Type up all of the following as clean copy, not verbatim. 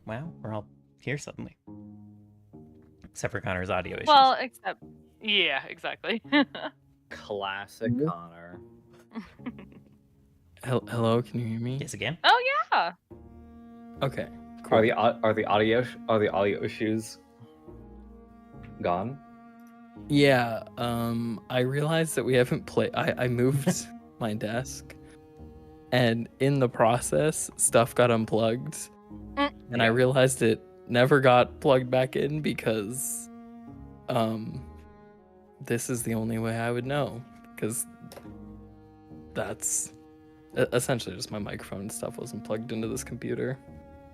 wow, we're all here suddenly. Except for Connor's audio issues. Well, yeah, exactly. Classic Konnor. Hello, can you hear me? Yes, again. Oh yeah. Okay. Cool. Are the audio issues gone? Yeah. I realized that we haven't played. I moved my desk, and in the process, stuff got unplugged, and I realized it never got plugged back in because, this is the only way I would know, because that's essentially just my microphone and stuff wasn't plugged into this computer.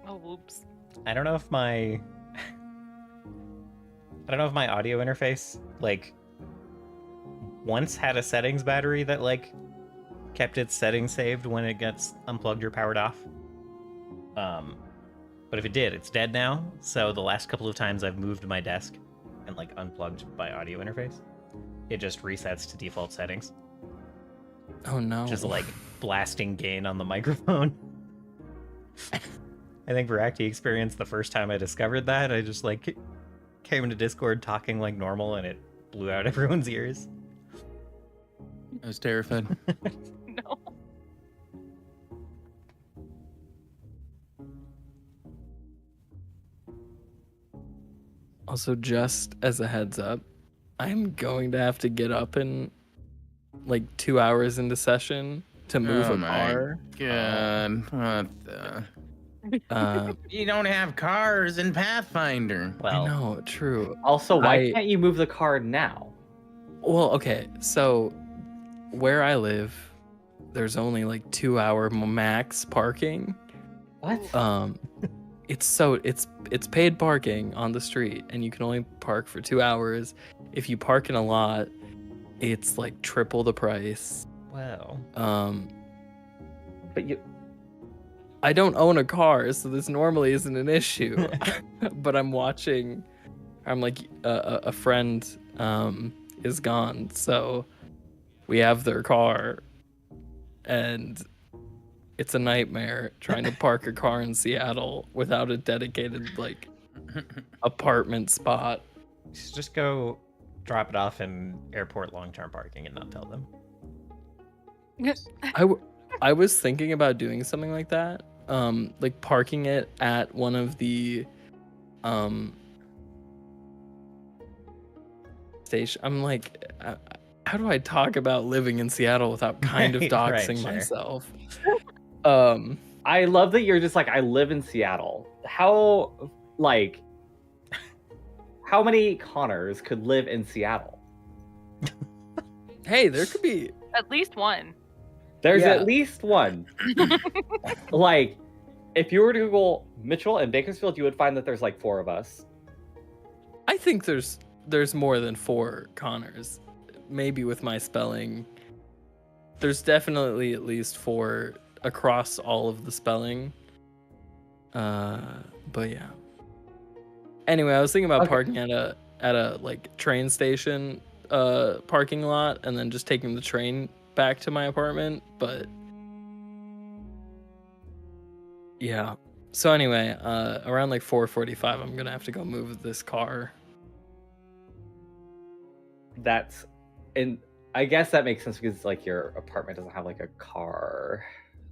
Oh, whoops. I don't know if my audio interface like once had a settings battery that like kept its settings saved when it gets unplugged or powered off. But if it did, it's dead now. So the last couple of times I've moved my desk and like unplugged my audio interface, it just resets to default settings. Oh no. Just like blasting gain on the microphone. I think Voraktee experienced the first time I discovered that. I just like came into Discord talking like normal and it blew out everyone's ears. I was terrified. No. Also, just as a heads up, I'm going to have to get up in like 2 hours into session to move a car. God, what the? You don't have cars in Pathfinder. Well, I know, true. Also, why can't you move the car now? Well, okay, so where I live, there's only like 2 hour max parking. What? It's paid parking on the street, and you can only park for 2 hours. If you park in a lot, it's like triple the price. wow. But you. I don't own a car, so this normally isn't an issue. But I'm watching. I'm like a friend is gone, so we have their car, and it's a nightmare trying to park a car in Seattle without a dedicated like apartment spot. Just go drop it off in airport long-term parking and not tell them. I was thinking about doing something like that, like parking it at one of the station. I'm like, how do I talk about living in Seattle without kind of doxing myself? I love that you're just like, I live in Seattle. How many Konnors could live in Seattle? Hey, there could be At least one. There's at least one. Like, if you were to Google Mitchell and Bakersfield, you would find that there's like 4 of us. I think there's more than 4 Konnors. Maybe with my spelling. There's definitely at least 4 across all of the spelling. But yeah. Anyway, I was thinking about parking at a like train station parking lot and then just taking the train back to my apartment, but yeah. So anyway, around like 4:45 I'm gonna have to go move this car. I guess that makes sense because like your apartment doesn't have like a car,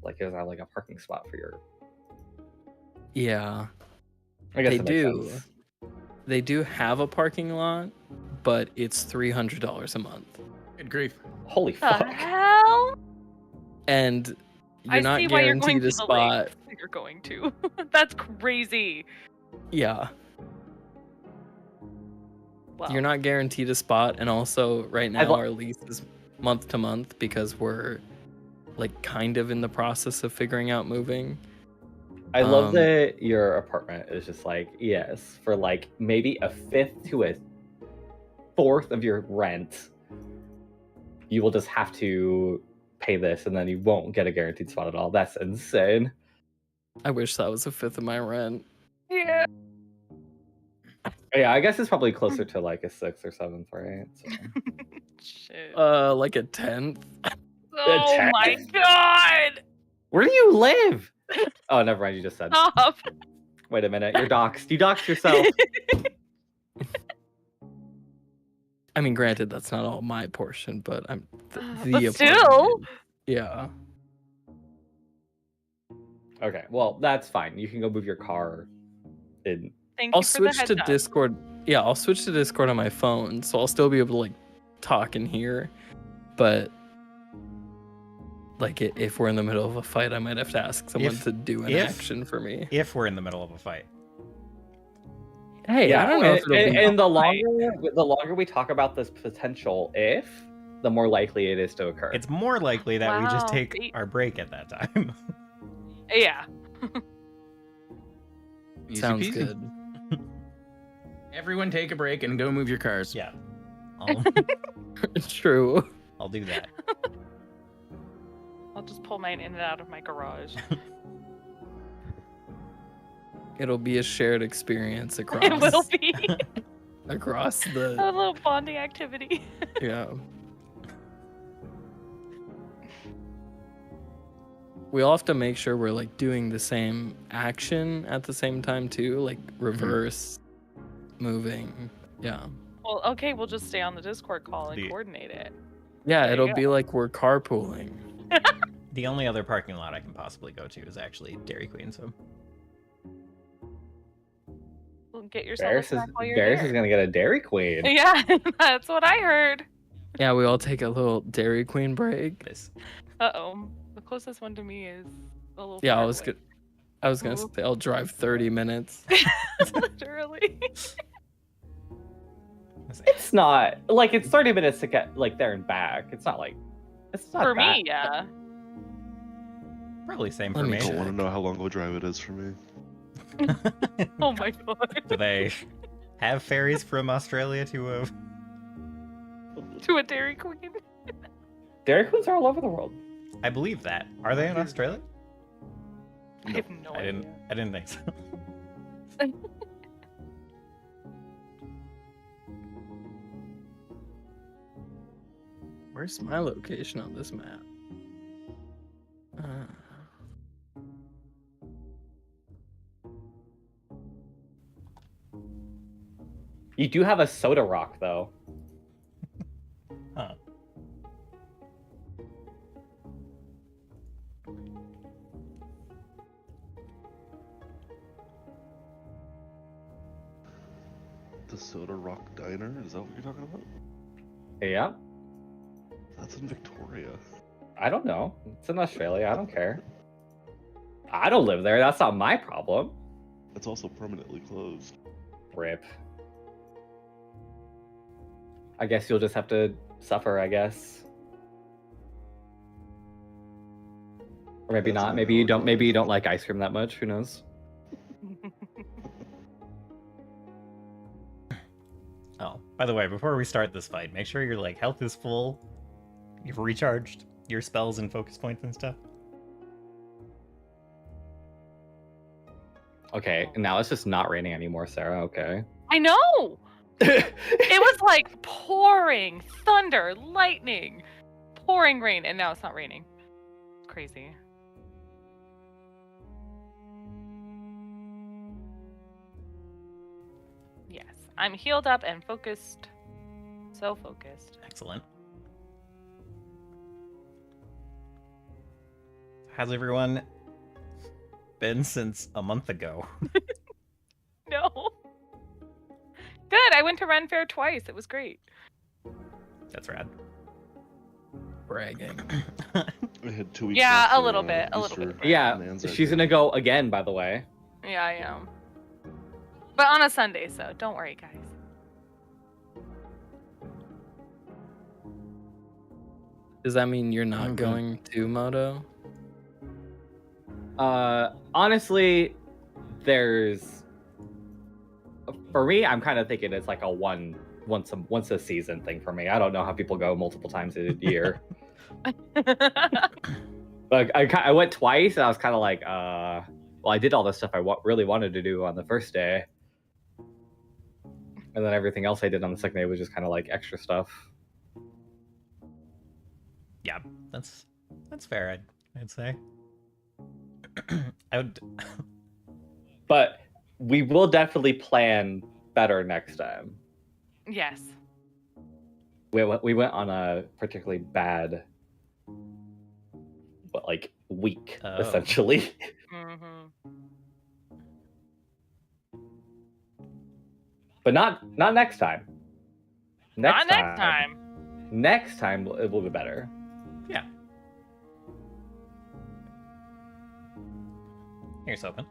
like it doesn't have like a parking spot for your. Yeah, I guess they that do. makes sense. They do have a parking lot, but it's $300 a month. Good grief. Holy The fuck! hell? And you're I not see why you're going guaranteed to a the spot. lake that you're going to. That's crazy. Yeah. Wow. You're not guaranteed a spot, and also right now our lease is month to month because we're like kind of in the process of figuring out moving. I love that your apartment is just like, yes, for like maybe a 1/5 to a 1/4 of your rent, you will just have to pay this, and then you won't get a guaranteed spot at all. That's insane. I wish that was a 1/5 of my rent. Yeah. Yeah, I guess it's probably closer to like a 6th or 7th, right? So. Shit. Like a 10th. Oh my god! Where do you live? Oh, never mind. You just said. Stop. Wait a minute, you're doxxed. You doxed yourself. I mean, granted, that's not all my portion, but I'm the But apartment still. is- yeah. Okay, well, that's fine. You can go move your car in. Thank I'll you for the switch heads to up. Discord. Yeah, I'll switch to Discord on my phone, so I'll still be able to like talk in here. But like, if we're in the middle of a fight, I might have to ask someone If- to do an if- action for me. If we're in the middle of a fight. Hey, I don't know if it'll be. And the longer we talk about this potential if, the more likely it is to occur. It's more likely that we just Wow, take see? our break at that time. Yeah. Easy Sounds peasy. good. Everyone take a break and go move your cars. Yeah. I'll, True. I'll do that. I'll just pull mine in and out of my garage. It'll be a shared experience across It will be across a the little bonding activity. yeah. We all have to make sure we're like doing the same action at the same time too, like reverse moving. Yeah. Well, okay, we'll just stay on the Discord call and The- coordinate it. Yeah, There you it'll go. be like we're carpooling. The only other parking lot I can possibly go to is actually Dairy Queen, so Well, get yourself a Varys snack while you're is there. gonna get a Dairy Queen. Yeah, that's what I heard. Yeah, we all take a little Dairy Queen break. this. Uh-oh. The closest one to me is a little Yeah, far I was away. good. I was gonna Ooh. say I'll drive 30 minutes. Literally. It's not like it's 30 minutes to get like there and back. It's not like it's not For that- me, yeah. Probably same for Let me me. I don't check. want to know how long of a drive it is for me. Oh my god. Do they have ferries from Australia to To a Dairy Queen. Dairy Queens are all over the world. I believe that. Are they in Australia? I have no I idea. didn't think so. Where's my location on this map? You do have a soda rock though. Huh. The Soda Rock Diner? Is that what you're talking about? Yeah. That's in Victoria. I don't know. It's in Australia. I don't care. I don't live there. That's not my problem. It's also permanently closed. Rip. I guess you'll just have to suffer, I guess. Or maybe That's not. not Maybe how you it don't maybe you goes. don't like ice cream that much. Who knows? Oh, by the way, before we start this fight, make sure your like health is full. You've recharged your spells and focus points and stuff. Okay, now it's just not raining anymore, Sarah. Okay. I know. It was like pouring thunder, lightning, pouring rain, and now it's not raining. It's crazy. Yes, I'm healed up and focused. So focused. Excellent. How's everyone been since a month ago? No. Good. I went to Ren Fair twice. It was great. That's rad. Bragging. I had 2 weeks. Yeah, off a for, little bit, a little Easter bit. Yeah, and Anzac she's Day. gonna go again, by the way. Yeah, I am. But on a Sunday, so don't worry, guys. Does that mean you're not Okay. going to Moto? Honestly, there's for me, I'm kind of thinking it's like a once a season thing for me. I don't know how people go multiple times a year. Like I went twice, and I was kind of like, well, I did all the stuff I really wanted to do on the first day, and then everything else I did on the second day was just kind of like extra stuff. Yeah, that's fair. I'd say. I would. But we will definitely plan better next time. Yes. We went on a particularly bad, but like week Oh. essentially. Mm-hmm. But not next time. Not next time. Next time it will be better. Yeah. Here's open.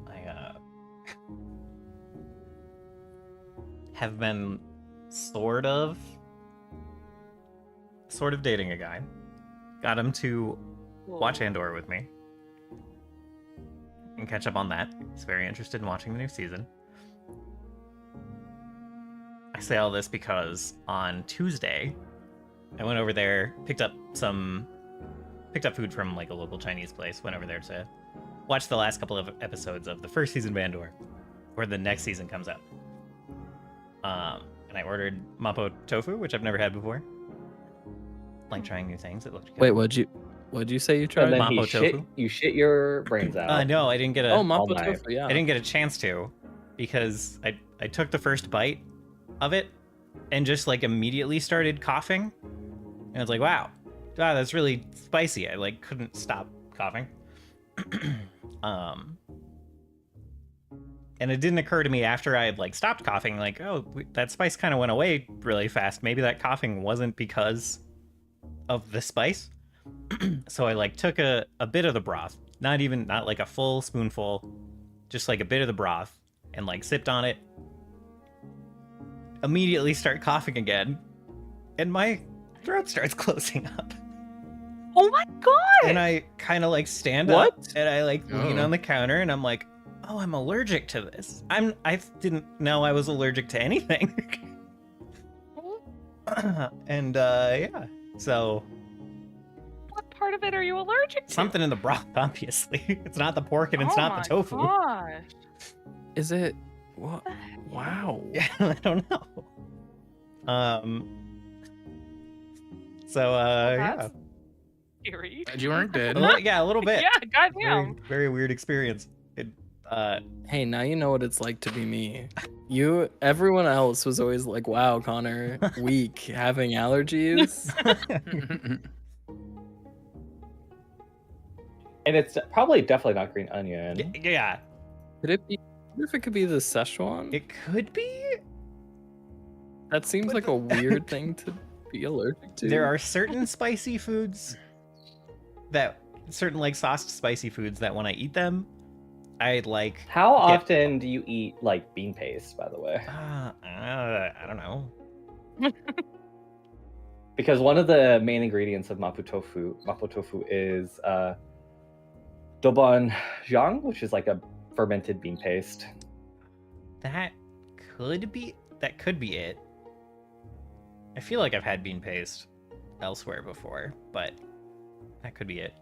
I have been sort of dating a guy. Got him to watch Andor with me and catch up on that. He's very interested in watching the new season. I say all this because on Tuesday, I went over there, picked up food from like a local Chinese place, went over there to watch the last couple of episodes of the first season of Andor, where the next season comes out. And I ordered mapo tofu, which I've never had before. Like trying new things. It looked good. Wait, what'd you say you tried? And then Mapo tofu? you shit your brains out. No, I didn't get a. Oh, mapo night. tofu, yeah. I didn't get a chance to, because I took the first bite of it, and just like immediately started coughing, and I was like, wow, that's really spicy. I like couldn't stop coughing. And it didn't occur to me after I had like stopped coughing, like, oh, that spice kind of went away really fast. Maybe that coughing wasn't because of the spice. So I like took a bit of the broth, not like a full spoonful, just like a bit of the broth, and like sipped on it. Immediately start coughing again, and my throat starts closing up. Oh my god! And I kind of like stand What? up, and I like lean Oh. on the counter, and I'm like, oh, I'm allergic to this. I didn't know I was allergic to anything. And yeah, so What part of it are you allergic to? something in the broth, obviously. It's not the pork, and it's Oh not the my tofu. Gosh. Is it? What? Wow. Yeah, I don't know. So yeah. That's scary. Glad you weren't dead. Yeah, a little bit. Yeah, Very, goddamn. very weird experience. It, Hey, now you know what it's like to be me. Everyone else was always like, wow, Konnor, weak, having allergies. And it's probably definitely not green onion. yeah, Could it be? I wonder if it could be the Szechuan? it could be. That seems like a weird thing to be allergic to. There are certain spicy foods certain like sauced spicy foods that when I eat them, I like. How often do you eat like bean paste, by the way? I don't know. Because one of the main ingredients of mapo tofu is dobanjiang, which is like a fermented bean paste. That could be it. I feel like I've had bean paste elsewhere before, but that could be it.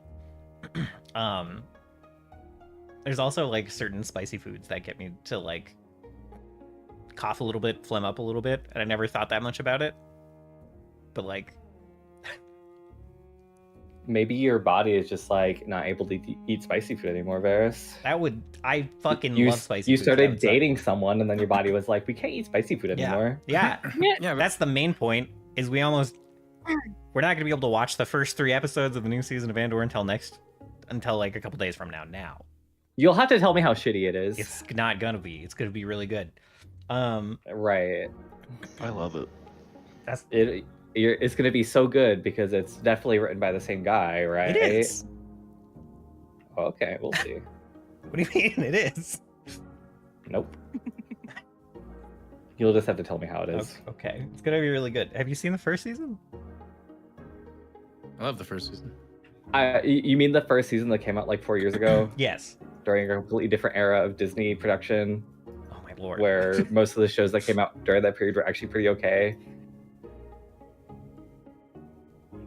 There's also like certain spicy foods that get me to like cough a little bit, phlegm up a little bit, and I never thought that much about it. But like, Maybe your body is just like not able to eat spicy food anymore, Varys. I fucking You love spicy you foods. That started would suck. dating someone, and then your body was like, "We can't eat spicy food Yeah. anymore." Yeah, Yeah, but that's the main point. Is we're not gonna be able to watch the first 3 episodes of the new season of Andor until like a couple days from now. You'll have to tell me how shitty it is. It's not gonna be. It's gonna be really good. Right. I love it. That's It's going to be so good because it's definitely written by the same guy, right? it is. Okay, we'll see. What do you mean it is? Nope. You'll just have to tell me how it is. Okay, it's gonna be really good. Have you seen the first season? I love the first season. You mean the first season that came out like 4 years ago Yes. during a completely different era of Disney production, Oh my lord. where most of the shows that came out during that period were actually pretty okay?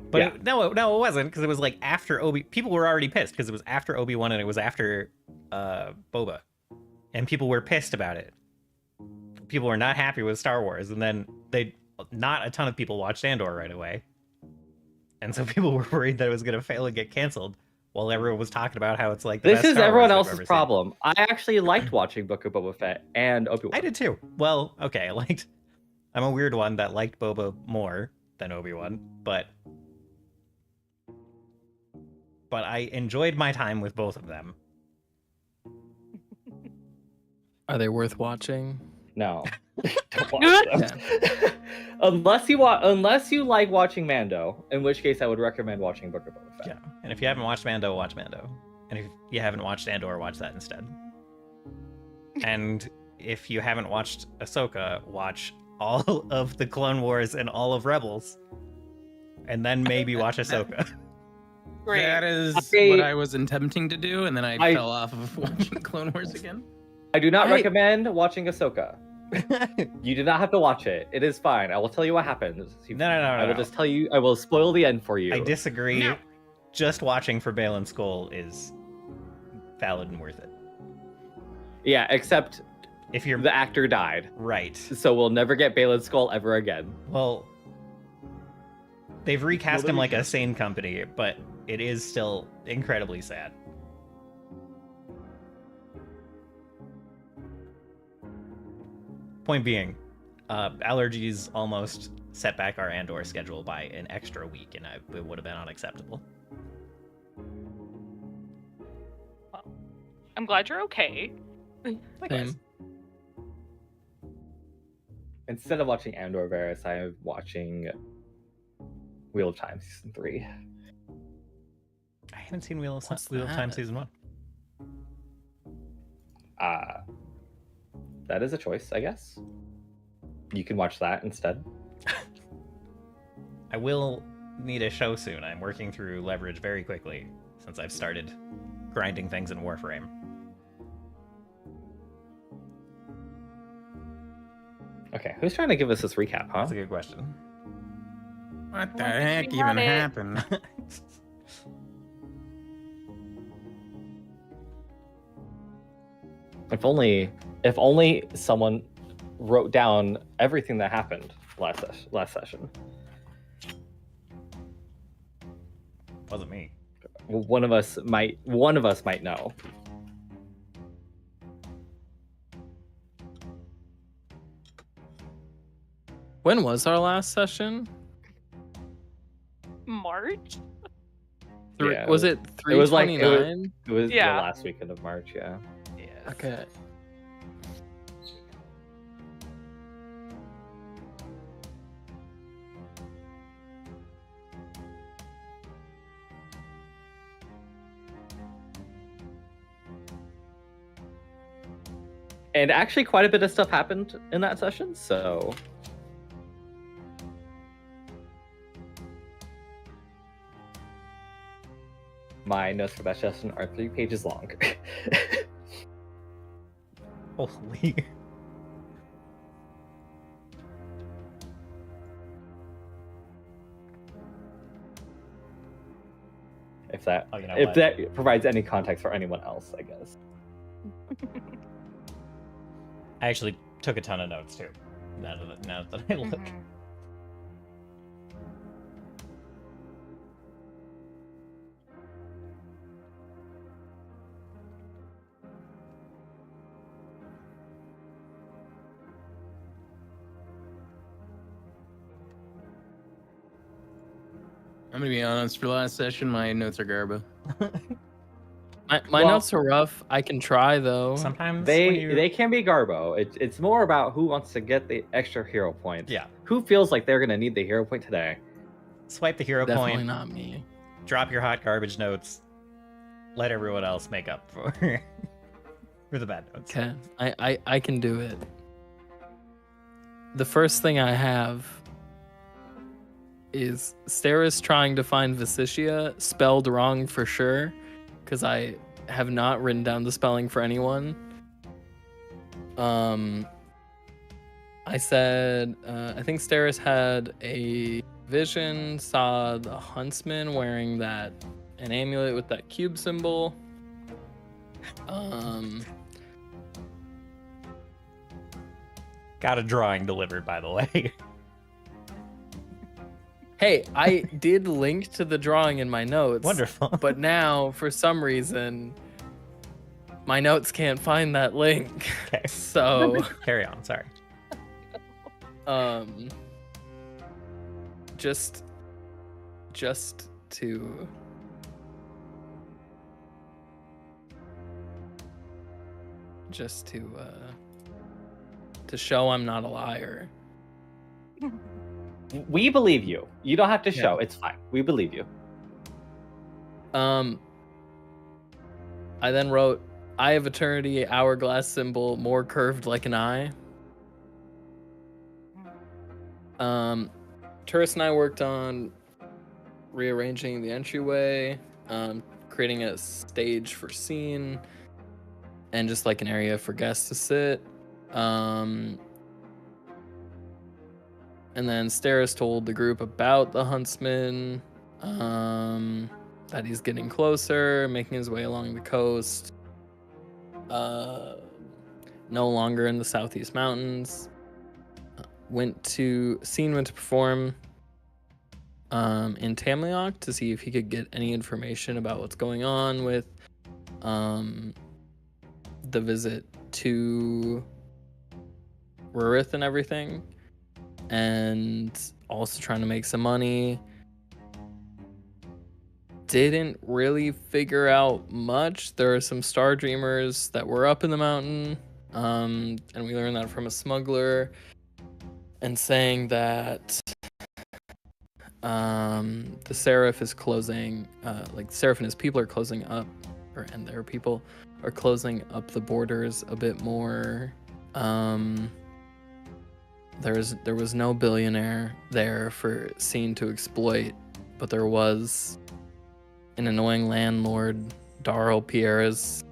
But Yeah. no, it wasn't, because it was like after Obi. People were already pissed because it was after Obi-Wan and it was after Boba, and people were pissed about it. People were not happy with Star Wars, and then not a ton of people watched Andor right away. and so people were worried that it was going to fail and get canceled, while everyone was talking about how it's like the This best is Star Wars everyone they've else's ever seen. problem. I actually liked watching Book of Boba Fett and Obi-Wan. I did too. Well, okay, I'm a weird one that liked Boba more than Obi-Wan, but I enjoyed my time with both of them. Are they worth watching? No. Don't watch them. unless you like watching Mando, in which case I would recommend watching Book of Boba Fett. Yeah, and if you haven't watched Mando, watch Mando. And if you haven't watched Andor, watch that instead. And if you haven't watched Ahsoka, watch all of the Clone Wars and all of Rebels. And then maybe watch Ahsoka. Great. That is I- what I was attempting to do, and then I fell off of watching Clone Wars again. I do not recommend watching Ahsoka. You do not have to watch it. It is fine. I will tell you what happens. No. I will just tell you. I will spoil the end for you. I disagree. No. Just watching for Balin Skull is valid and worth it. Yeah, except If you're the actor died, right. so we'll never get Balin Skull ever again. Well, they've recast Well, him there like you a go. sane company, but it is still incredibly sad. Point being, allergies almost set back our Andor schedule by an extra week, and it would have been unacceptable. I'm glad you're okay. Likewise. Same. Instead of watching Andor Varys, I am watching Wheel of Time season 3. I haven't seen Wheel of What's Time that? season 1. That is a choice, I guess. You can watch that instead. I will need a show soon. I'm working through Leverage very quickly since I've started grinding things in Warframe. Okay, who's trying to give us this recap, huh? That's a good question. What the Well, we heck had even it. happened? If only someone wrote down everything that happened last session. Wasn't me. One of us might know. When was our last session? March? Yeah, Was it it was like- 329? It was Yeah. the last weekend of March, yeah. Yeah. Okay. And actually quite a bit of stuff happened in that session, so my notes for that session are 3 pages long. Holy. if that Oh, you know if what? that provides any context for anyone else, I guess. I actually took a ton of notes too. Now that I look. Mhm. I'm gonna be honest. For last session, my notes are garbo. My Well- notes are rough. I can try though. Sometimes when They you- they can be garbo. It's more about who wants to get the extra hero points. Yeah. Who feels like they're gonna need the hero point today? swipe the hero Definitely point, not me. drop your hot garbage notes, let everyone else make up for for the bad notes. Okay, I can do it. The first thing I have is Steris trying to find Vicitia, spelled wrong for sure, because I have not written down the spelling for anyone. I said I think Steris had a vision, saw the huntsman wearing an amulet with that cube symbol. Got a drawing delivered, by the way. Hey, I did link to the drawing in my notes. Wonderful. But now, for some reason, my notes can't find that link. Okay. So, Carry on. Sorry. just to show I'm not a liar. We believe you. You don't have to show. It's fine. We believe you. I then wrote, Eye of Eternity, hourglass symbol, more curved like an eye. Turris and I worked on rearranging the entryway, creating a stage for scene, and just like an area for guests to sit. And then Steris told the group about the huntsman, that he's getting closer, making his way along the coast, no longer in the Southeast Mountains. Went to perform in Tamliok to see if he could get any information about what's going on with the visit to Rurath and everything, and also trying to make some money. Didn't really figure out much. There are some Star Dreamers that were up in the mountain, and we learned that from a smuggler, and saying that the Seraph is closing, Seraph and his people are closing up, and their people are closing up the borders a bit more. There was no billionaire there for Scene to exploit, but there was an annoying landlord, Darrell Pierres,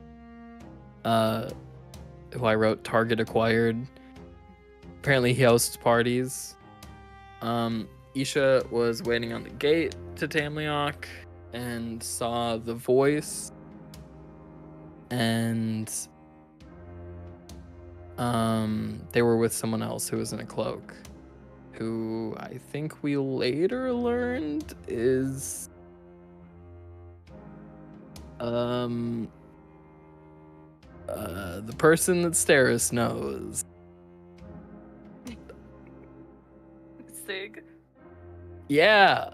who I wrote target acquired. Apparently he hosts parties. Isha was waiting on the gate to Tamliok and saw the voice, and they were with someone else who was in a cloak, who I think we later learned is the person that Steris knows. Sig. Yeah.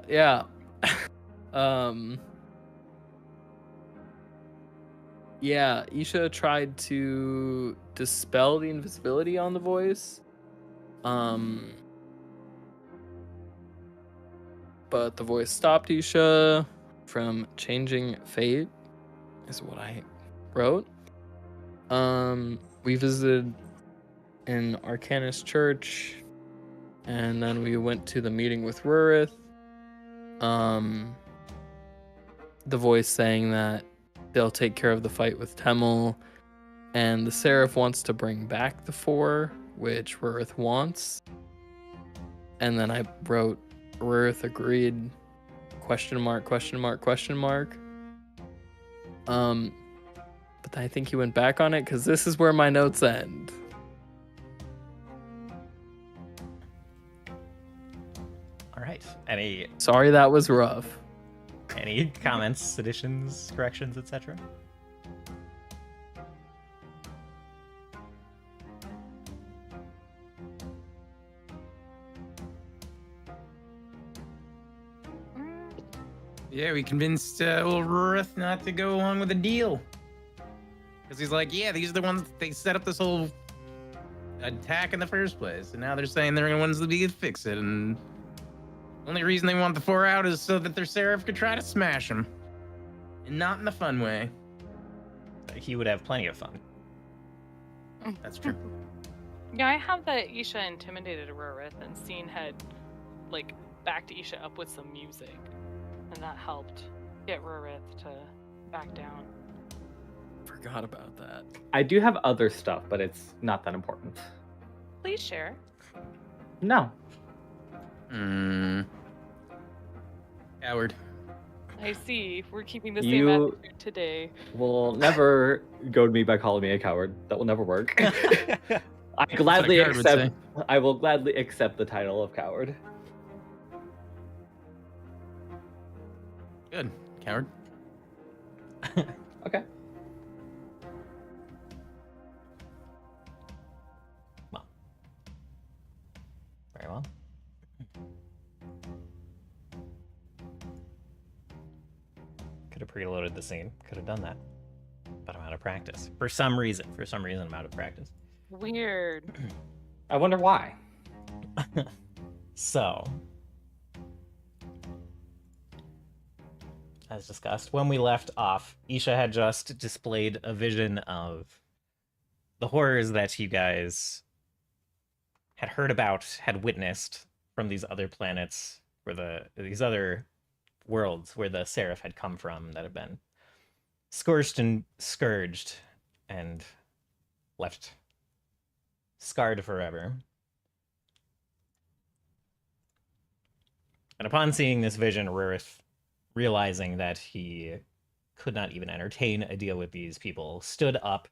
Yeah, Isha tried to dispel the invisibility on the voice. But the voice stopped Isha from changing fate, is what I wrote. We visited an Arcanist church, and then we went to the meeting with Rurath. The voice saying that they'll take care of the fight with Temel, and the Seraph wants to bring back the Four, which Rurath wants. And then I wrote, Rurath agreed, question mark. But I think he went back on it, because this is where my notes end. All right. Sorry that was rough. Any comments, additions, corrections, etc.? Yeah, we convinced old Rurath not to go along with the deal. Because he's like, yeah, these are the ones they set up this whole attack in the first place. And now they're saying they're the ones that be fix it. And the only reason they want the Four out is so that their Seraph could try to smash them. And not in the fun way. He would have plenty of fun. That's true. Yeah, I have that Isha intimidated Rurath, and Scene had, backed Isha up with some music. And that helped get Rurath to back down. Forgot about that. I do have other stuff, but it's not that important. Please share. No. Coward. I see. We're keeping the same attitude today. Will never goad me by calling me a coward. That will never work. I will gladly accept the title of coward. Good, coward. Okay. Well. Very well. Could have preloaded the scene. Could have done that. But I'm out of practice. For some reason, I'm out of practice. Weird. I wonder why. So, as discussed, when we left off, Isha had just displayed a vision of the horrors that you guys had heard about, had witnessed from these other planets, where these other worlds where the Seraph had come from, that have been scorched and scourged and left scarred forever. And upon seeing this vision, Rurath, realizing that he could not even entertain a deal with these people, stood up,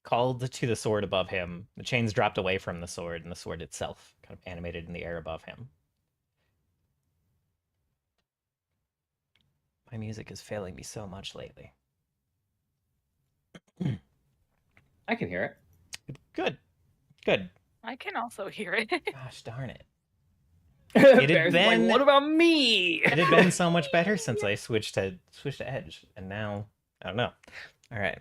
called to the sword above him. The chains dropped away from the sword, and the sword itself kind of animated in the air above him. My music is failing me so much lately. I can hear it. Good. Good. I can also hear it. Gosh darn it. It had Bear's been- like, what about me? It had been so much better since I switched to Edge, and now I don't know. All right.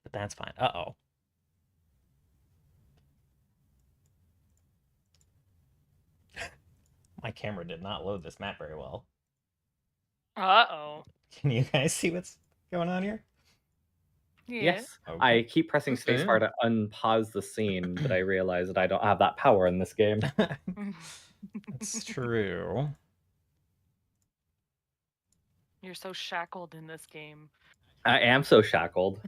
But that's fine. Uh-oh. My camera did not load this map very well. Uh-oh. Can you guys see what's going on here? Yeah. Yes. Okay. I keep pressing Okay. spacebar to unpause the scene, but I realize that I don't have that power in this game. It's true. You're so shackled in this game. I am so shackled.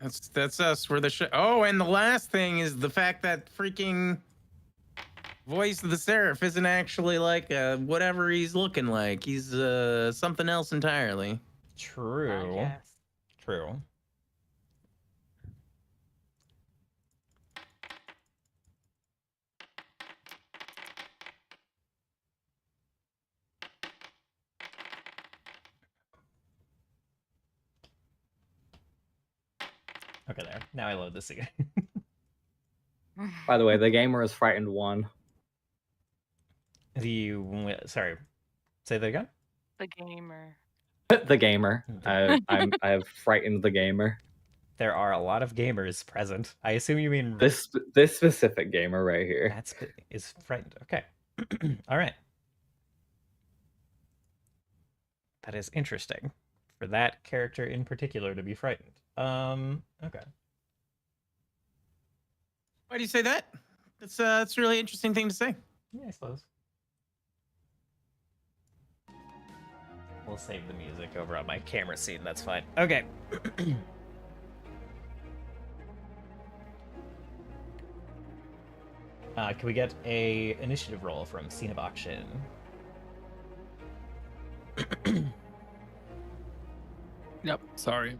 That's us. We're the Oh, and the last thing is the fact that freaking voice of the Seraph isn't actually like whatever he's looking like. He's something else entirely. True. Yes. True. Okay, there. Now I load this again. By the way, the gamer is frightened one. Sorry. Say that again? The gamer. The gamer. I have frightened the gamer. There are a lot of gamers present. I assume you mean This specific gamer right here. is frightened. Okay. All right. That is interesting. For that character in particular to be frightened. Okay. Why do you say that? That's a really interesting thing to say. Yeah, I suppose. We'll save the music over on my camera scene. That's fine. Okay. Can we get a initiative roll from Scene of Auction? Yep, sorry.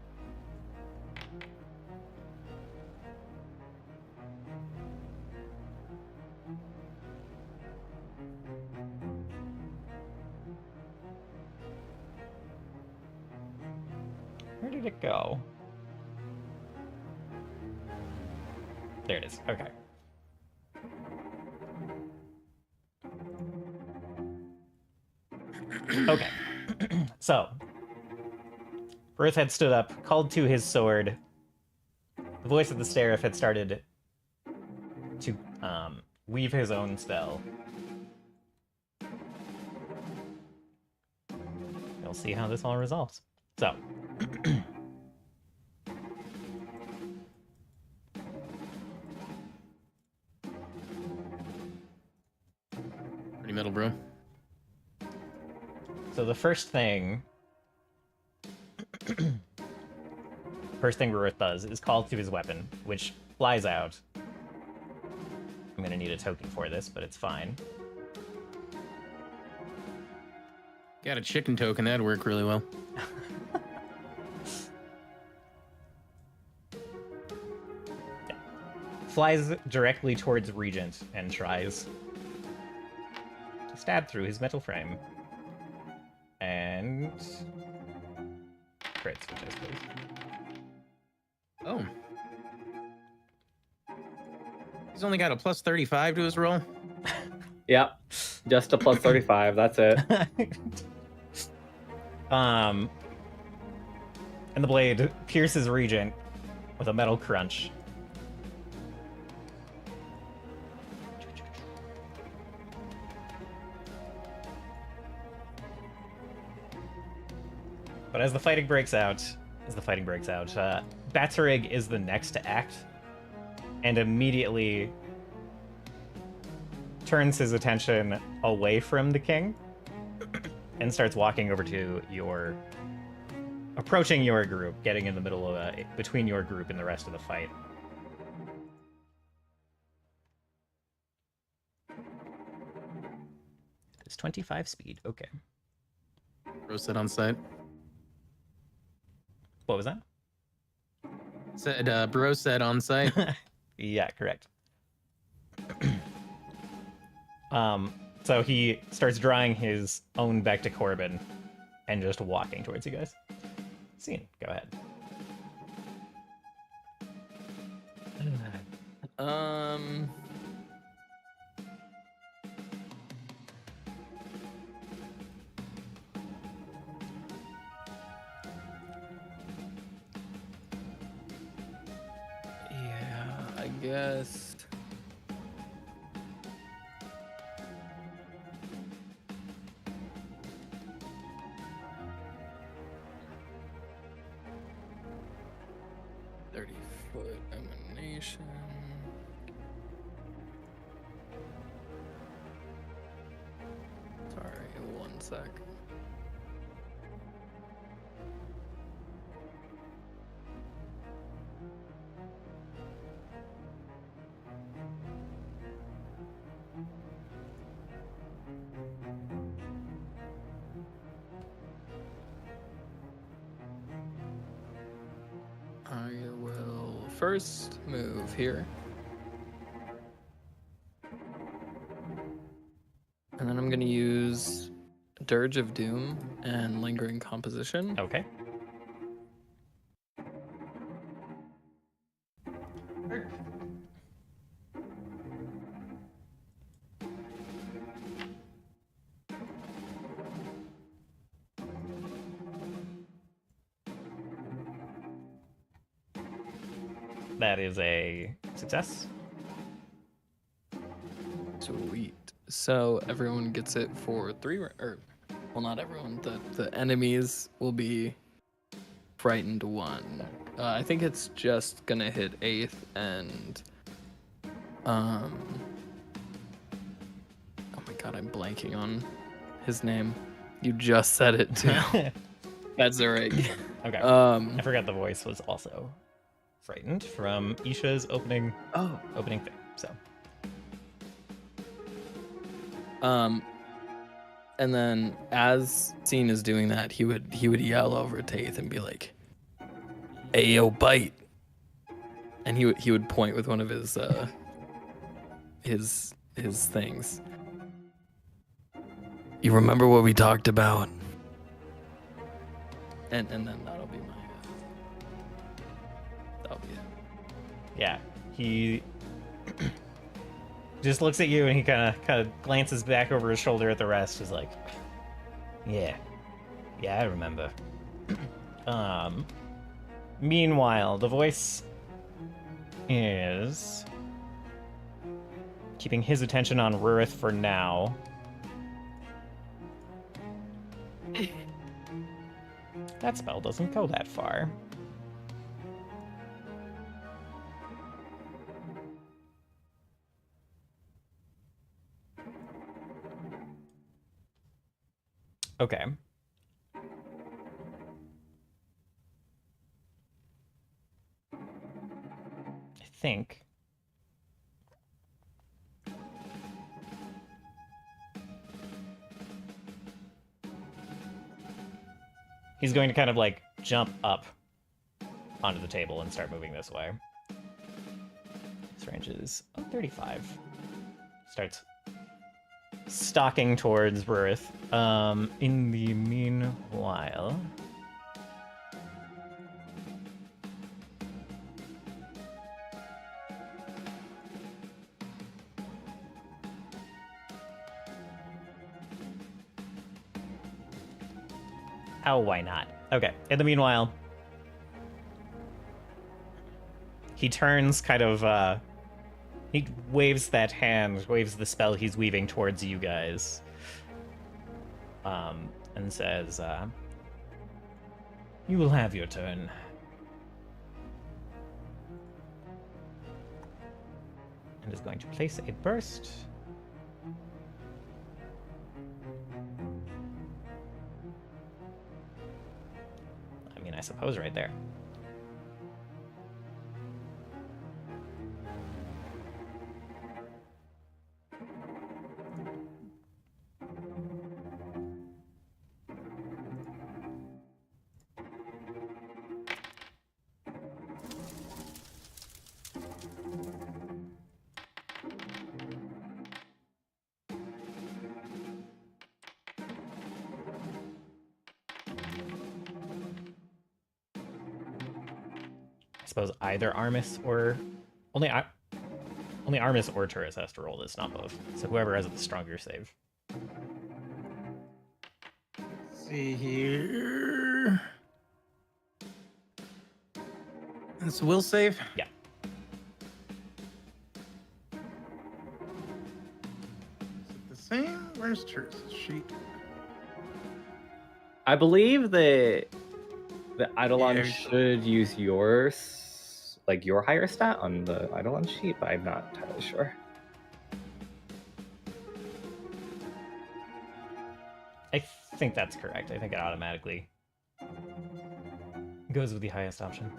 Where did it go? There it is. Okay. Okay. So, Rurath had stood up, called to his sword. The voice of the Seraph had started to weave his own spell. We'll see how this all resolves. So. Pretty metal, bro. So the first thing Rurath does is call to his weapon, which flies out. I'm gonna need a token for this, but it's fine. Got a chicken token. That'd work really well. flies directly towards Regent and tries to stab through his metal frame. And crits, which I suppose. Oh. He's only got a plus 35 to his roll. Yep. Just a plus 35. That's it. And the blade pierces Regent with a metal crunch. But as the fighting breaks out, Batsarig is the next to act, and immediately turns his attention away from the king and starts walking over to approaching your group, getting in the middle of between your group and the rest of the fight. It's 25 speed. Okay. Bro said on site. What was that? Said Bro said on site. Yeah, correct. So he starts drawing his own back to Corbin and just walking towards you guys. Scene, go ahead. Yeah, I guess. Foot emanation. Sorry, 1 sec. I will first move here. And then I'm going to use Dirge of Doom and Lingering Composition. Okay. That is a success. Sweet. So everyone gets it for 3, or well, not everyone. The enemies will be frightened 1. I think it's just gonna hit 8th and oh my god, I'm blanking on his name. You just said it too. That's alright. Okay. I forgot the voice was also frightened from Isha's opening thing. So. And then as Scene is doing that, he would yell over to Taith and be like, "Hey, yo, bite!" And he would point with one of his things. You remember what we talked about? And then that'll be it. Yeah, he just looks at you and he kind of glances back over his shoulder at the rest. He's like, yeah, I remember. Meanwhile, the voice is keeping his attention on Rurath for now. That spell doesn't go that far. Okay. I think he's going to kind of like jump up onto the table and start moving this way. Is there range is 35. Starts stalking towards Rurath. In the meanwhile, oh, why not? Okay. In the meanwhile, he turns kind of, he waves that hand, waves the spell he's weaving towards you guys. And says, you will have your turn. And is going to place a burst. I mean, I suppose right there. I suppose either Armis or only Armis or Turris has to roll this, not both. So whoever has the stronger save. Let's see here. That's a will save? Yeah. Is it the same? Where's Turris' sheet? I believe that the Eidolon Yeah. should use yours, like your higher stat on the Eidolon sheet, but I'm not entirely sure. I think that's correct. I think it automatically goes with the highest option.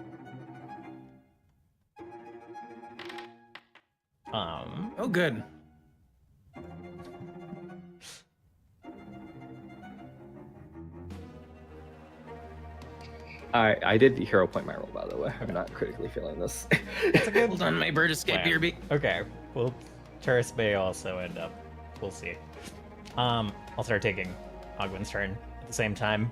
Oh, good. I did hero point my roll, by the way. I'm not critically feeling this. Hold on, my bird escaped Wow. here. Okay, well, Turris may also end up. We'll see. I'll start taking Ogwin's turn at the same time.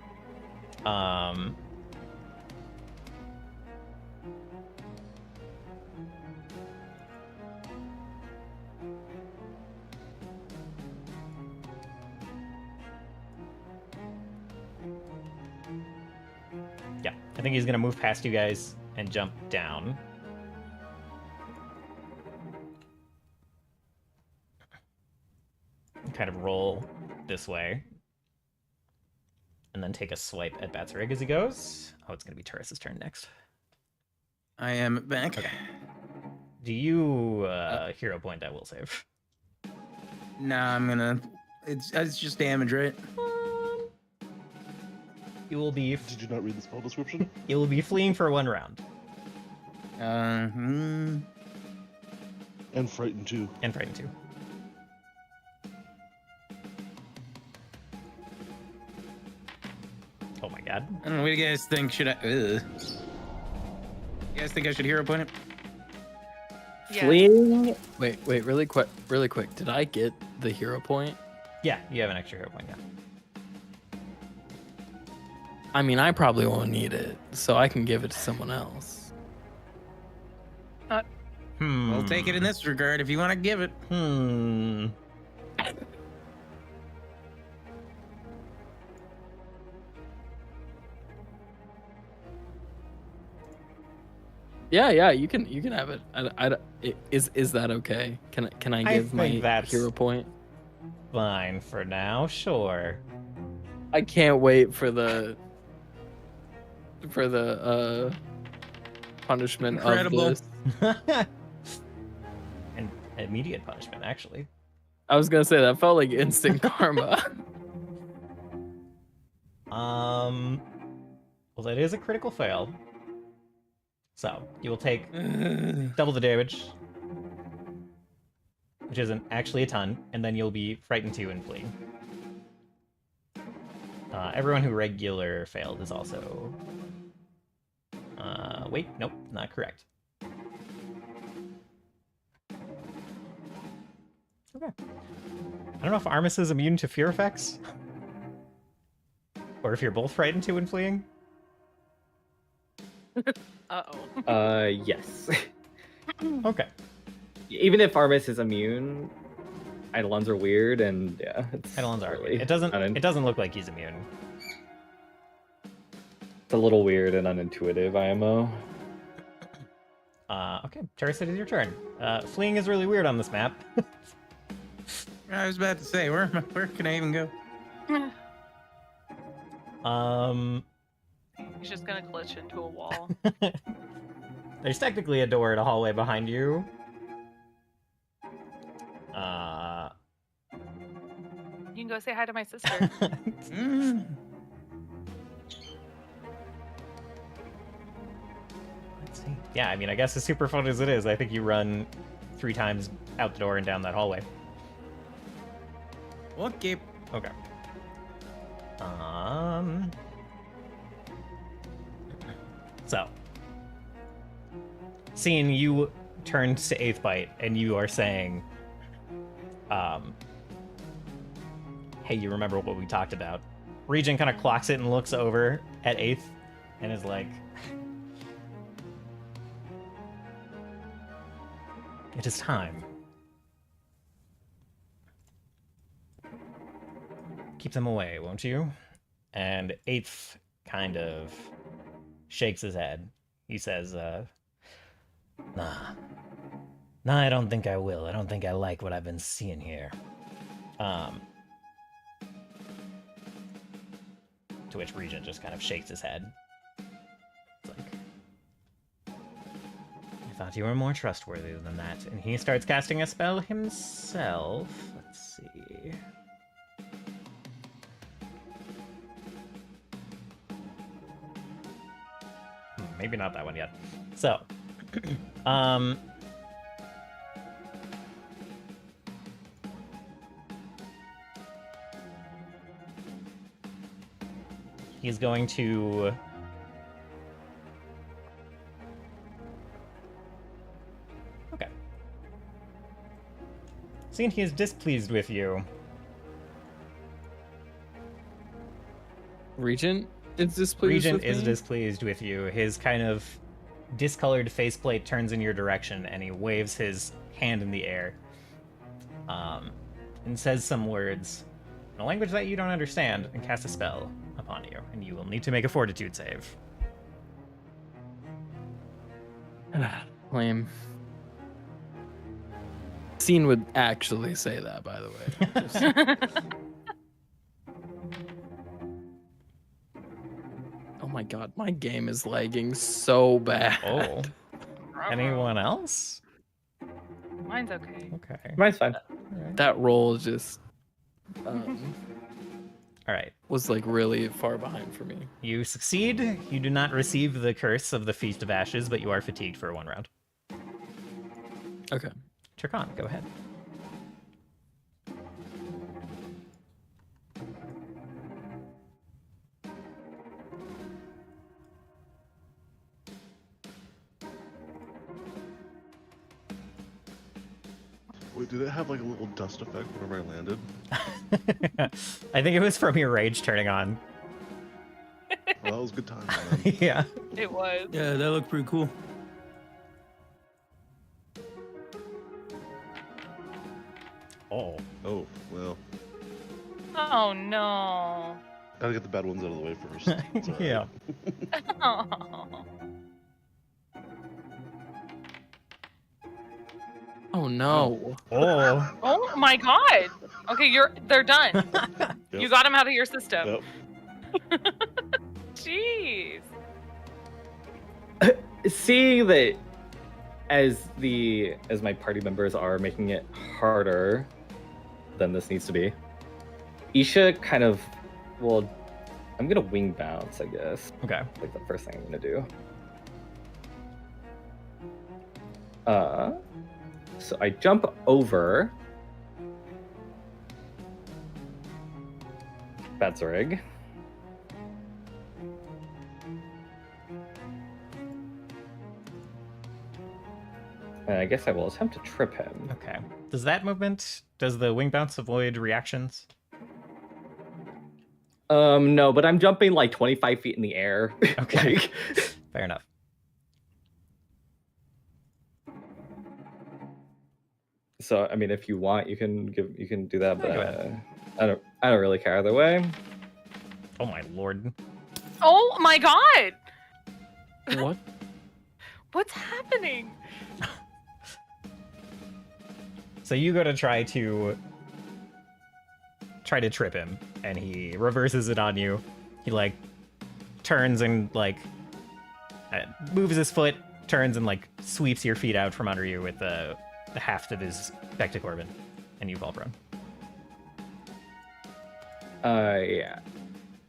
Yeah, I think he's gonna move past you guys and jump down. Kind of roll this way. And then take a swipe at Batsarig as he goes. Oh, it's gonna be Turris' turn next. I am back. Okay. Do you hero point that will save? Nah, I'm gonna. It's just damage, right? You will be Did you not read the spell description? you will be fleeing for 1 round And frightened too. and frightened too. Oh my god. I don't know. What do you guys think? Should I? You guys think I should hero point it? Yeah. Fleeing. Wait, really quick. Did I get the hero point? Yeah, you have an extra hero point now. I mean, I probably won't need it, so I can give it to someone else. We'll take it in this regard if you want to give it. Yeah, you can have it. Is that okay? Can I give my think that's- hero point? Fine for now, sure. I can't wait for the punishment Incredible. of this. And immediate punishment, actually. I was gonna say that felt like instant karma. Well, that is a critical fail. So you will take double the damage, which isn't actually a ton, and then you'll be frightened 2 and fleeing. Everyone who regular failed is also. Wait, nope, not correct. Okay. I don't know if Armis is immune to fear effects. Or if you're both frightened to when fleeing. Uh-oh. Yes. Okay. Even if Armis is immune, Eidolons are weird, and yeah, it's Eidolons are really weird. It doesn't look like he's immune. It's a little weird and unintuitive, IMO. Okay, Terrace, it is your turn. Fleeing is really weird on this map. I was about to say, where can I even go? He's just gonna glitch into a wall. There's technically a door in a hallway behind you. You can go say hi to my sister. Mm. Let's see. Yeah, I mean, I guess as super fun as it is, I think you run 3 times out the door and down that hallway. Okay. Okay. So, seeing you turn to 8th Bite and you are saying, hey, you remember what we talked about? Regent kind of clocks it and looks over at 8th and is like, it is time. Keep them away, won't you? And 8th kind of shakes his head. He says, Nah, I don't think I will. I don't think I like what I've been seeing here. To which Regent just kind of shakes his head. It's like, I thought you were more trustworthy than that. And he starts casting a spell himself. Let's see. Maybe not that one yet. So, he's going to okay. Seeing he is displeased with you. Regent is displeased Regent with is me? displeased with you. His kind of discolored faceplate turns in your direction, and he waves his hand in the air, and says some words in a language that you don't understand, and casts a spell upon you, and you will need to make a fortitude save. Lame. Scene would actually say that, by the way. Just- Oh my god, my game is lagging so bad. Oh, anyone else? Mine's okay. Okay. Mine's fine. That roll just All right. was like really far behind for me. You succeed. You do not receive the curse of the Feast of Ashes, but you are fatigued for 1 round. Okay. Turkan, go ahead. Wait, did it have like a little dust effect whenever I landed? I think it was from your rage turning on. Well, that was a good time, man. Yeah. It was. Yeah, that looked pretty cool. Oh. Oh, well. Oh no. Gotta get the bad ones out of the way first. It's all right. Yeah. Oh. Oh no. Oh. Oh my god. Okay, they're done. You got them out of your system. Yep. Jeez. Seeing that as my party members are making it harder than this needs to be, Isha kind of, well, I'm gonna wing bounce, I guess. Okay. Like the first thing I'm gonna do. So I jump over Betzerig. And I guess I will attempt to trip him. Okay. Does the wing bounce avoid reactions? No, but I'm jumping like 25 feet in the air. Okay. Like, Fair enough. so I mean, if you want, you can do that, but Go ahead. I don't really care either way. Oh my lord. Oh my god! What? What's happening? So you go to try to trip him, and he reverses it on you. He like turns and like moves his foot, turns and like sweeps your feet out from under you with the haft of his Vecticorban, and you fall prone. Yeah.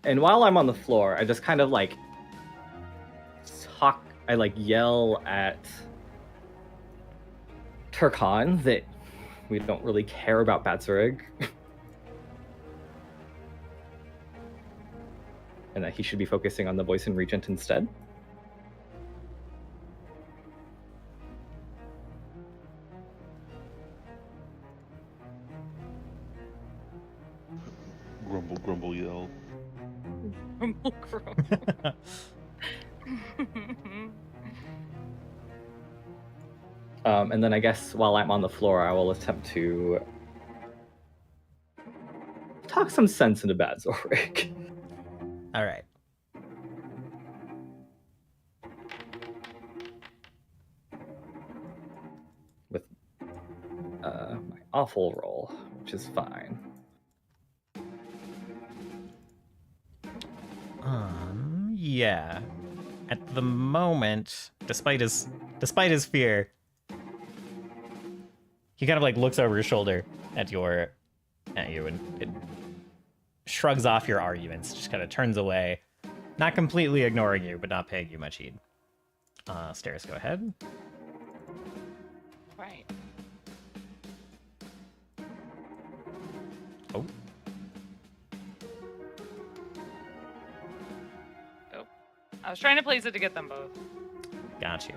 And while I'm on the floor, I just kind of like I like yell at Turkan that we don't really care about Batsurig. And that he should be focusing on the voice and regent instead. Grumble, grumble, yell. And then I guess while I'm on the floor, I will attempt to talk some sense into Batsurig. All right. With my awful roll, which is fine. Yeah. At the moment, despite his fear, he kind of like looks over his shoulder at you and it shrugs off your arguments, just kind of turns away, not completely ignoring you, but not paying you much heed. Stairs, go ahead. Right. Oh. Oh. I was trying to place it to get them both. Got you.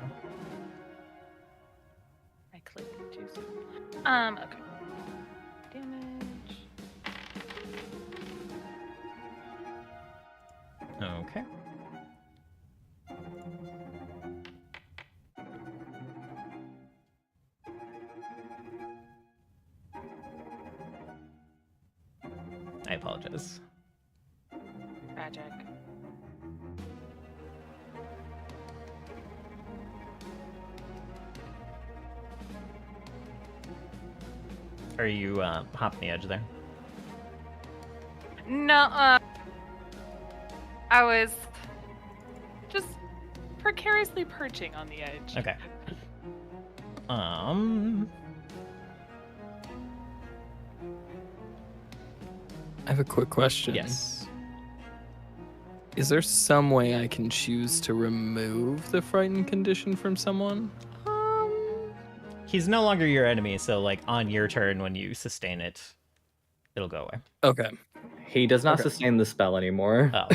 I clicked too soon. Okay. Damage. Okay. I apologize. Magic. Are you hopping the edge there? No, I was just precariously perching on the edge. Okay. I have a quick question. Yes. Is there some way I can choose to remove the frightened condition from someone? He's no longer your enemy, so like on your turn when you sustain it, it'll go away. Okay. He does not Okay. sustain the spell anymore. Oh.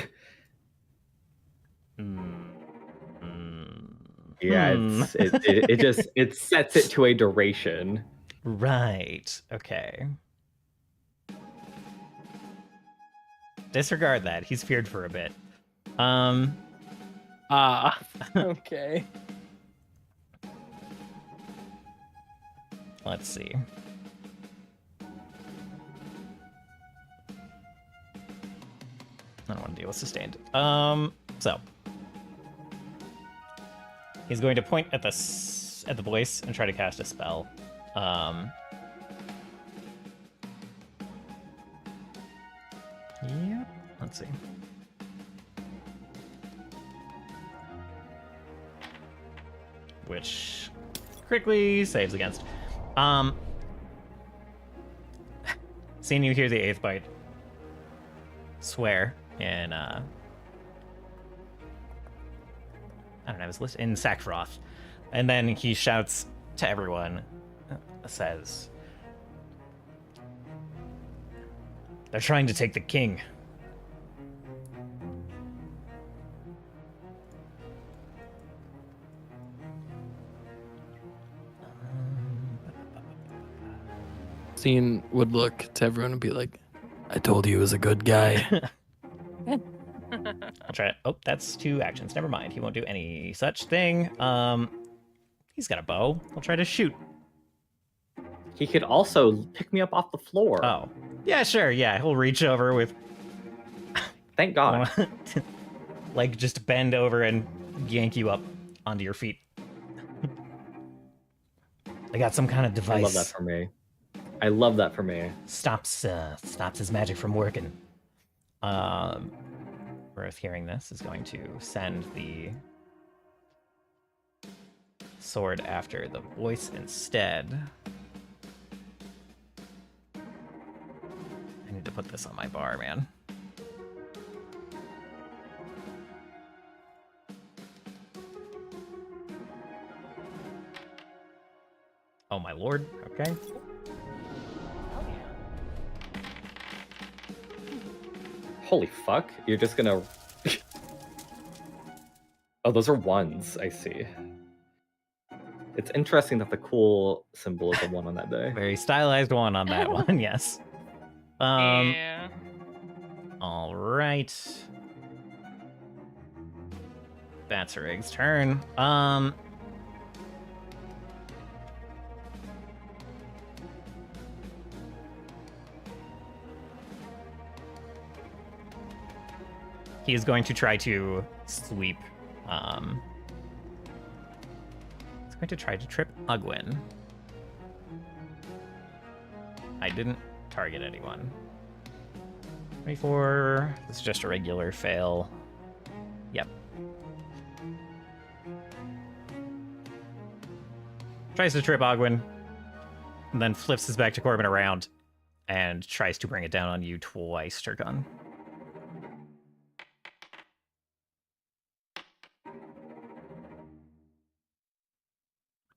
Yeah, it sets it to a duration. Right. Okay. Disregard that. He's feared for a bit. Okay. Let's see. I don't want to deal with sustained. So he's going to point at the voice and try to cast a spell. Yeah. Let's see. Which quickly saves against. Seeing you hear the 8th bite, swear in I don't know, his list in Sarahtonin, and then he shouts to everyone, says, "They're trying to take the king." Scene would look to everyone and be like, I told you he was a good guy. I'll try. Oh, that's 2 actions. Never mind. He won't do any such thing. He's got a bow. I'll try to shoot. He could also pick me up off the floor. Oh, yeah, sure. Yeah, he'll reach over with Thank God. like just bend over and yank you up onto your feet. I got some kind of device. I love that for me. I love that for me. Stops his magic from working. Worth hearing this is going to send the sword after the voice instead. I need to put this on my bar, man. Oh my lord. Okay. Oh yeah. Holy fuck. You're just gonna... Oh, those are 1s. I see. It's interesting that the cool symbol is a 1 on that die. Very stylized 1 on that one, yes. Yeah. All right. Batsarig's turn. He is going to try to sweep. He's going to try to trip Ugwin. I didn't target anyone. 24. This is just a regular fail. Yep. Tries to trip Ogwin, and then flips his back to Corbin around, and tries to bring it down on you twice, Turgon.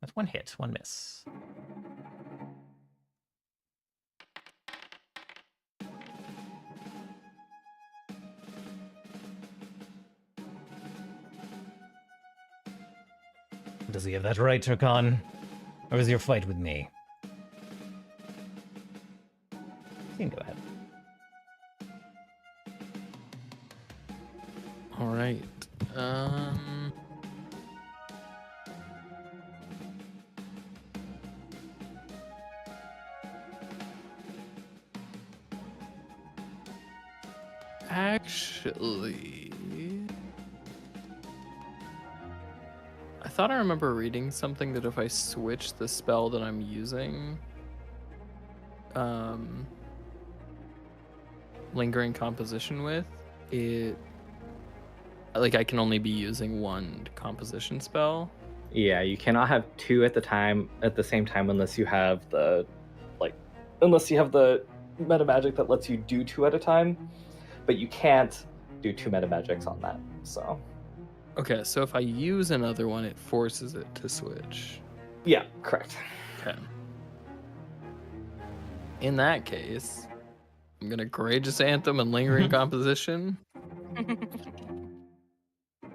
That's 1 hit, 1 miss. Does he have that right, Turgon? Or is your fight with me? You can go ahead. All right. Actually, I thought I remember reading something that if I switch the spell that I'm using, lingering composition with it, like I can only be using 1 composition spell. Yeah, you cannot have 2 at the same time unless you have the meta magic that lets you do 2 at a time. But you can't do 2 meta magics on that. So Okay, so if I use another one, it forces it to switch. yeah, correct. Okay. In that case, I'm gonna Courageous Anthem and Lingering Composition.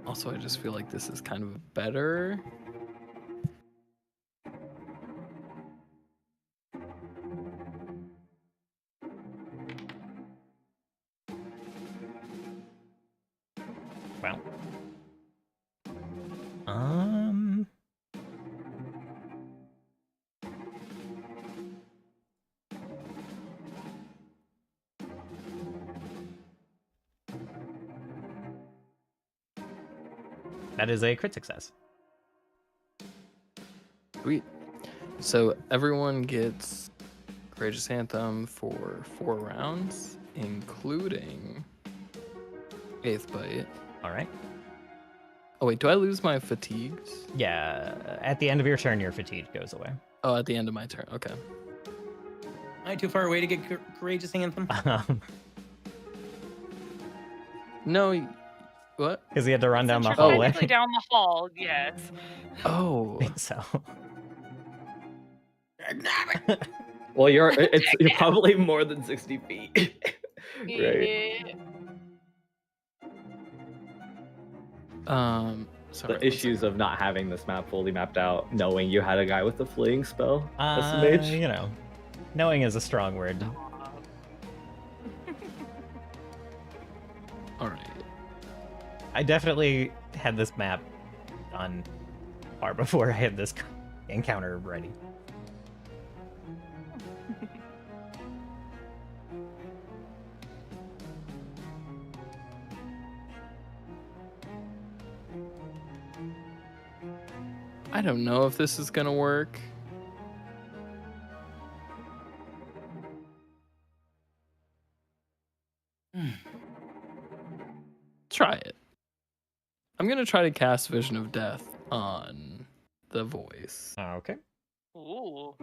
Also, I just feel like this is kind of better. Well. That is a crit success. Sweet. So everyone gets Courageous Anthem for 4 rounds, including 8th Bite. All right. Oh wait, do I lose my fatigues? Yeah, at the end of your turn, your fatigue goes away. Oh, at the end of my turn. Okay. Am I too far away to get Courageous Anthem? No, what? Because he had to run down the Since you're hallway. technically down the hall, yes. Oh. So. Well, you're probably more than 60 feet. Right. Sorry, The issues of not having this map fully mapped out, knowing you had a guy with a fleeing spell as a mage. You know, Knowing is a strong word. All right. I definitely had this map done far before I had this encounter ready. I don't know if this is gonna work. Try it. I'm gonna try to cast Vision of Death on the voice. Okay. Ooh.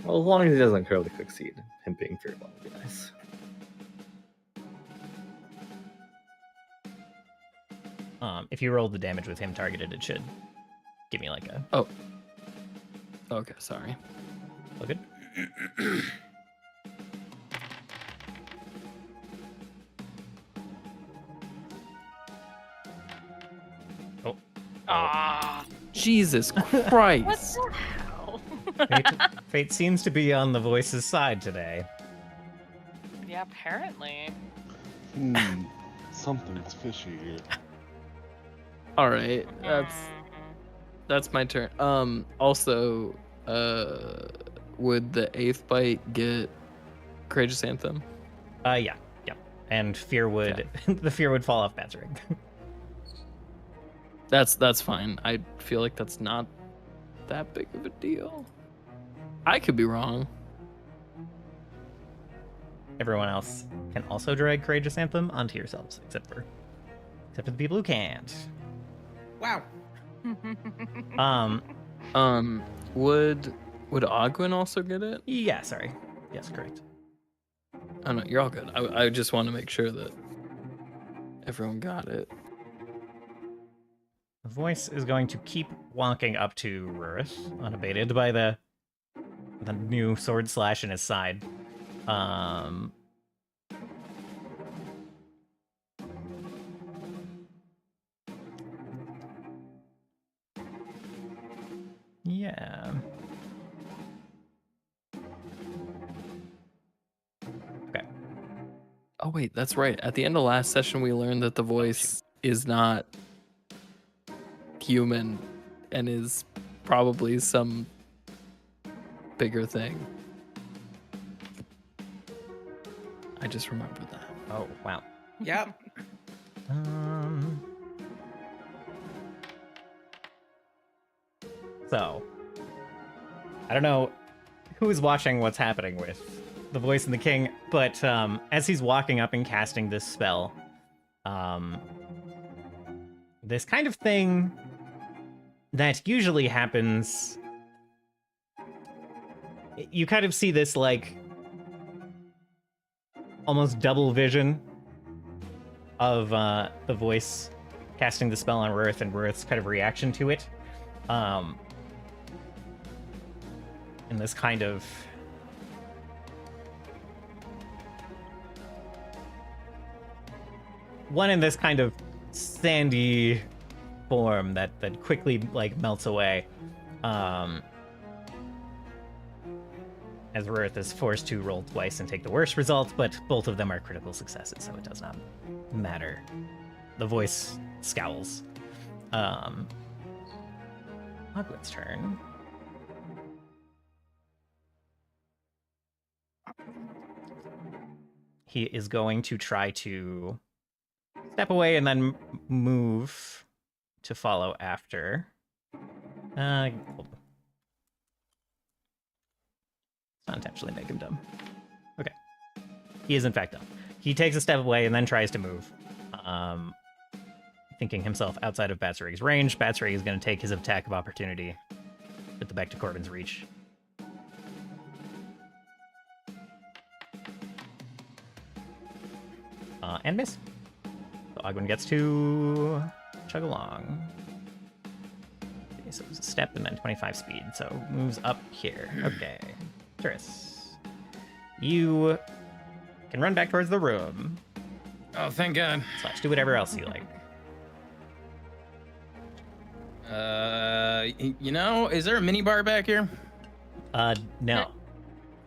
Well, as long as he doesn't critically succeed, him being feared one would be nice. If you roll the damage with him targeted, it should give me like a. Oh. Okay, sorry. All good. Oh. Ah. Jesus What Christ. the hell? Fate seems to be on the voice's side today. Yeah, apparently. Something's fishy here. All right, that's my turn. Also, would the 8th bite get Courageous Anthem? Yeah. And fear would the fear would fall off Bat's ring. That's fine. I feel like that's not that big of a deal. I could be wrong. Everyone else can also drag Courageous Anthem onto yourselves, except for the people who can't. Wow. Would Ogwyn also get it? Yeah, sorry. Yes, correct. Oh no, you're all good. I just want to make sure that everyone got it. The voice is going to keep walking up to Rurath, unabated by the new sword slash in his side. Yeah. Okay. Oh wait, that's right. At the end of last session, we learned that the voice is not human and is probably some bigger thing. I just remembered that. Oh, wow. Yep. So, I don't know who's watching what's happening with the voice and the king, but as he's walking up and casting this spell, this kind of thing that usually happens, you kind of see this like almost double vision of the voice casting the spell on Rurath and Rurath's kind of reaction to it. In this kind of sandy form that quickly like melts away as Rurath is forced to roll twice and take the worst result, but both of them are critical successes, so it does not matter. The voice scowls. Ogwyn's turn. He is going to try to step away and then move to follow after. Hold on. Not intentionally make him dumb. Okay. He is in fact dumb. He takes a step away and then tries to move. Thinking himself outside of Batsrig's range. Batsrig is going to take his attack of opportunity. Put the back to Corbin's reach. And miss. So Ogwyn gets to chug along. Okay, so it was a step and then 25 speed, so moves up here. Okay. Turis. You can run back towards the room. Oh, thank God. / do whatever else you like. Is there a mini bar back here? No.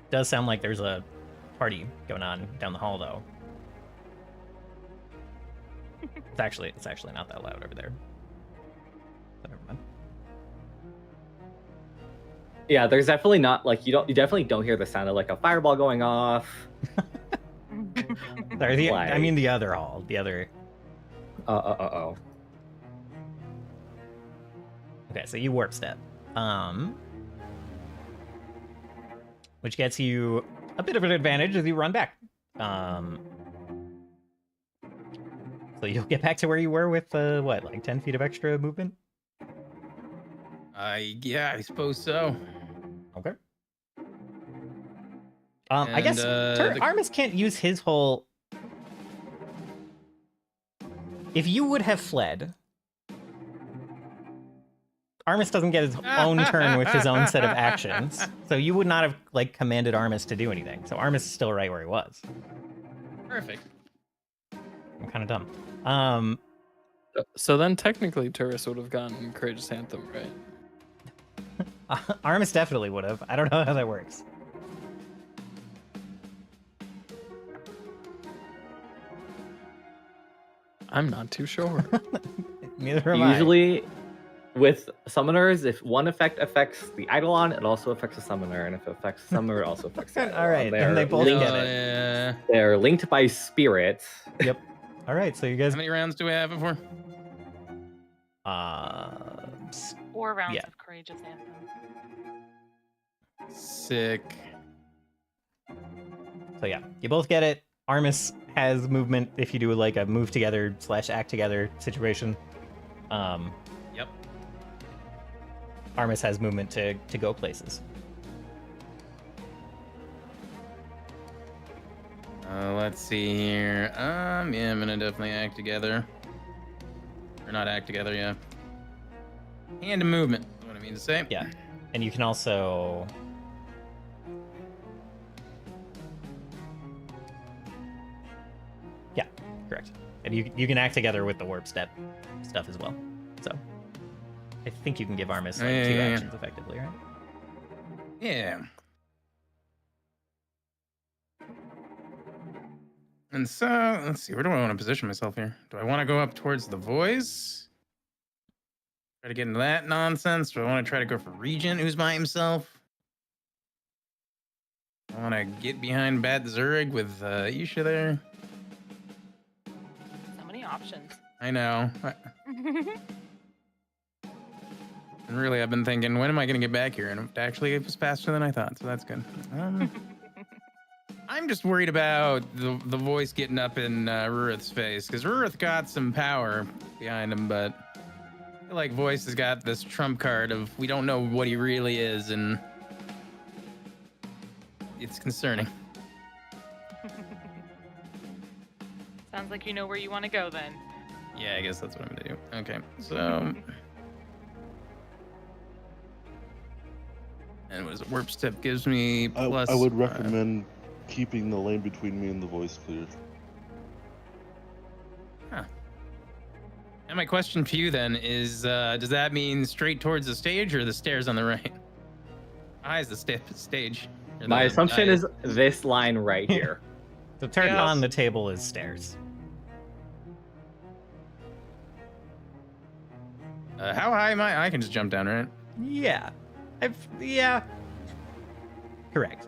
Does sound like there's a party going on down the hall, though. It's actually not that loud over there. But never mind. Yeah, there's definitely not like you definitely don't hear the sound of like a fireball going off. Sorry, Like- I mean the other hall. The other. Oh. Okay, so you warp step. Which gets you a bit of an advantage as you run back. So you'll get back to where you were with what, like 10 feet of extra movement? I suppose so. Okay. I guess And, Armis can't use his whole. If you would have fled, Armis doesn't get his own turn with his own set of actions, so you would not have like commanded Armis to do anything. So Armis is still right where he was. Perfect. I'm kind of dumb. So then technically Turris would have gotten Courageous Anthem, right? Armis definitely would have. I don't know how that works. I'm not too sure. Neither am I. Usually, with summoners, if one effect affects the Eidolon, it also affects the summoner, and if it affects the summoner, it also affects the Eidolon. All right, then they both linked, get it. Yeah. They're linked by spirit. Yep. All right, so you guys. How many rounds do we have it for? 4 rounds Yeah. of Courageous Anthem. Sick. So yeah, you both get it. Armis has movement if you do like a move together / act together situation. Yep. Armis has movement to go places. Let's see here. Yeah, I'm gonna definitely act together. Or not act together, yeah. Hand to movement, is what I mean to say. Yeah, and you can also. Yeah, correct. And you can act together with the warp step stuff as well. So I think you can give Armis like, 2 Yeah. actions effectively, right? Yeah. And so, let's see, where do I want to position myself here? Do I want to go up towards the voice? Try to get into that nonsense? Do I want to try to go for Regent, who's by himself? I want to get behind Bad Zurich with Isha there. So many options. I know. And really, I've been thinking, when am I going to get back here? And actually, it was faster than I thought, so that's good. I'm just worried about the voice getting up in Rurath's face, because Rurath got some power behind him, but I feel like Voice has got this trump card of we don't know what he really is, and it's concerning. Sounds like you know where you want to go then. Yeah, I guess that's what I'm going to do. Okay, so... And what is it? Warp Step gives me plus... I would 5. recommend keeping the lane between me and the voice clear. Huh. And my question for you then is, does that mean straight towards the stage or the stairs on the right? Is the stage. Or My the- assumption is this line right here. The turn Yes. on the table is stairs. how high am I? I can just jump down, right? Yeah. Yeah. Correct.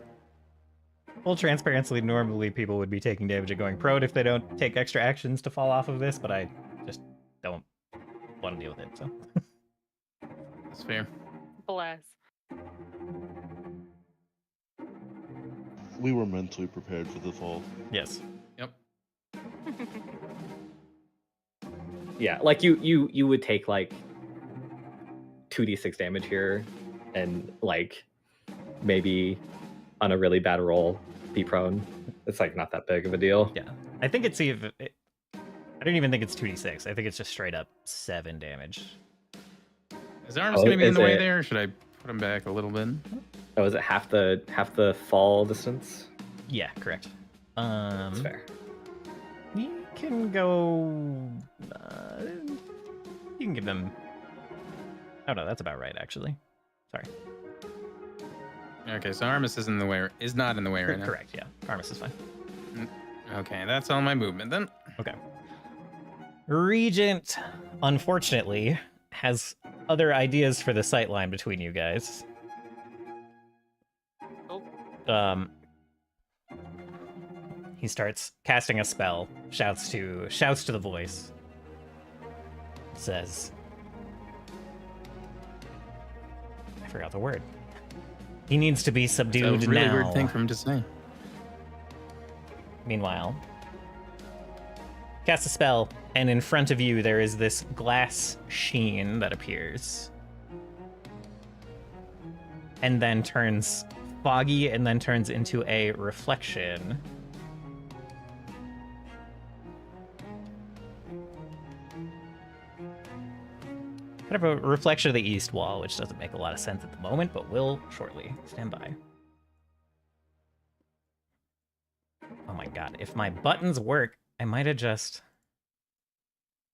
Full transparency, normally people would be taking damage at going prone if they don't take extra actions to fall off of this, but I just don't want to deal with it, so. That's fair. Bless. We were mentally prepared for the fall. Yes. Yep. Yeah, like you would take like 2d6 damage here, and like maybe on a really bad roll be prone. It's like not that big of a deal. Yeah. I think it's even... I don't even think it's 2d6. I think it's just straight up 7 damage. Is Arms Oh, going to be in is the way it- there, or should I put him back a little bit? Oh, is it half the fall distance? Yeah, correct. That's fair. You can go... you can give them Oh no, that's about right actually. Sorry. Okay, so Armis is not in the way right now. Correct. Yeah, Armis is fine. Okay, that's all my movement then. Okay. Regent, unfortunately, has other ideas for the sightline between you guys. Oh. He starts casting a spell, shouts to the voice. Says, I forgot the word. He needs to be subdued That was a really now. weird thing for him to say. Meanwhile, cast a spell, and in front of you there is this glass sheen that appears. And then turns foggy, and then turns into a reflection. Kind of a reflection of the east wall, which doesn't make a lot of sense at the moment, but will shortly. Stand by. Oh my god, if my buttons work, I might have just...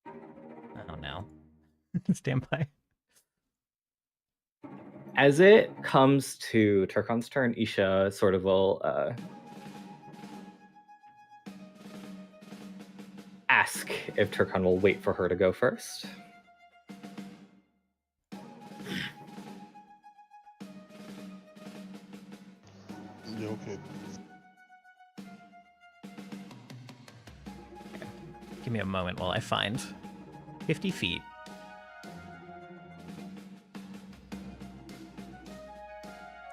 Oh no. Stand by. As it comes to Turkon's turn, Isha sort of will ask if Turkon will wait for her to go first. Yeah, okay. Give me a moment while I find 50 feet.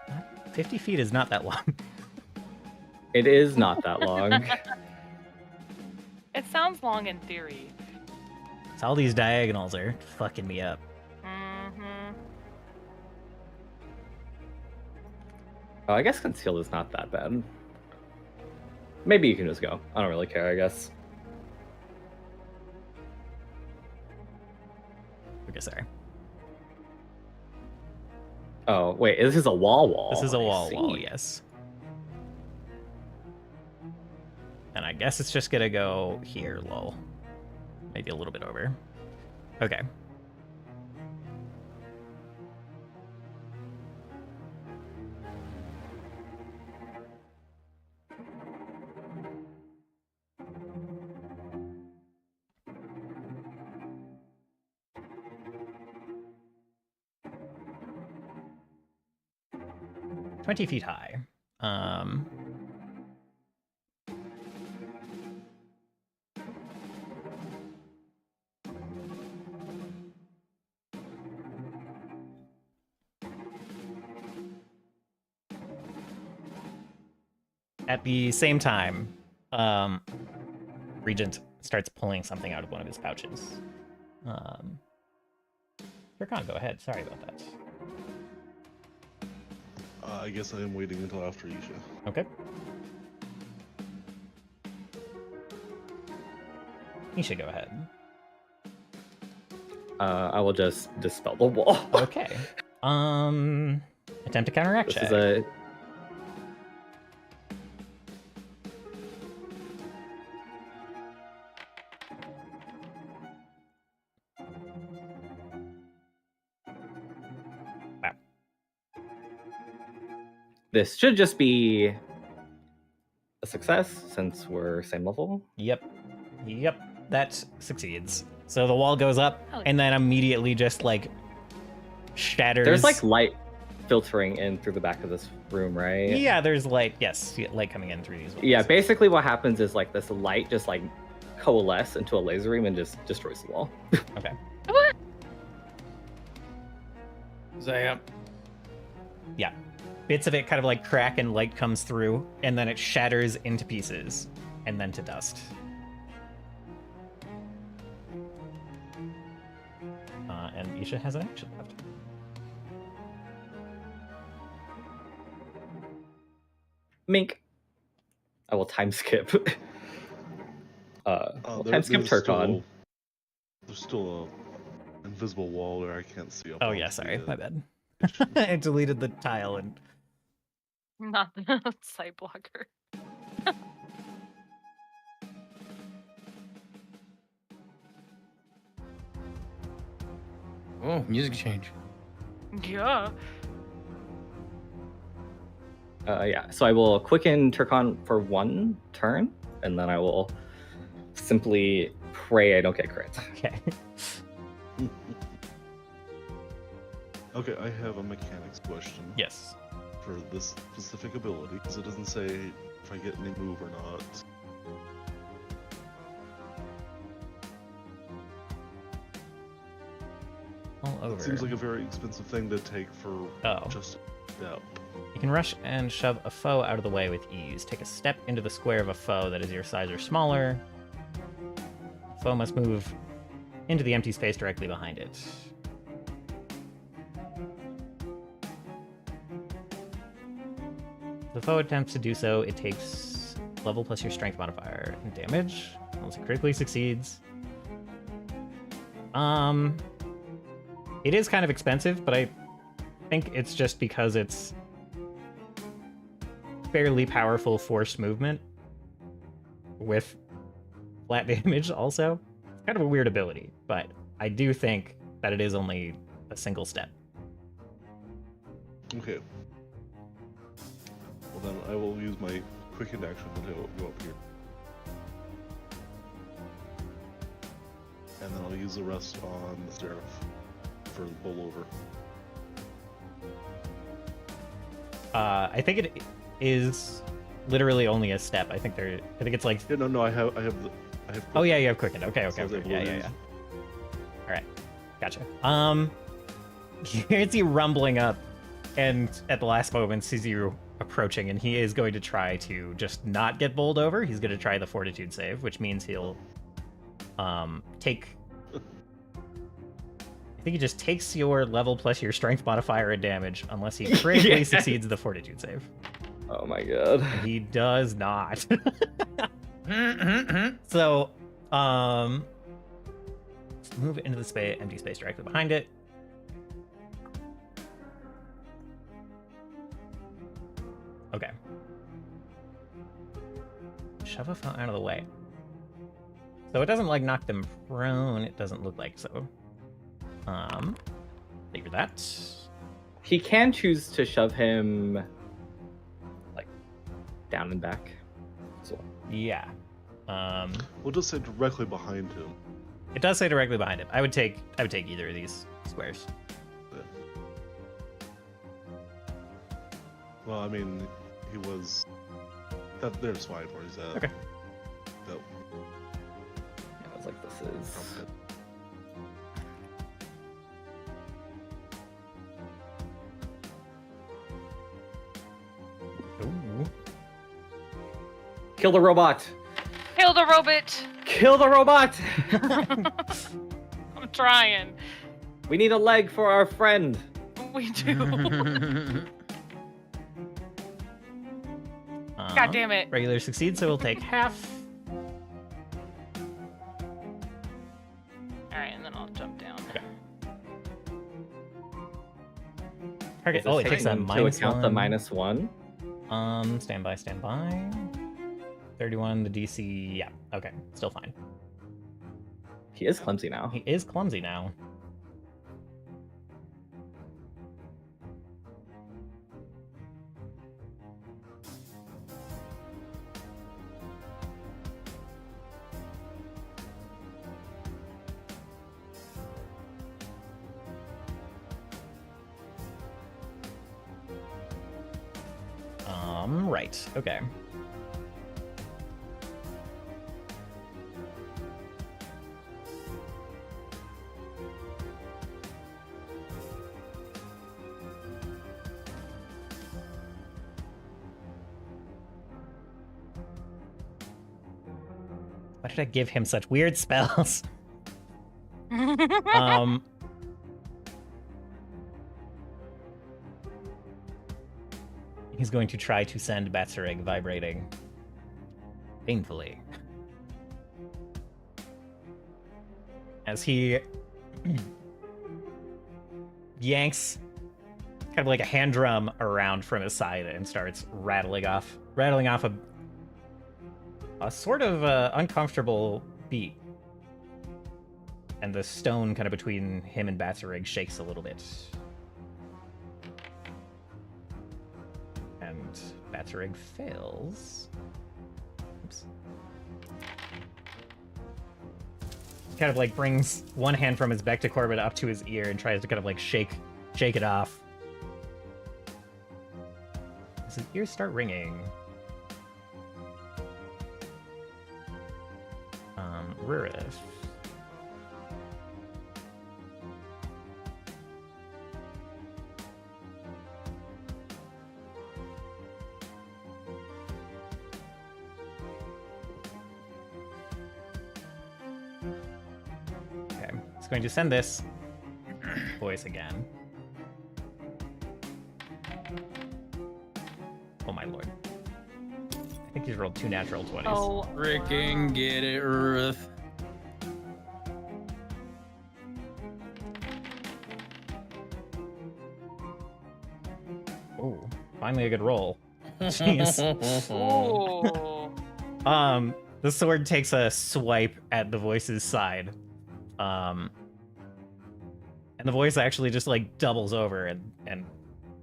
Uh, 50 feet is not that long. It is not that long. It sounds long in theory. It's all these diagonals are fucking me up. Mm-hmm. Oh, I guess concealed is not that bad. Maybe you can just go. I don't really care, I guess. Okay, sorry. Oh, wait, this is a wall. This is a I wall, see. yes. And I guess it's just gonna go here, lol. Maybe a little bit over. Okay. "20 feet high. At the same time, Regent starts pulling something out of one of his pouches. Turkon, go ahead. Sorry about that. I guess I am waiting until after Isha. Okay. You should go ahead. I will just dispel the wall. Okay. Attempt to counteract This check. is a... Wow. This should just be a success since we're same level. Yep. That succeeds. So the wall goes up, Hell yeah. and then immediately just like shatters. There's like light filtering in through the back of this room, right? Yeah, there's light. Yes, light coming in through these walls. Yeah, basically what happens is like this light just like coalesce into a laser beam and just destroys the wall. Okay. What? Zaya. Yeah. Bits of it kind of like crack and light comes through, and then it shatters into pieces, and then to dust. And Isha has an action left. Mink. I will time skip. We'll time skip Turkon. There's still a invisible wall where I can't see up. Oh onto yeah, the, sorry, my bad. I deleted the tile and Not the sight blocker. Oh, music change. Yeah. Yeah, so I will quicken Turkon for 1 turn, and then I will simply pray I don't get crit. Okay. Okay, I have a mechanics question Yes. for this specific ability, because it doesn't say if I get any move or not. All over. It seems like a very expensive thing to take for Oh. just a step. You can rush and shove a foe out of the way with ease. Take a step into the square of a foe that is your size or smaller. Foe must move into the empty space directly behind it. If the foe attempts to do so, it takes level plus your strength modifier and damage. Unless it critically succeeds. It is kind of expensive, but I think it's just because it's fairly powerful forced movement with flat damage also. It's kind of a weird ability, but I do think that it is only a single step. Okay. Well then, I will use my quickened action to go up here. And then I'll use the rest on the Seraph for the bowl over. I think it is literally only a step. I think it's like. Yeah, no, I have Oh yeah, you have quickened. Okay. So I was able to Yeah. use- All right, gotcha. Here's you rumbling up, and at the last moment sees you approaching, and he is going to try to just not get bowled over. He's going to try the Fortitude save, which means he'll take. I think he just takes your level plus your strength modifier and damage, unless he critically succeeds the Fortitude save. Oh my god. And he does not. So, move into the empty space directly behind it. Okay. Shove a foe out of the way. So it doesn't like knock them prone. It doesn't look like so. Figure that. He can choose to shove him like down and back. So Yeah. Well, it does say directly behind him. It does say directly behind it. I would take either of these squares. Well, I mean, he was. There's fine where he's at. Okay. That, yeah, I was like, this is. okay. Ooh. Kill the robot! Kill the robot! Kill the robot! I'm trying. We need a leg for our friend. We do. God damn it. Regular succeeds, so we'll take half. Alright, and then I'll jump down. Target. Does Oh, this it takes take a into minus account one. the -1. Stand by. 31, the DC. Yeah. Okay. Still fine. He is clumsy now. He is clumsy now. Right. Okay. Why did I give him such weird spells? He's going to try to send Batsarig vibrating painfully. As he yanks kind of like a hand drum around from his side and starts rattling off a sort of uncomfortable beat. And the stone kind of between him and Batsarig shakes a little bit. And Batterig fails. Oops. Kind of like brings one hand from his back to Corbett up to his ear and tries to kind of like shake it off. Does his ears start ringing? Rurath. Okay, he's going to send this voice again. Oh my lord. I think he's rolled 2 natural 20s. Oh, Freaking get it, Rurath. Oh, finally a good roll. Jeez. Ooh. The sword takes a swipe at the voice's side. And the voice actually just like doubles over and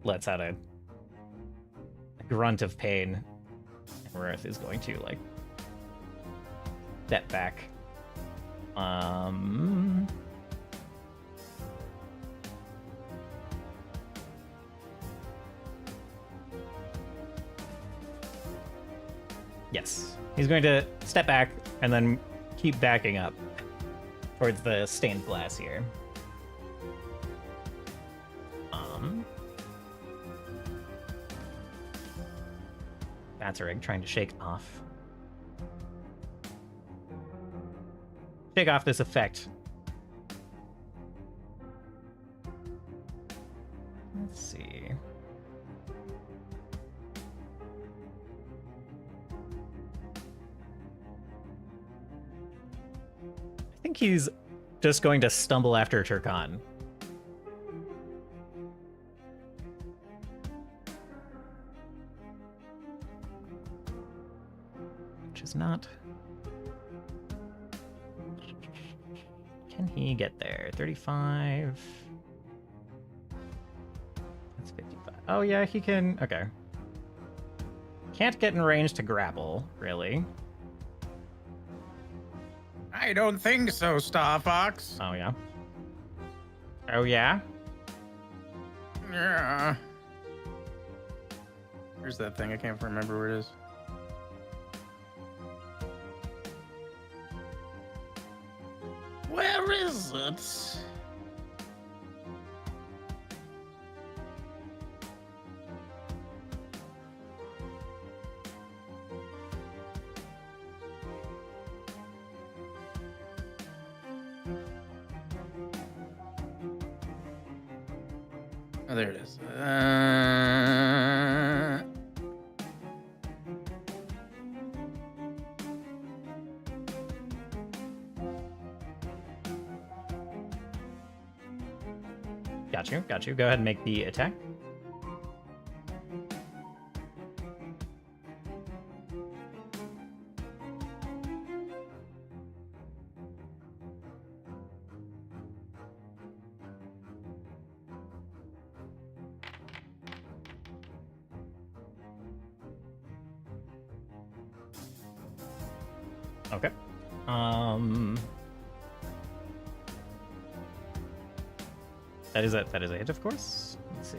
lets out a grunt of pain. And Rurath is going to like step back. Yes. He's going to step back and then keep backing up towards the stained glass here. Batterig trying to shake off this effect. Let's see. I think he's just going to stumble after Turkan. Which is not... Can he get there? 35... That's 55. Oh yeah, he can... Okay. Can't get in range to grapple, really. I don't think so, Star Fox. Oh yeah. Oh yeah? Yeah. Where's that thing? I can't remember where it is. Where is it? Oh, there it is. Got you. Go ahead and make the attack. Okay. That is a hit, of course. Let's see.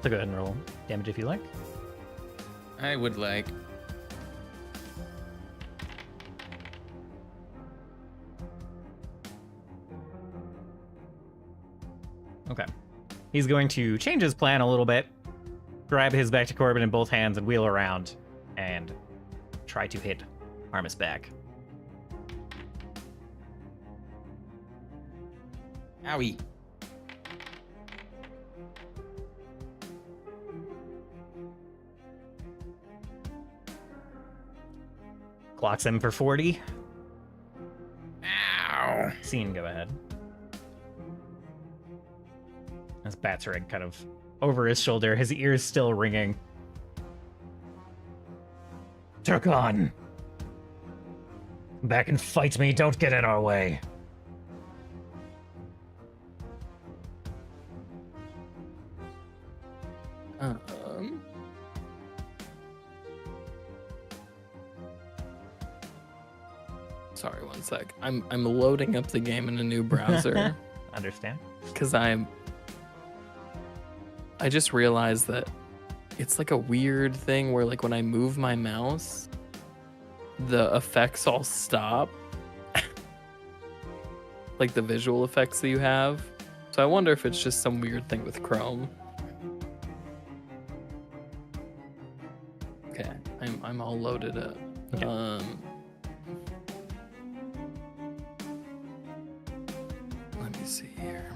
So go ahead and roll damage if you like. I would like. Okay. He's going to change his plan a little bit, grab his back to Corbin in both hands and wheel around and try to hit Armus back. Owie. Clocks him for 40. Ow. Scene, go ahead. As Batterig kind of over his shoulder, his ears still ringing. Turkon! Come back and fight me, don't get in our way. Sorry, one sec. I'm loading up the game in a new browser Understand? because I just realized that it's like a weird thing where like when I move my mouse, the effects all stop. Like the visual effects that you have. So I wonder if it's just some weird thing with Chrome. Okay, I'm all loaded up. Okay. Let me see here.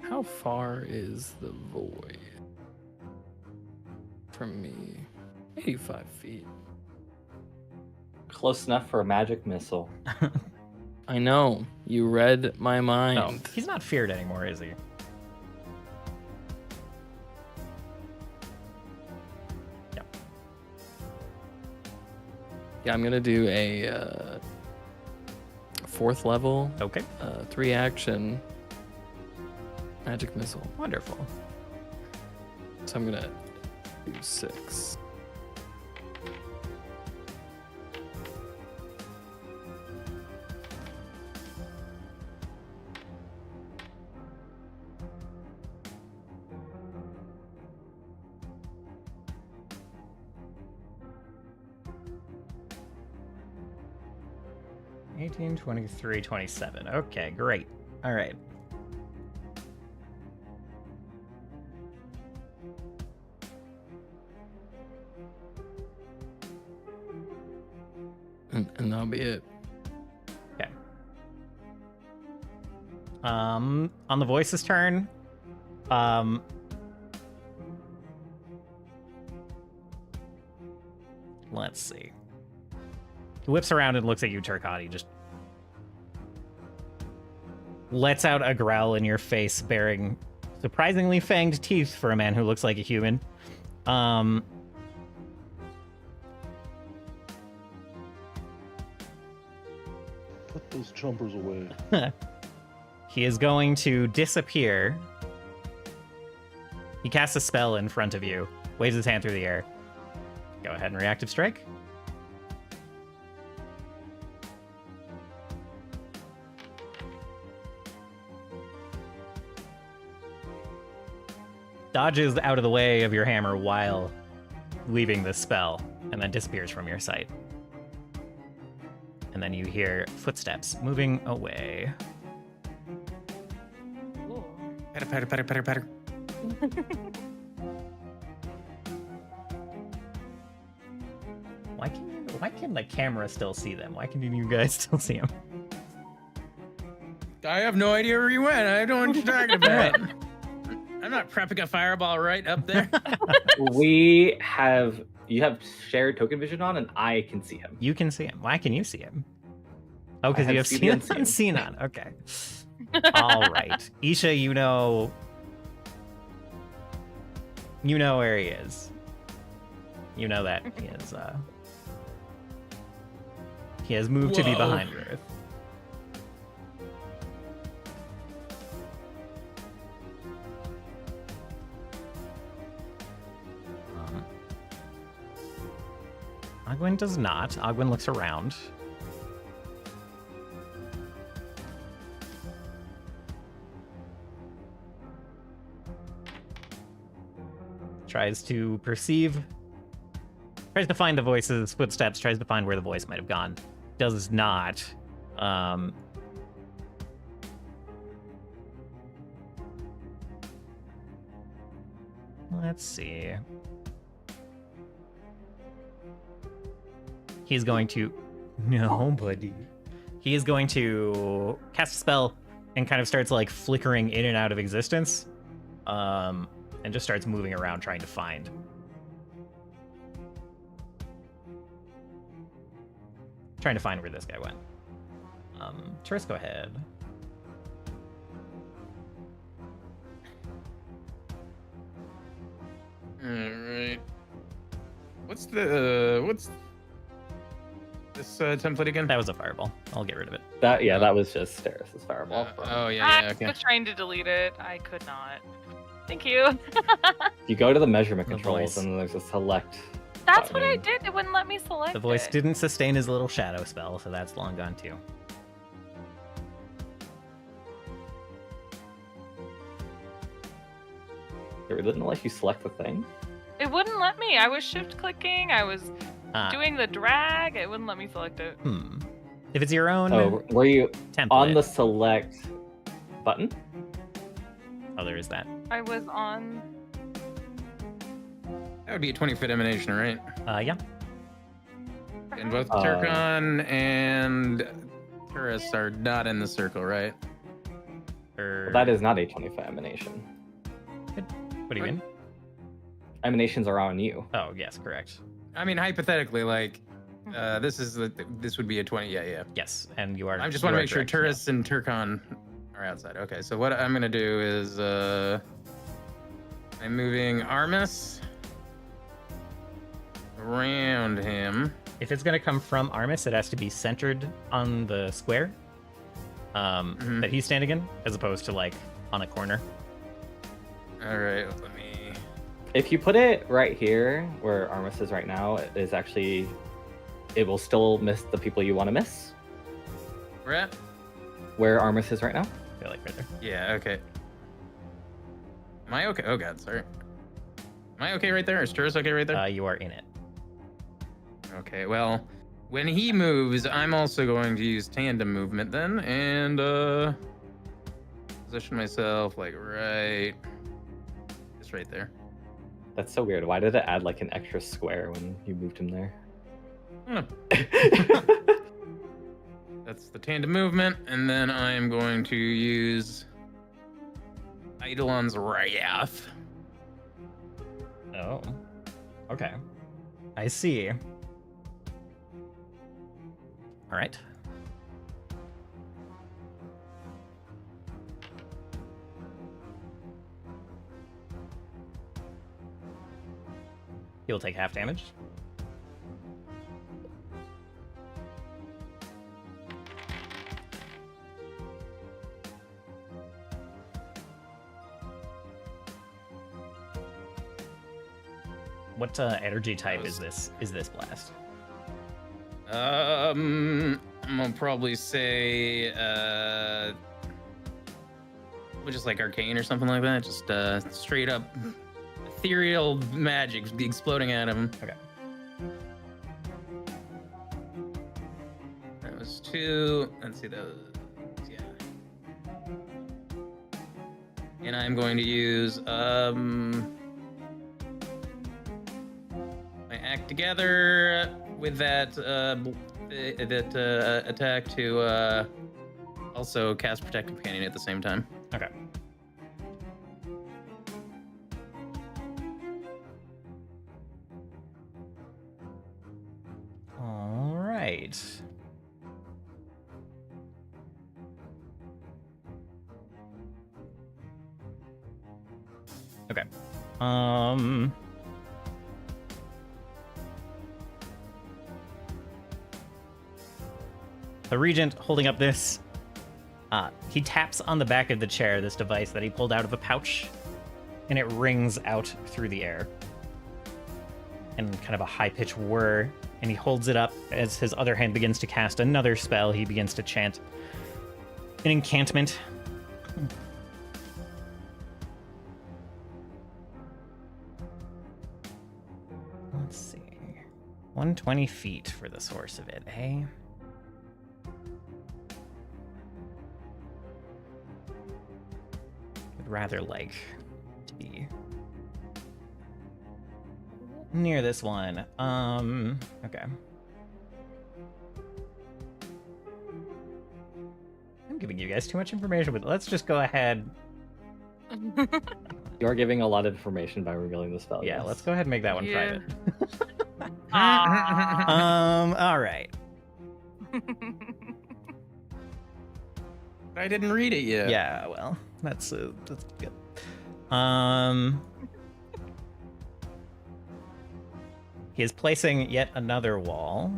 How far is the void from me? 85 feet. Close enough for a magic missile. I know. You read my mind. No, he's not feared anymore, is he? Yep. Yeah, I'm gonna do a 4th level, Okay. 3 action magic missile. Wonderful. So I'm gonna do 6. $18, $23, $27. Okay, great. All right. And that'll be it. Okay. On the voice's turn, let's see. He whips around and looks at you, Turkon. He just lets out a growl in your face, bearing surprisingly fanged teeth for a man who looks like a human. Put those jumpers away. He is going to disappear. He casts a spell in front of you, waves his hand through the air. Go ahead and reactive strike. Dodges out of the way of your hammer while leaving the spell, and then disappears from your sight. And then you hear footsteps moving away. Ooh. Patter, patter, patter, patter, patter. Why can the camera still see them? Why can you guys still see them? I have no idea where you went. I don't know what you're talking about. I'm not prepping a fireball right up there. You have shared token vision on, and I can see him. You can see him. Why can you see him? Oh, because I you have have seen seen him. seen on. Okay. All right. Isha, you know where he is. You know that he has moved to be Whoa. behind Ruth. Ogwyn does not. Ogwyn looks around. Tries to find the voice's footsteps, tries to find where the voice might have gone. Does not. Let's see. He's going to... No, buddy. He is going to cast a spell and kind of starts like flickering in and out of existence. And just starts moving around trying to find. Trying to find where this guy went. Tourist, go ahead. Alright. What's this template again? That was a fireball. I'll get rid of it. That was just Steris's fireball. Oh yeah, I yeah, okay. was trying to delete it. I could not. Thank you. You go to the measurement The controls, voice. and then there's a select. That's what I button. did. It wouldn't let me select The voice it. didn't sustain his little shadow spell, so that's long gone too. It didn't let you select the thing. It wouldn't let me. I was shift clicking. I was Ah, doing the drag. It wouldn't let me select it. If it's your own Oh, were you template, on the select button? oh, there is that. I was on. That would be a 20-foot emanation, right? Yeah. And both Uh, Turkon and Turris are not in the circle, right? Or... That is not a 20-foot emanation. What do you mean? Emanations are on you. Oh, yes, correct. I mean, hypothetically, like, this would be a 20. Yeah. Yes, and you are. I just you want to are make sure correct, Turris and Turkon are outside. Okay, so what I'm gonna do is I'm moving Armis around him. yeah. If it's gonna come from Armis, it has to be centered on the square Mhm. that he's standing in, as opposed to like on a corner. All right, let me. If you put it right here, where Armis is right now, it will still miss the people you want to miss. Where at? Where Armis is right now. I feel like right there. Yeah. Okay. Am I okay? Oh God, sorry. Am I okay right there? Is Turris okay right there? You are in it. Okay, well, when he moves, I'm also going to use tandem movement then, and position myself like just right there. That's so weird. Why did it add like an extra square when you moved him there? Hmm. That's the tandem movement, and then I am going to use Eidolon's Wrath. Oh. Okay. I see. All right. He'll take half damage. What energy type is this? Is this blast? I'm gonna probably say just like arcane or something like that. Just straight up ethereal magic exploding out of him. Okay. That was 2. Let's see those. Yeah. And I'm going to use my act together with that attack to also cast Protect Companion at the same time. Okay. All right. Okay. The Regent holding up this. He taps on the back of the chair, this device that he pulled out of a pouch, and it rings out through the air. And kind of a high-pitched whir, and he holds it up as his other hand begins to cast another spell. He begins to chant an enchantment. Let's see. 120 feet for the source of it, eh? I'd rather like to be near this one. Okay. I'm giving you guys too much information, but let's just go ahead. You're giving a lot of information by revealing the spell. Yeah, yes. let's go ahead and make that one Yeah. private. Aw. All right. I didn't read it yet. Yeah, well, that's good. He is placing yet another wall.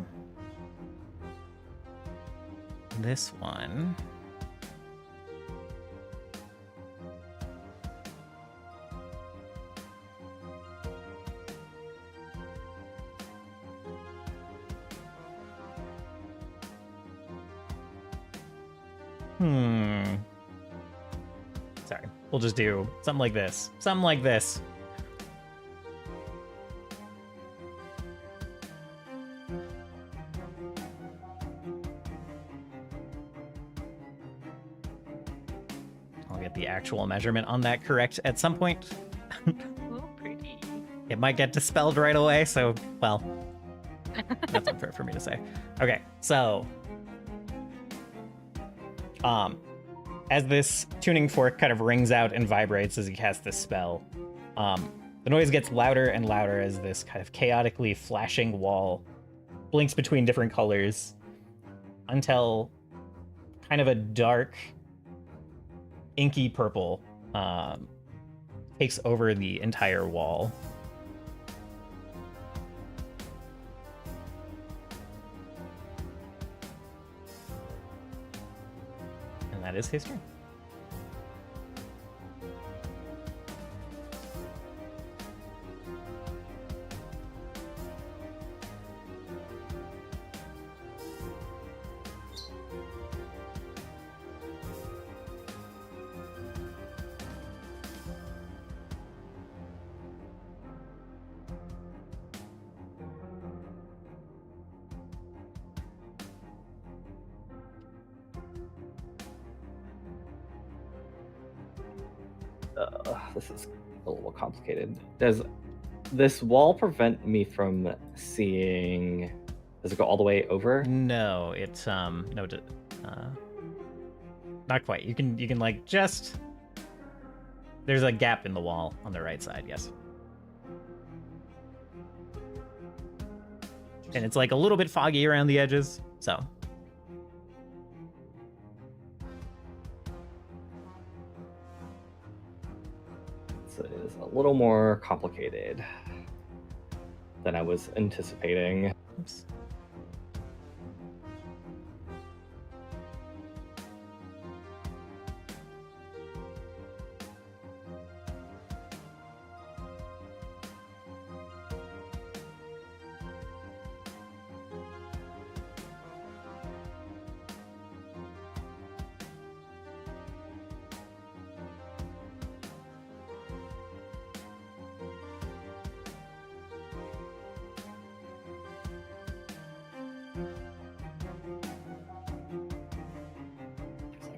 This one. Sorry. We'll just do something like this. Something like this. I'll get the actual measurement on that correct at some point. Ooh, pretty. It might get dispelled right away, so, well, that's unfair for me to say. Okay, so as this tuning fork kind of rings out and vibrates as he casts this spell, the noise gets louder and louder as this kind of chaotically flashing wall blinks between different colors until kind of a dark, inky purple takes over the entire wall. That is his turn. This is a little complicated. Does this wall prevent me from seeing? Does it go all the way over? No, it's no, not quite. You can like just. There's a gap in the wall on the right side. Yes. And it's like a little bit foggy around the edges, so. It is a little more complicated than I was anticipating. Oops.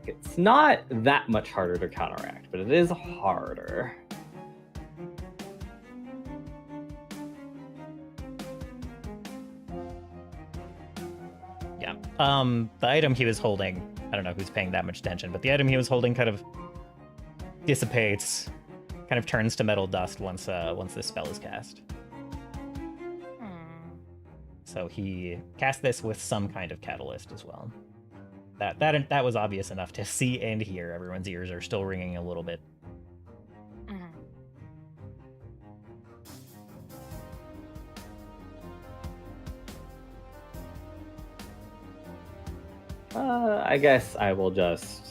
It's not that much harder to counteract, but it is harder. Yeah. The item he was holding, I don't know who's paying that much attention, but the item he was holding kind of dissipates, kind of turns to metal dust once this spell is cast. So he cast this with some kind of catalyst as well. That was obvious enough to see and hear. Everyone's ears are still ringing a little bit. I guess I will just...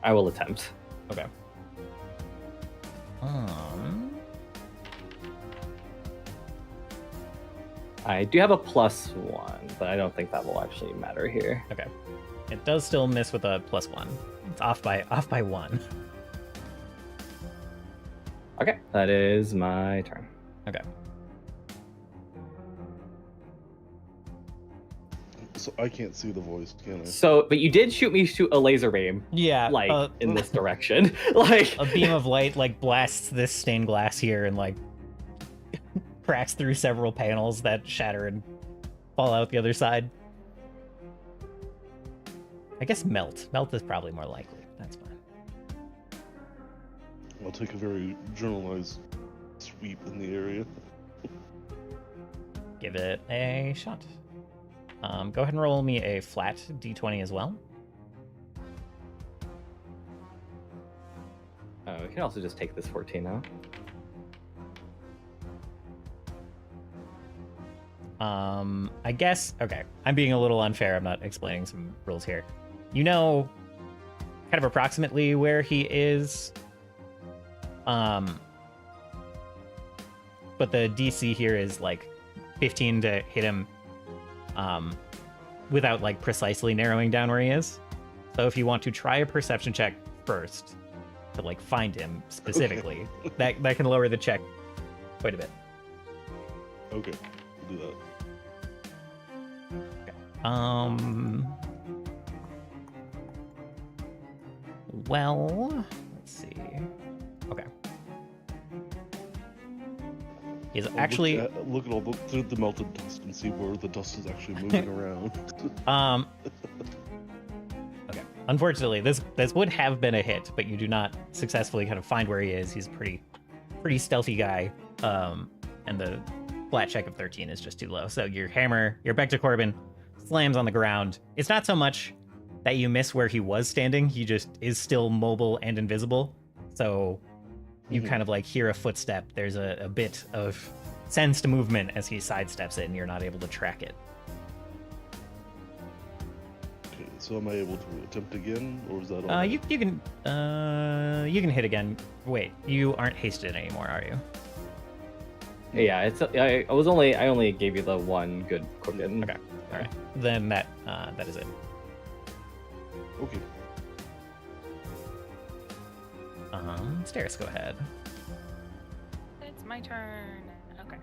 I will attempt. Okay. I do have a +1, but I don't think that will actually matter here. Okay. It does still miss with a +1. It's off by 1. Okay, that is my turn. Okay. So I can't see the voice, can I? So, but you did shoot a laser beam, Yeah. in this direction. Like a beam of light blasts this stained glass here and cracks through several panels that shatter and fall out the other side. I guess melt. Melt is probably more likely. That's fine. I'll take a very generalized sweep in the area. Give it a shot. Go ahead and roll me a flat d20 as well. We can also just take this 14 out. I guess, okay, I'm being a little unfair. I'm not explaining some rules here. You know, kind of approximately where he is. But the DC here is like 15 to hit him, without like precisely narrowing down where he is. So if you want to try a perception check first to like find him specifically, that can lower the check quite a bit. Okay, we'll do that. Well, let's see. Okay. He's actually Look at all the melted dust and see where the dust is actually moving around. Okay. Unfortunately, this would have been a hit, but you do not successfully kind of find where he is. He's a pretty stealthy guy. And the flat check of 13 is just too low. So your hammer, your Becta Corbin, slams on the ground. It's not so much that you miss where he was standing. He just is still mobile and invisible. So you kind of like hear a footstep. There's a bit of sensed movement as he sidesteps it, and you're not able to track it. Okay, so am I able to attempt again, or is that all? You can hit again. Wait, you aren't hasted anymore, are you? Yeah, I only gave you the one good Corbin. Okay. All right. Then that is it. Okay. Stairs, go ahead. It's my turn. Okay.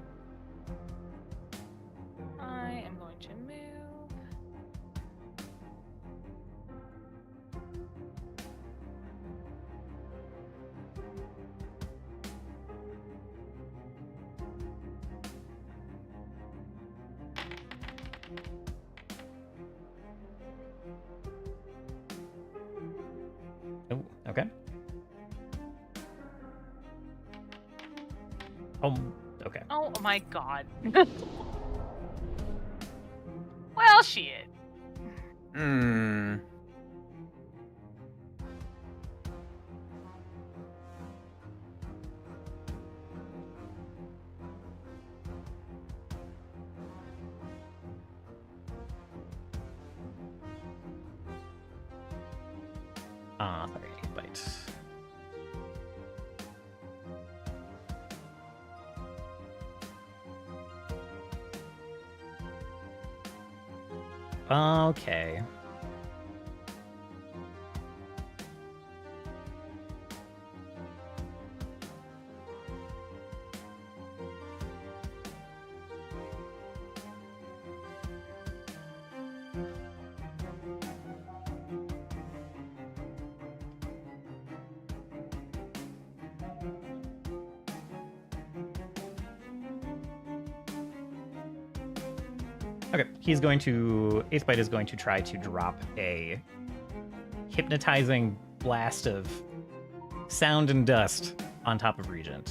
I am going to move. Oh, okay. Oh, okay. Oh my god. Well, shit. Hmm. Sorry, 8 bite. Okay. Okay, he's going to... Eighth Bite is going to try to drop a hypnotizing blast of sound and dust on top of Regent.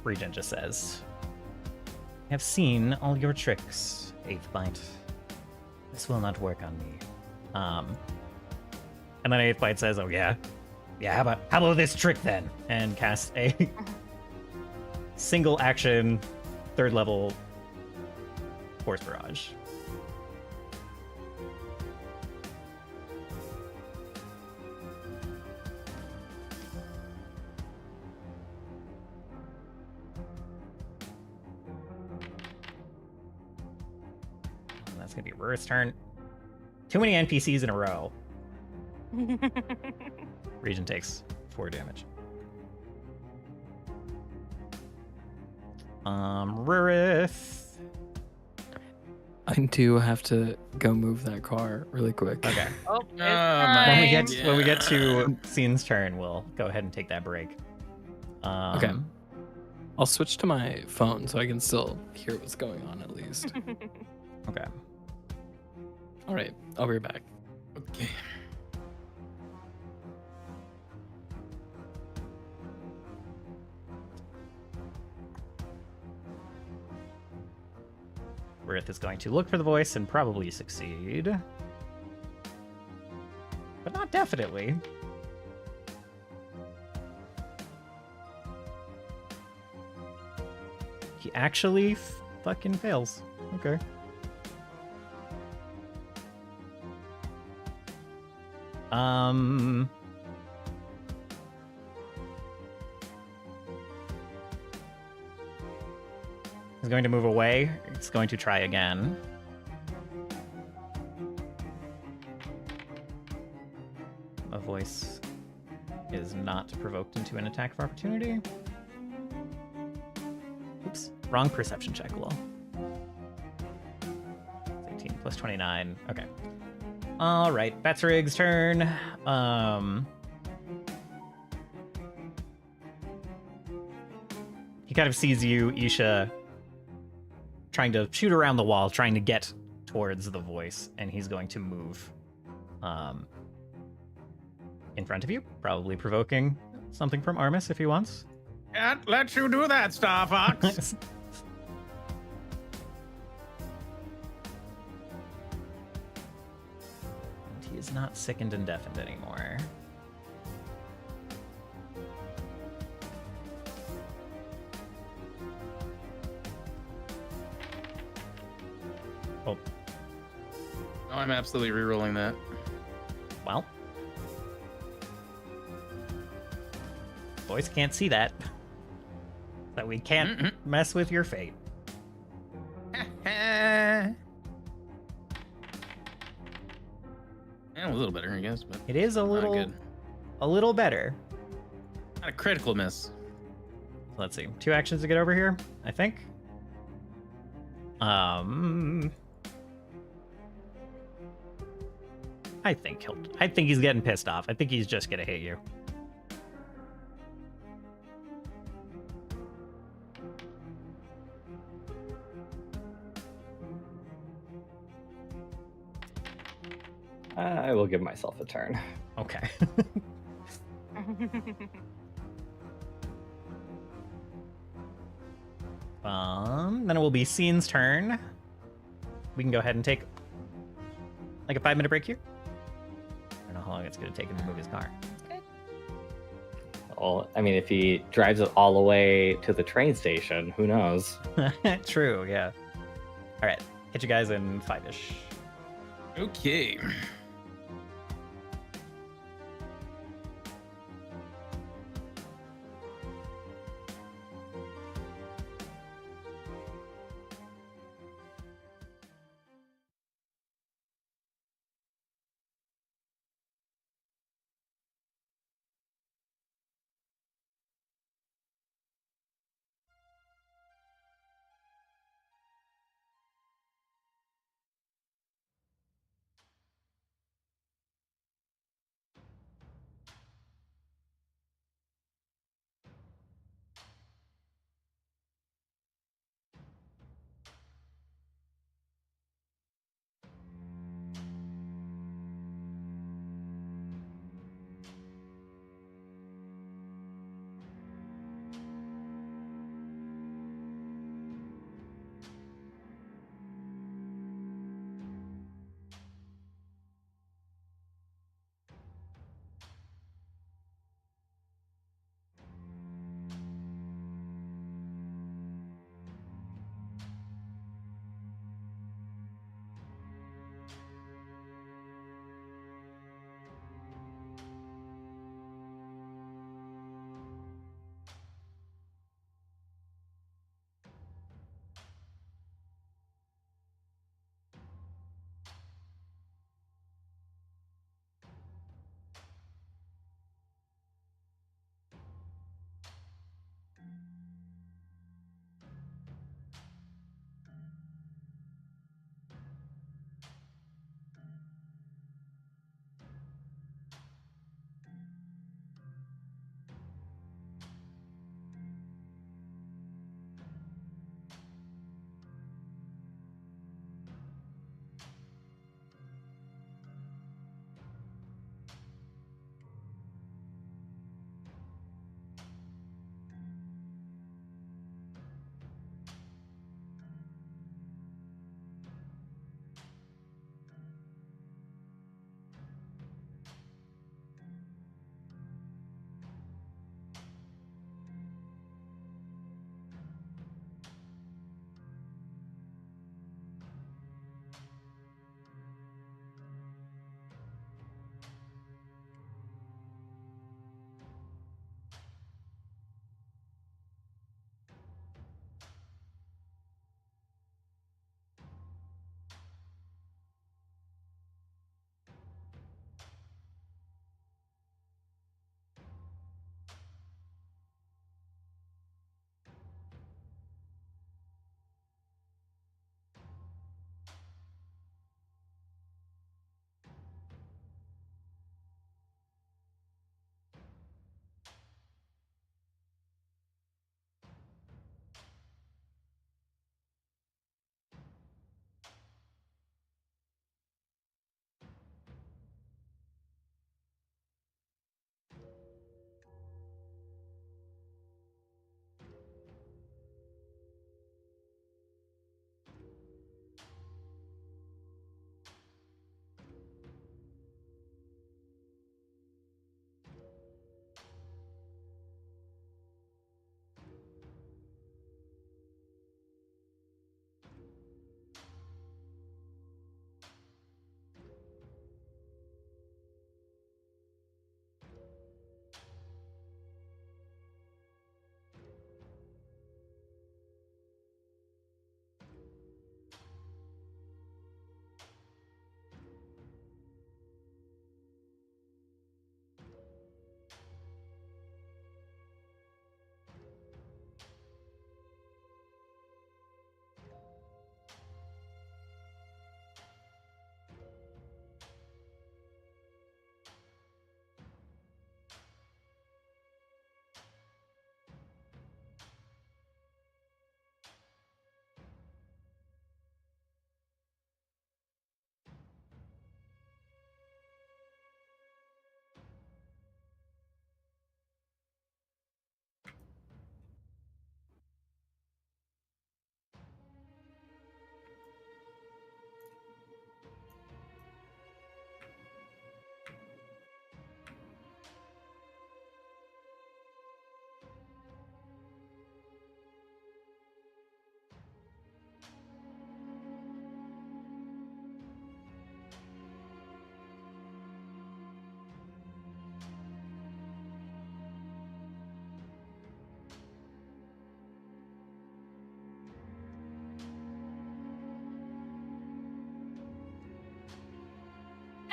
Regent just says, I have seen all your tricks, Eighth Bite. This will not work on me. And then Eighth Bite says, oh yeah? Yeah, how about this trick then? And cast a single action, 3rd level Force Barrage. That's gonna be Rurith's turn. Too many NPCs in a row. Regent takes 4 damage. Rurith. I do have to go move that car really quick. Okay. Oh, it's When we time. get to Scene's turn, we'll go ahead and take that break. Okay. I'll switch to my phone so I can still hear what's going on at least. Okay. All right, I'll be back. Okay. Rurath is going to look for the voice and probably succeed. But not definitely. He actually fucking fails. Okay. He's going to move away. It's going to try again. A voice is not provoked into an attack of opportunity. Oops, wrong perception check, lol. 18 plus 29. Okay. All right, Batsrig's turn. He kind of sees you, Isha, trying to shoot around the wall, trying to get towards the voice, and he's going to move in front of you, probably provoking something from Armis if he wants. Can't let you do that, Star Fox. And he is not sickened and deafened anymore. Oh, Oh, I'm absolutely rerolling that. well. Voice can't see that. So we can't mess with your fate. Yeah, a little better, I guess, but It is a not little good. better. Not a critical miss. Let's see. 2 actions to get over here, I think. I think he's getting pissed off. I think he's just gonna hit you. I will give myself a turn. Okay. Then it will be Scene's turn. We can go ahead and take like a 5-minute break here. I don't know how long it's gonna take him to move his car. Well, I mean, if he drives it all the way to the train station, who knows? True, yeah. All right, catch you guys in 5-ish. Okay.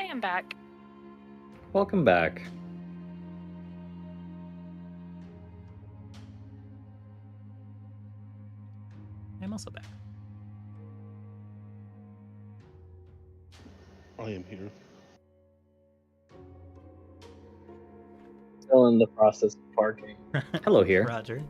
am back. Welcome back. I'm also back. I am here. Still in the process of parking. Hello here. Roger.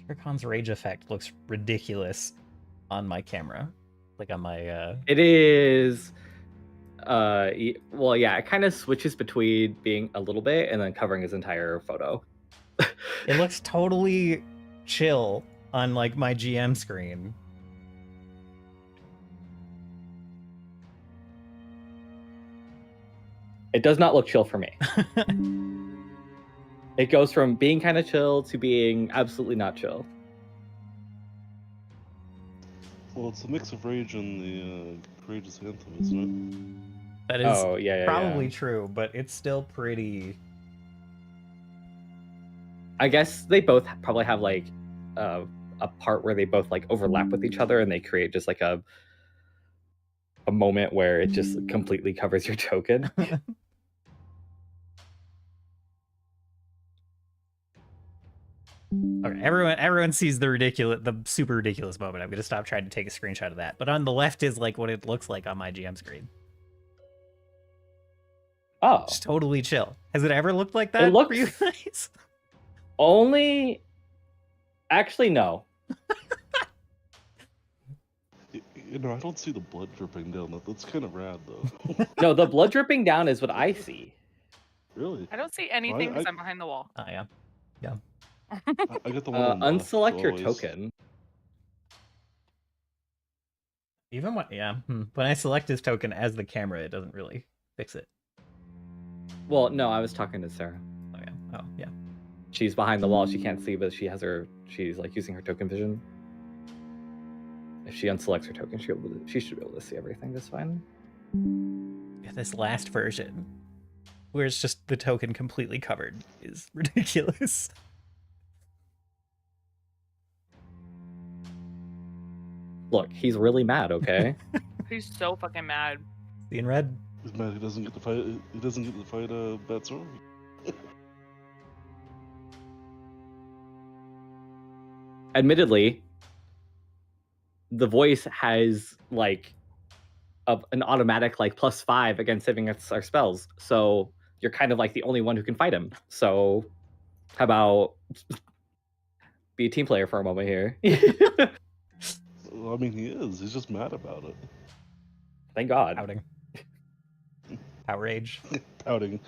Turcon's rage effect looks ridiculous on my camera. Like on my It is. Well, yeah, it kind of switches between being a little bit and then covering his entire photo. it looks totally chill on like my GM screen. It does not look chill for me. It goes from being kind of chill to being absolutely not chill. Well, it's a mix of rage and the courageous anthem, isn't That is Oh, yeah, probably true, but it's still pretty. I guess they both probably have like a part where they both like overlap with each other and they create just like a moment where it just completely covers your token. Okay, everyone sees the super ridiculous moment. I'm gonna stop trying to take a screenshot of that. But on the left is like what it looks like on my GM screen. Oh, It's totally chill. Has it ever looked like that It looks- for you guys? only. Actually, no. it? You know, I don't see the blood dripping down. That's kind of rad, though. No, the blood dripping down is what I see. Really? I don't see anything because I- I'm behind the wall. Oh yeah. I got the one on the left, Unselect your always. token. Even when I select his token as the camera, it doesn't really fix it. Well, no, I was talking to Sarah. Oh yeah. Oh yeah. She's behind the wall. She can't see, but she's like using her token vision. If she unselects her token, she should be able to see everything just fine. Yeah, this last version, where it's just the token completely covered, is ridiculous. Look, he's really mad, okay? He's so fucking mad. See in red. He's mad he doesn't get to fight. He doesn't get to fight Batsor. Admittedly, the voice has like an automatic like +5 against saving our spells. So you're kind of like the only one who can fight him. So how about be a team player for a moment here? Well, I mean, he is. He's just mad about it. Thank God. Outing. Outrage. Pouting.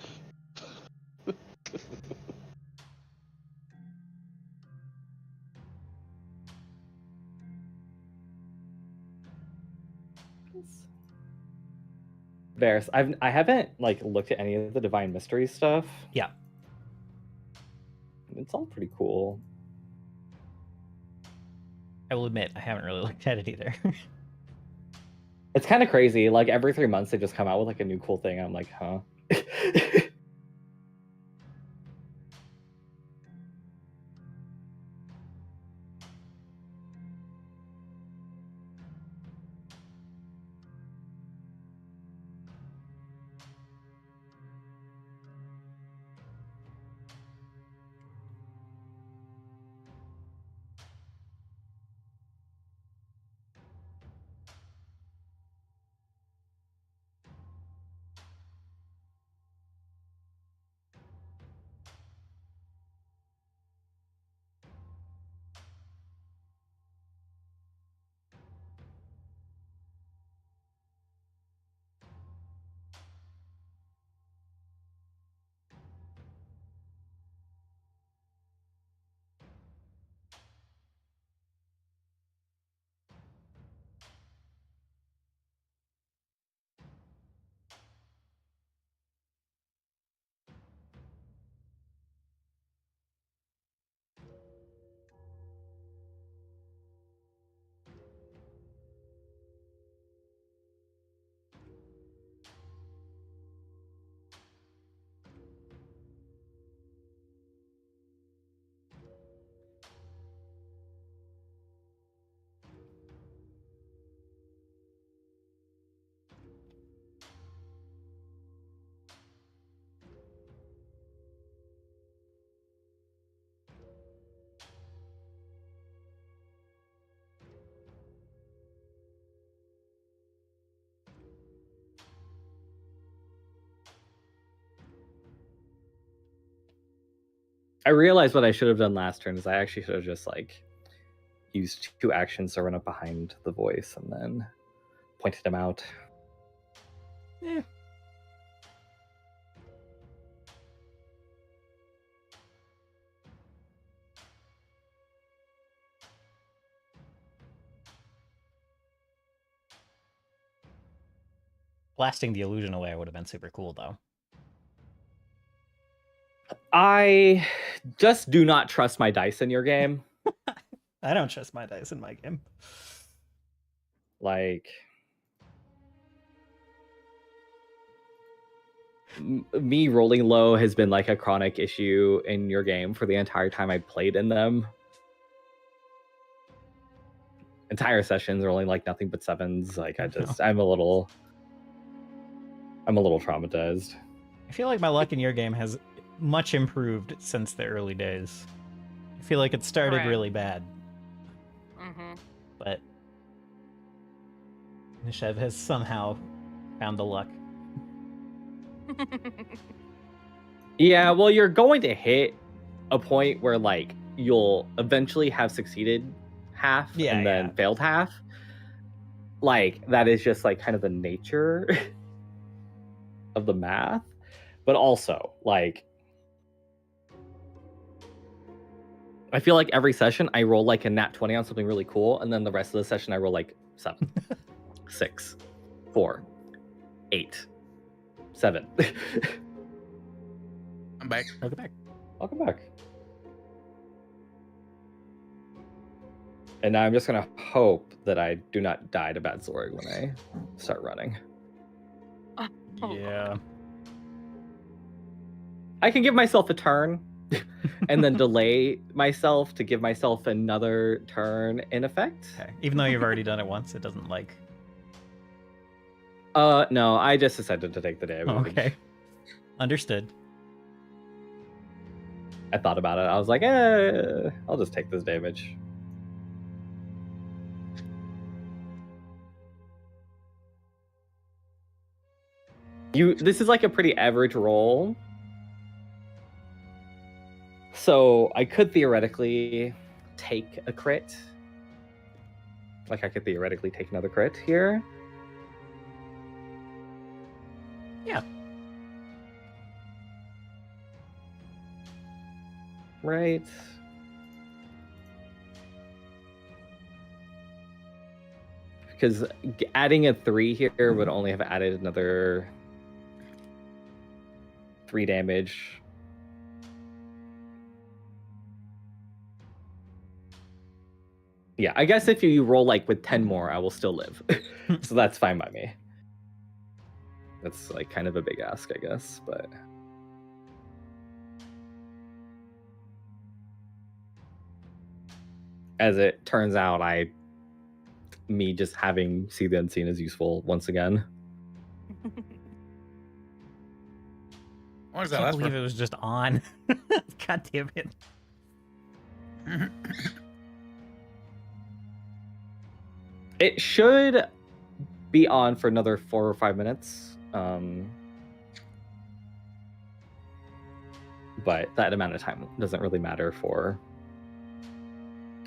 Bears, I haven't like looked at any of the Divine Mystery stuff. Yeah. It's all pretty cool. I will admit, I haven't really looked at it either. It's kind of crazy. Like every 3 months, they just come out with like a new cool thing. I'm like, huh? I realized what I should have done last turn is I actually should have just like used 2 actions to run up behind the voice and then pointed him out. Eh. Blasting the illusion away would have been super cool, though. I just do not trust my dice in your game. I don't trust my dice in my game. Like, me rolling low has been like a chronic issue in your game for the entire time I played in them. Entire sessions are only like nothing but 7s. Like, I'm a little traumatized. I feel like my luck in your game has much improved since the early days. I feel like it started Correct. really bad, Mm-hmm. but Nishev has somehow found the luck. Yeah, well, you're going to hit a point where like you'll eventually have succeeded half and then failed half. Like, that is just like kind of the nature of the math. But also, like, I feel like every session I roll like a nat 20 on something really cool, and then the rest of the session I roll like 7, 6, 4, 8, 7. I'm back. Welcome back. Welcome back. And now I'm just gonna hope that I do not die to Bad Zorg when I start running. Oh, Yeah. I can give myself a turn and then delay myself to give myself another turn in effect. Okay. Even though you've already done it once, it doesn't like. No, I just decided to take the damage. Okay. Understood. I thought about it. I was like, I'll just take this damage. This is like a pretty average roll. So I could theoretically take a crit. Like, I could theoretically take another crit here. Yeah. Right. Because adding a 3 here would only have added another 3 damage. Yeah, I guess if you roll like with 10 more, I will still live. So that's fine by me. That's like kind of a big ask, I guess, but as it turns out, me just having See the Unseen is useful once again. What does I that can't last believe for? it was just on. God damn it. It should be on for another 4 or 5 minutes. But that amount of time doesn't really matter for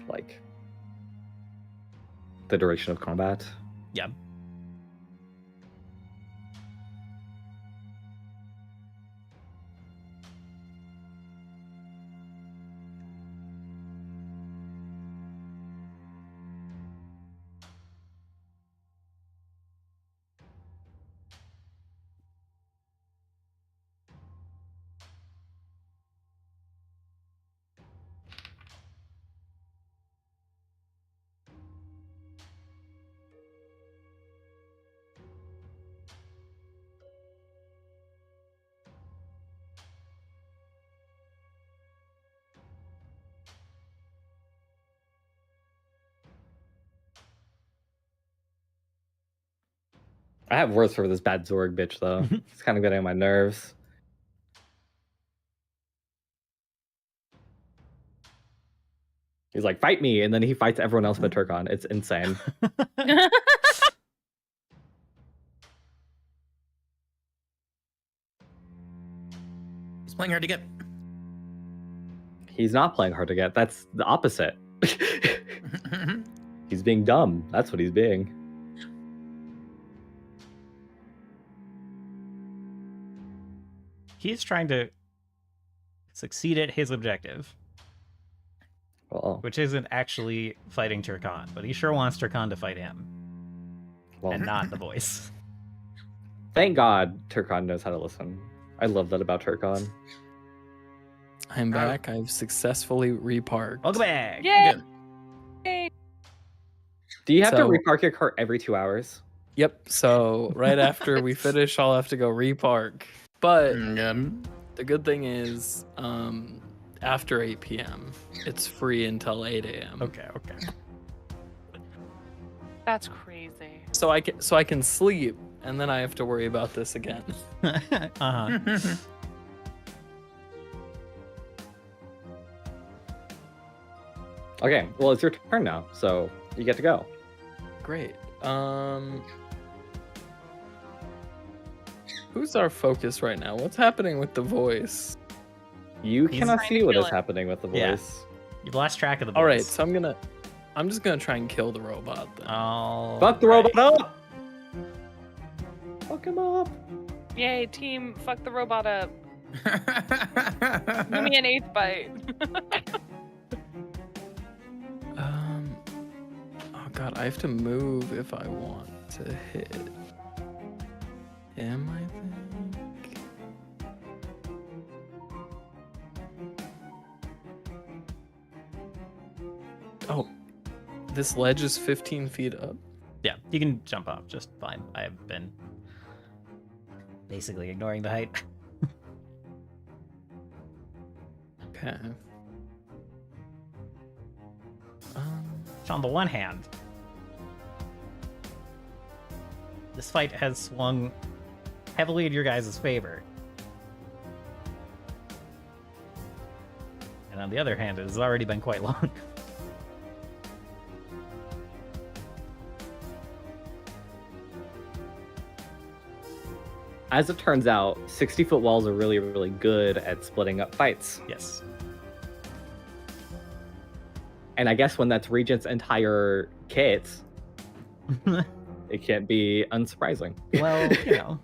like the duration of combat. Yeah. I have words for this bad Zorg bitch though. It's kind of getting on my nerves. He's like, fight me, and then he fights everyone else but Turkon. It's insane. He's playing hard to get. He's not playing hard to get. That's the opposite. He's being dumb. That's what he's being. He's trying to succeed at his objective, Well, which isn't actually fighting Turkon, but he sure wants Turkon to fight him, well, and not the voice. thank God Turkon knows how to listen. I love that about Turkon. I'm back. I've successfully reparked. Welcome back. Yay! Good. Yay! Do you have to So- repark your cart every 2 hours? Yep. So right after we finish, I'll have to go repark. But Mm, the good thing is, after 8 p.m., it's free until 8 a.m. Okay. That's crazy. So I can sleep, and then I have to worry about this again. Uh-huh. Okay, well, it's your turn now, so you get to go. Great. Who's our focus right now? What's happening with the voice? You He's cannot trying see to what kill is it. happening with the Yeah. voice. You've lost track of the voice. All right, so I'm just gonna try and kill the robot then. Oh. Fuck the robot up! Fuck him up! Yay, team, fuck the robot up. Give me an 8th bite. Oh god, I have to move if I want to hit him, I think. Oh, this ledge is 15 feet up. Yeah, you can jump off just fine. I've been basically ignoring the height. Okay. On the one hand, this fight has swung heavily in your guys' favor. And on the other hand, it has already been quite long. As it turns out, 60-foot walls are really, really good at splitting up fights. Yes. And I guess when that's Regent's entire kit, it can't be unsurprising. Well, you know.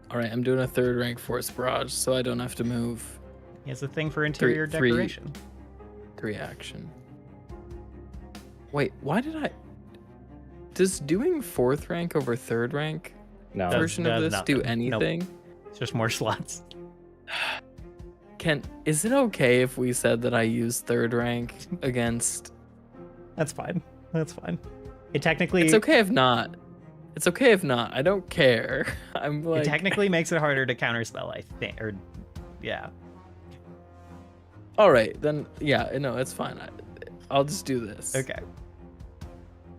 All right, I'm doing a 3rd rank force barrage, so I don't have to move. He has a thing for interior Three- decoration. 3 action. Wait, why did I? Does doing 4th rank over 3rd rank No. version of does this do nothing. Nope. anything? It's just more slots. Is it okay if we said that I use 3rd rank against? That's fine. That's fine. It technically It's okay if not. It's okay if not. I don't care. I'm it like technically makes it harder to counterspell, I think. Or yeah. all right, then yeah, no, it's fine. I'll just do this. Okay.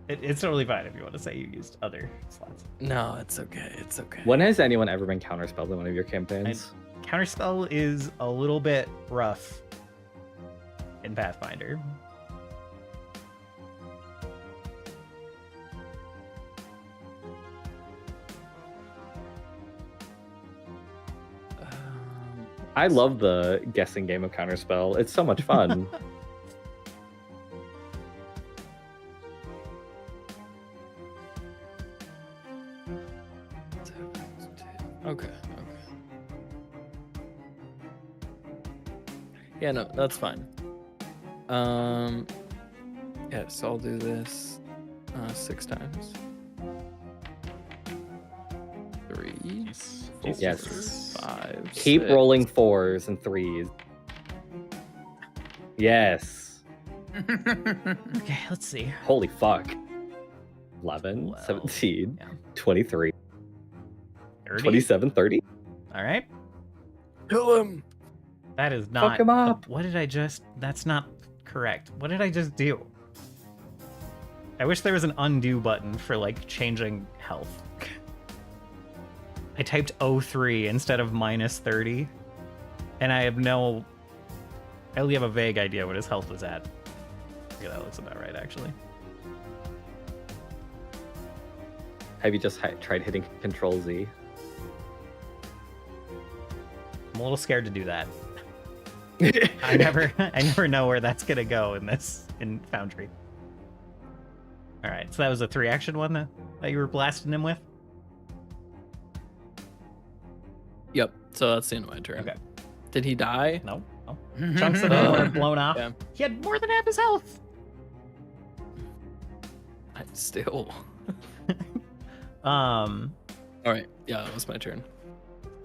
It's totally fine if you want to say you used other slots. No, it's okay. It's okay. When has anyone ever been counterspelled in one of your campaigns? Counterspell is a little bit rough in Pathfinder. I love the guessing game of counterspell. It's so much fun. Okay. Yeah, no, that's fine. Yeah, so I'll do this 6 times. 3, 4, Yes. 5. Keep 6. rolling 4s and 3s. Yes. Okay, let's see. Holy fuck. 11, 12, 17, yeah. 23, 30. 27, 30. All right. Kill him. That is not. him up. What did I just? That's not correct. What did I just do? I wish there was an undo button for like changing health. I typed 03 instead of -30, and I have no. I only have a vague idea what his health was at. Yeah, that looks about right, actually. Have you just tried hitting Control Z? I'm a little scared to do that. I never know where that's gonna go in Foundry. All right, so that was a 3-action one that you were blasting him with. Yep. So that's the end of my turn. Okay. Did he die? No. Chunks of him were blown off. Yeah. He had more than half his health. Still. All right. Yeah, that was my turn.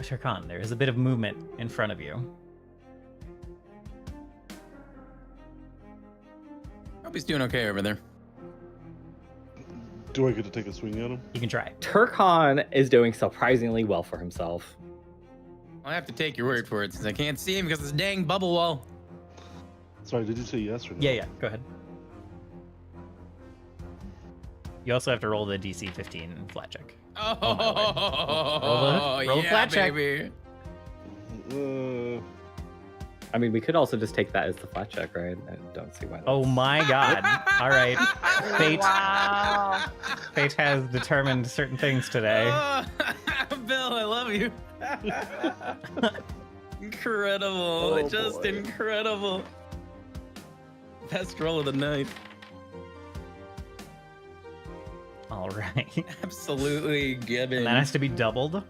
Sharkan, there is a bit of movement in front of you. Hope he's doing okay over there. Do I get to take a swing at him? You can try. Turkon is doing surprisingly well for himself. I'll have to take your word for it since I can't see him because of this dang bubble wall. Sorry, did you say yes or no? Yeah, go ahead. You also have to roll the DC 15 flat check. Oh, Roll the yeah, flat check. baby. I mean, we could also just take that as the flat check, right? I don't see why. Oh my god. All right. Fate, Wow. Fate has determined certain things today. Oh, Bill, I love you. Incredible. Oh, Just boy. incredible. Best roll of the night. All right. Absolutely given. And that has to be doubled.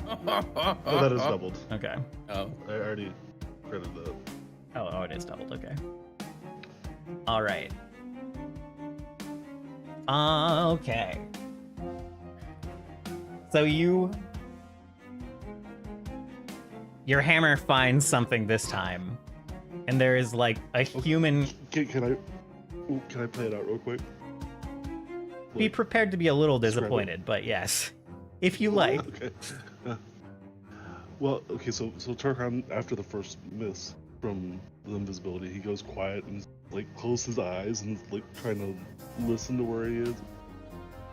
Oh, that is doubled. Okay. Oh. I already credited that. Oh, it is doubled. Okay. All right. Okay. So your hammer finds something this time, and there is like a human. Can I play it out real quick? Be prepared to be a little Describe it. disappointed, but yes, if you like. Okay. Well, okay, so Turkon, after the first miss from the invisibility, he goes quiet and like closes his eyes and like trying to listen to where he is,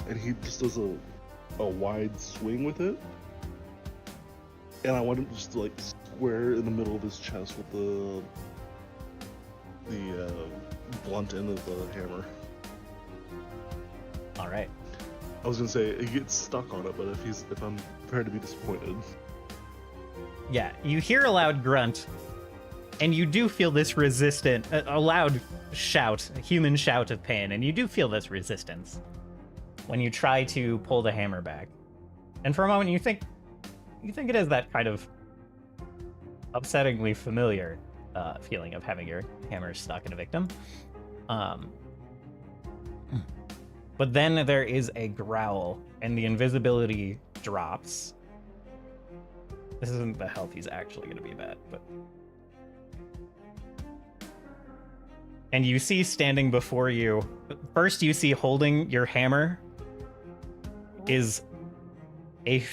and he just does a wide swing with it, and I want him just to like square in the middle of his chest with the blunt end of the hammer. All right. I was gonna say he gets stuck on it, but if I'm prepared to be disappointed. Yeah, you hear a loud grunt, and you do feel this a loud shout, a human shout of pain, and you do feel this resistance when you try to pull the hammer back. And for a moment, you think it is that kind of upsettingly familiar feeling of having your hammer stuck in a victim. But then there is a growl, and the invisibility drops. This isn't the health he's actually going to be bad, but... And you see standing before you, first you see holding your hammer is a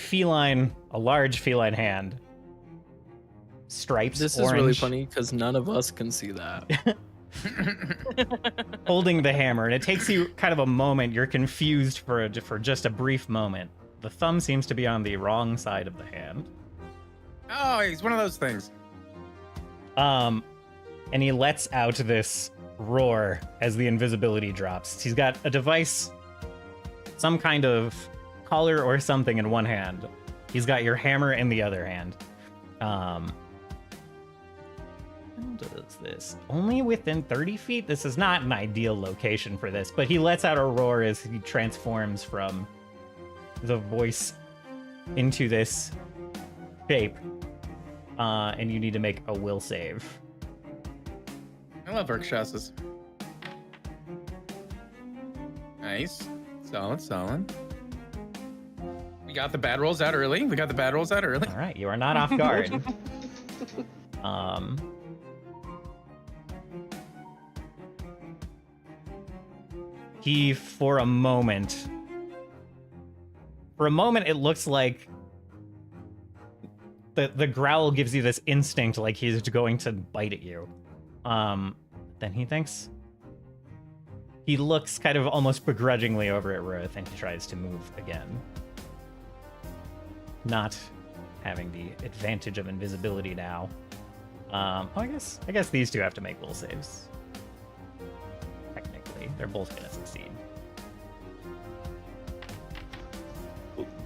large feline hand. Stripes, This orange. is really funny because none of us can see that. Holding the hammer, and it takes you kind of a moment. You're confused for just a brief moment. The thumb seems to be on the wrong side of the hand. Oh, he's one of those things. And he lets out this roar as the invisibility drops. He's got a device, some kind of collar or something in one hand. He's got your hammer in the other hand. How does this? Only within 30 feet? This is not an ideal location for this, but he lets out a roar as he transforms from the voice into this shape. And you need to make a will save. I love Urkshas's. Nice. Solid. We got the bad rolls out early. All right, you are not off guard. He, for a moment, it looks like the growl gives you this instinct like he's going to bite at you. Then he looks kind of almost begrudgingly over at Ruth, and he tries to move again. Not having the advantage of invisibility now. I guess these two have to make will saves. Technically, they're both gonna succeed.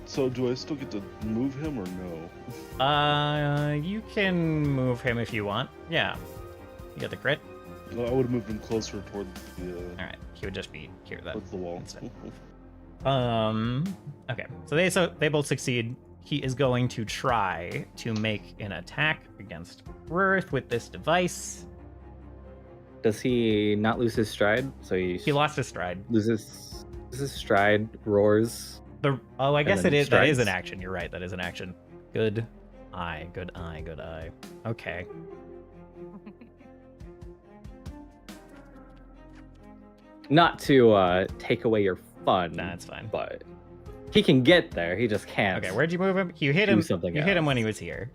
So do I still get to move him or no? You can move him if you want. Yeah. You got the crit? No, I would have moved him closer toward the Alright, he would just be here then. towards the wall. Instead. Okay. So they both succeed. He is going to try to make an attack against Rurath with this device. Does he not lose his stride? So He lost his stride. loses his stride, roars. I guess then that is strikes. an action. You're right. That is an action. Good eye. Okay. Not to take away your fun. Nah, that's fine. But he can get there. He just can't. Okay, where'd you move him? You hit Do him. something You hit him else. when he was here.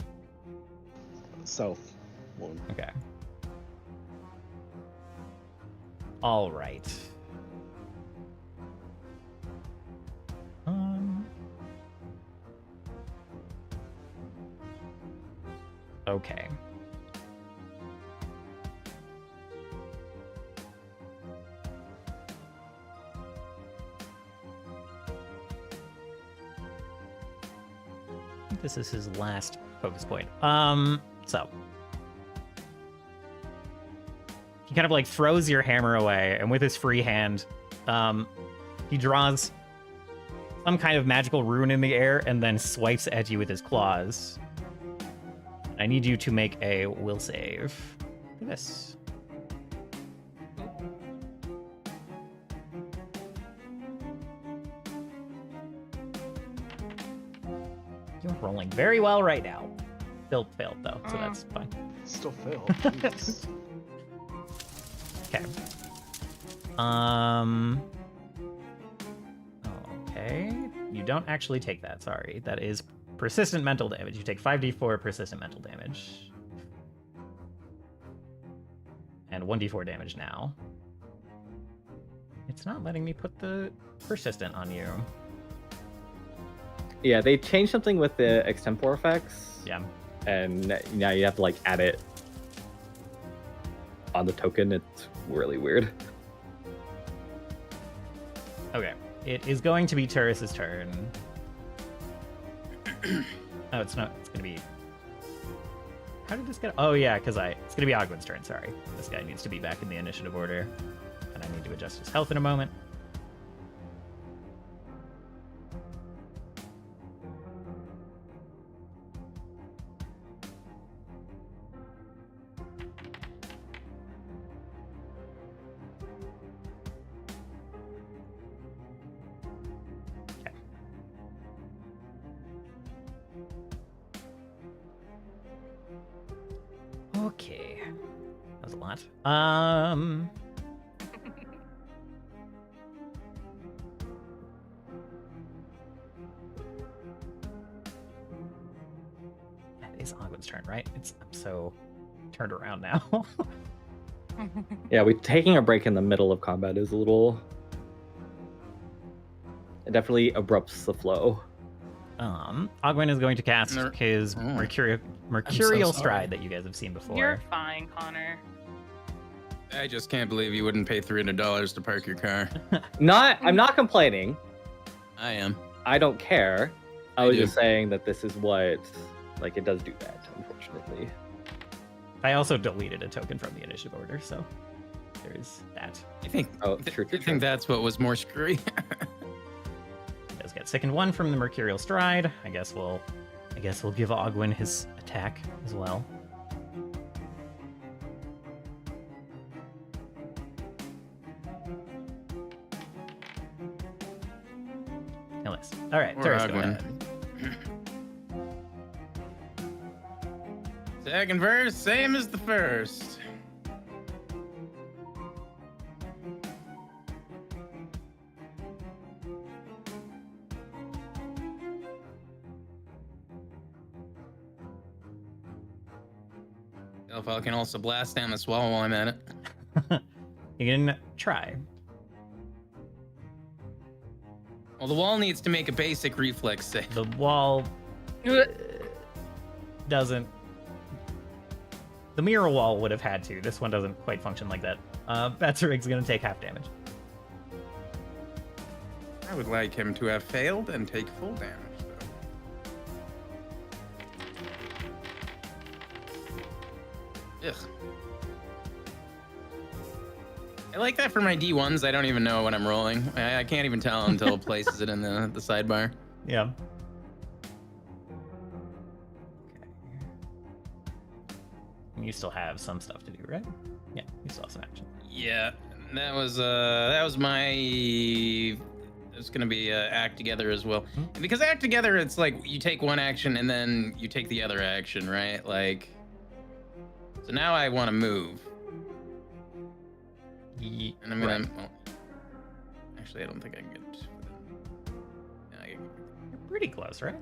South one. Okay. All right. Okay. I think this is his last focus point. So he kind of like throws your hammer away, and with his free hand, he draws some kind of magical rune in the air and then swipes at you with his claws. I need you to make a will save for this. You're rolling very well right now. Still failed though, so that's fine. Still failed. Jesus. Okay. Okay. You don't actually take that, sorry. That is persistent mental damage. You take 5d4 persistent mental damage. And 1d4 damage now. It's not letting me put the persistent on you. Yeah, they changed something with the extempore effects. Yeah. And now you have to like add it on the token. It's really weird. Okay. It is going to be Turris's turn. Oh, it's not. It's going to be... How did this get... Oh, yeah, because it's going to be Ogwin's turn, sorry. This guy needs to be back in the initiative order. And I need to adjust his health in a moment. Okay. That was a lot. It is Ogwen's turn, right? I'm so turned around now. Yeah, we taking a break in the middle of combat is a little. It definitely abrupts the flow. Ogwen is going to cast Ner- his Oh. Mercurial sorry. Stride that you guys have seen before. You're fine, Konnor. I just can't believe you wouldn't pay $300 to park your car. I'm not complaining. I am. I don't care. I I was do. just saying that this is what, like, it does do that, unfortunately. I also deleted a token from the initiative order, so there's that. I think. Oh, true. I think that's what was more screwy. He does get sickened 1 from the Mercurial Stride. I guess we'll give Ogwen his attack as well. Nice. All right, Or Thursday. Ogwen. Second verse, same as the first. If I can also blast down this wall while I'm at it. You can try. Well, the wall needs to make a basic reflex save. The wall doesn't. The mirror wall would have had to. This one doesn't quite function like that. Batsarig's gonna take half damage. I would like him to have failed and take full damage. Though. Ugh. I like that for my D1s. I don't even know when I'm rolling. I can't even tell until it places it in the sidebar. Yeah. You still have some stuff to do, right? Yeah, you still have some action. Yeah, that was my. It's gonna be act together as well. And because act together, it's like you take one action and then you take the other action, right? Like. So now I want to move, and I'm gonna. Right. Well, actually, I don't think I can get. Yeah, You're pretty close, right?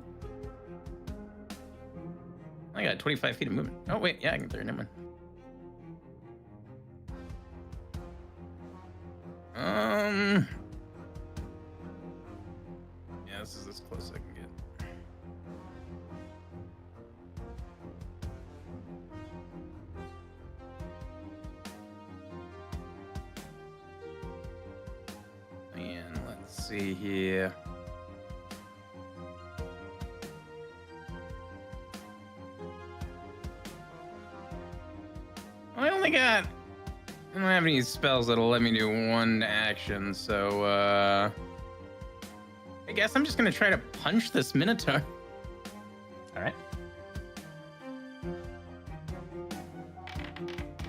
I got 25 feet of movement. Oh wait, yeah, I can get there. Never mind. Yeah, this is as close as I can get. And let's see here. I don't have any spells that'll let me do one action, so I guess I'm just gonna try to punch this Minotaur. All right.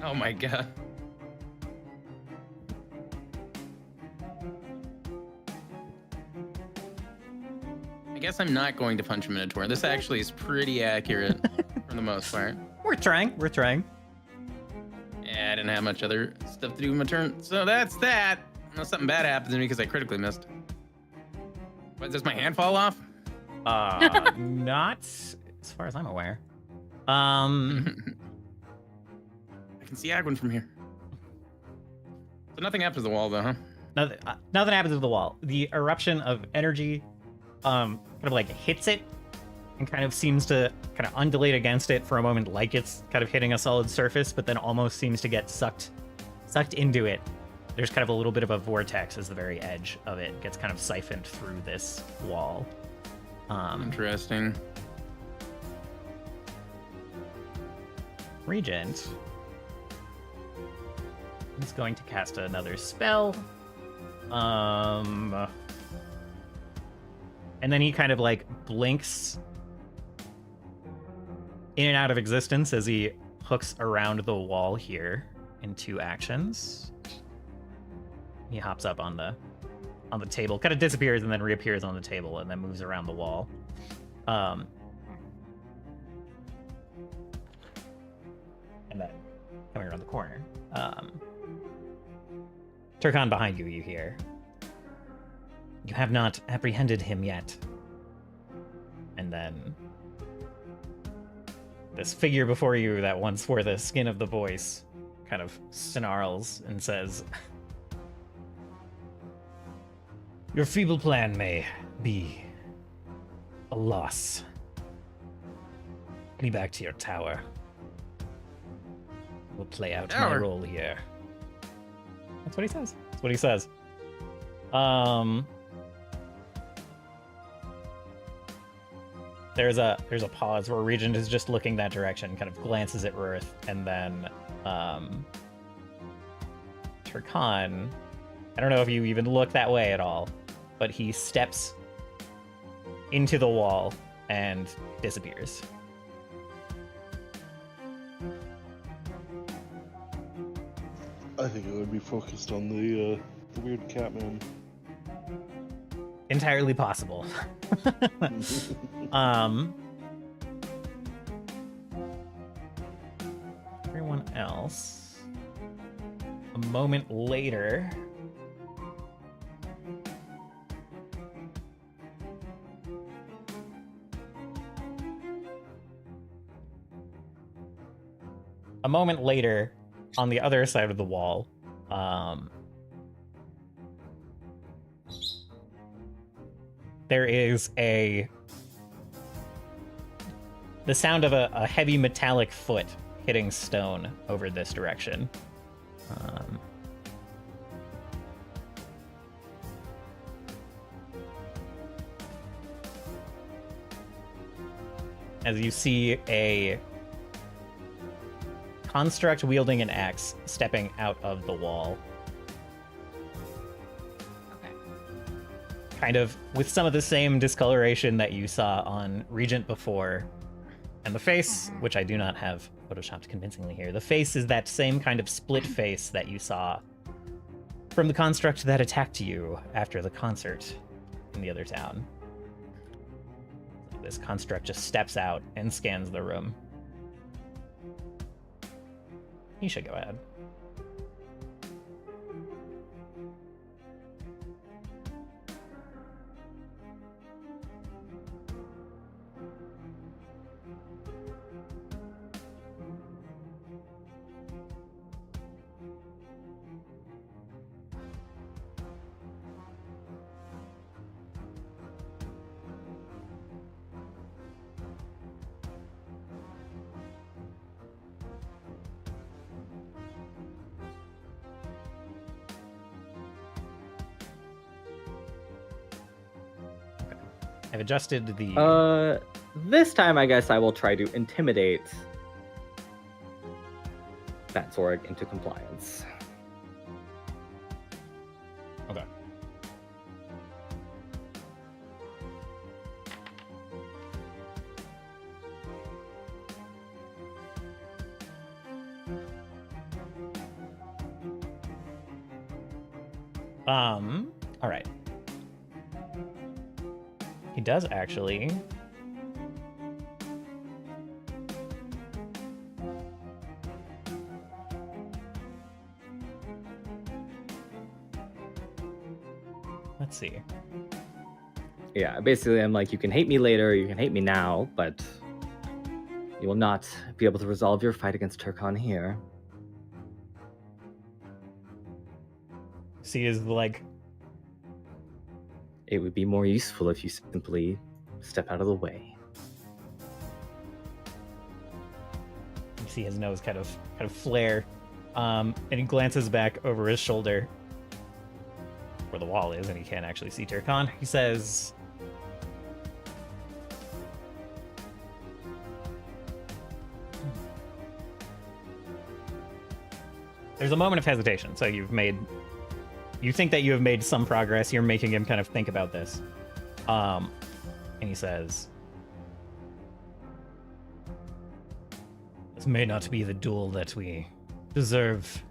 Oh my god. I guess I'm not going to punch a Minotaur. This actually is pretty accurate for the most part. We're trying. We're trying. Yeah, I didn't have much other stuff to do in my turn, so that's that. Unless something bad happens to me because I critically missed. What, does my hand fall off? Not as far as I'm aware. I can see Agwin from here. So nothing happens to the wall, though, huh? Nothing happens to the wall. The eruption of energy, kind of like hits it, and kind of seems to kind of undulate against it for a moment, like it's kind of hitting a solid surface, but then almost seems to get sucked into it. There's kind of a little bit of a vortex as the very edge of it gets kind of siphoned through this wall. Interesting. Regent is going to cast another spell. And then he kind of like blinks in and out of existence as he hooks around the wall here in 2 actions. He hops up on the table, kind of disappears and then reappears on the table and then moves around the wall. And and then coming around the corner. Turkan, behind you, you hear. You have not apprehended him yet. And then this figure before you that once wore the skin of the voice kind of snarls and says, your feeble plan may be a loss. Flee back to your tower. We'll play out my Tower? role here. That's what he says. That's what he says. There's a pause where Regent is just looking that direction, kind of glances at Rurath, and then Turkan, I don't know if you even look that way at all, but he steps into the wall and disappears. I think it would be focused on the weird Catman. Entirely possible. Everyone else. A moment later. A moment later, on the other side of the wall, there is the sound of a heavy metallic foot hitting stone over this direction. As you see a construct wielding an axe stepping out of the wall. Okay. Kind of with some of the same discoloration that you saw on Regent before. And the face, which I do not have photoshopped convincingly here, the face is that same kind of split face that you saw from the construct that attacked you after the concert in the other town. This construct just steps out and scans the room. You should go ahead. I've adjusted the... This time I guess I will try to intimidate that Zorg into compliance. Okay. All right. He does actually. Let's see. Yeah, basically I'm like, you can hate me later, you can hate me now, but you will not be able to resolve your fight against Turkan here. See, is like. It would be more useful if you simply step out of the way. You see his nose kind of flare, and he glances back over his shoulder where the wall is, and he can't actually see Turkan. He says, there's a moment of hesitation, so you think that you have made some progress. You're making him kind of think about this. And he says, this may not be the duel that we deserve.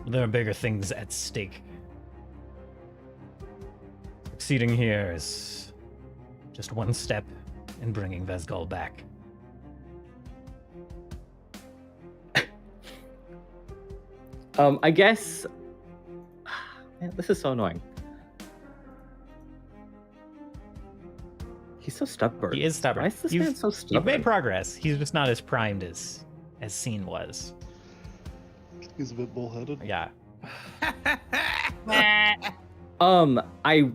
There are bigger things at stake. Succeeding here is just one step in bringing Vezgol back. I guess. Man, this is so annoying. He's so stubborn. He is stubborn. Why is this You've- man so You've stubborn? made progress. He's just not as primed as Scene was. He's a bit bullheaded. Yeah. I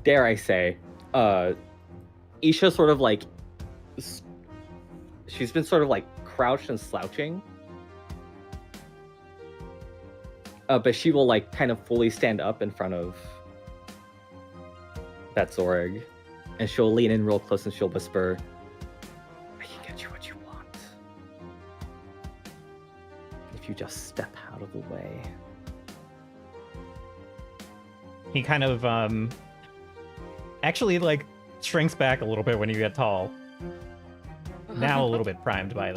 dare I say, Isha sort of like she's been sort of like crouched and slouching, but she will like kind of fully stand up in front of that Zorg, and she'll lean in real close and she'll whisper, "I can get you what you want if you just step out of the way." He kind of actually like shrinks back a little bit when you get tall. Now a little bit primed by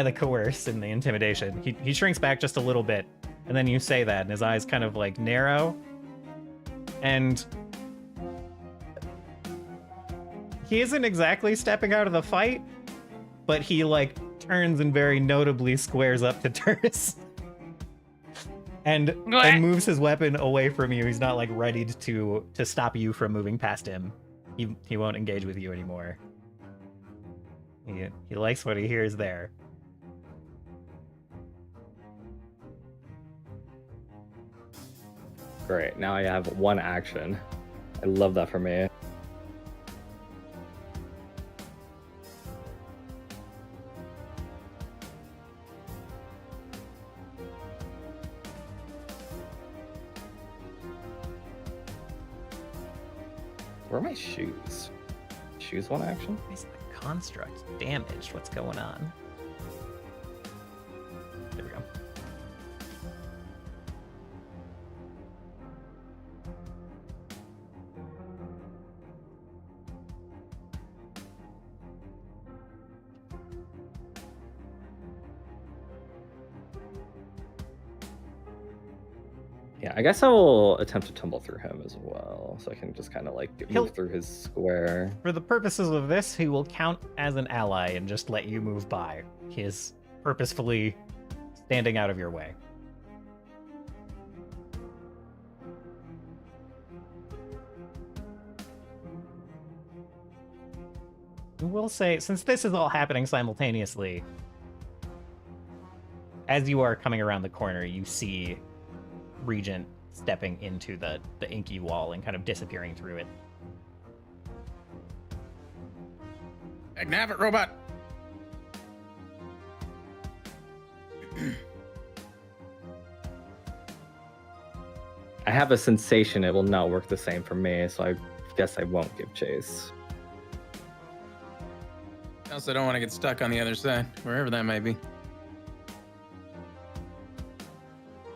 the coerce and the intimidation. He shrinks back just a little bit, and then you say that, and his eyes kind of like narrow. And he isn't exactly stepping out of the fight, but he like turns and very notably squares up to Terrace. and moves his weapon away from you. He's not like ready to stop you from moving past him. He won't engage with you anymore. He likes what he hears there. Great, now I have one action. I love that for me. Where are my shoes? Shoes one action? Is the construct damaged? What's going on? There we go. Yeah, I guess I will attempt to tumble through him as well, so I can just kind of like He'll- move through his square. For the purposes of this, he will count as an ally and just let you move by. He is purposefully standing out of your way. I will say, since this is all happening simultaneously, as you are coming around the corner, you see Regent stepping into the inky wall and kind of disappearing through it. Acknowledge, robot. I have a sensation it will not work the same for me, so I guess I won't give chase. I also don't want to get stuck on the other side, wherever that might be.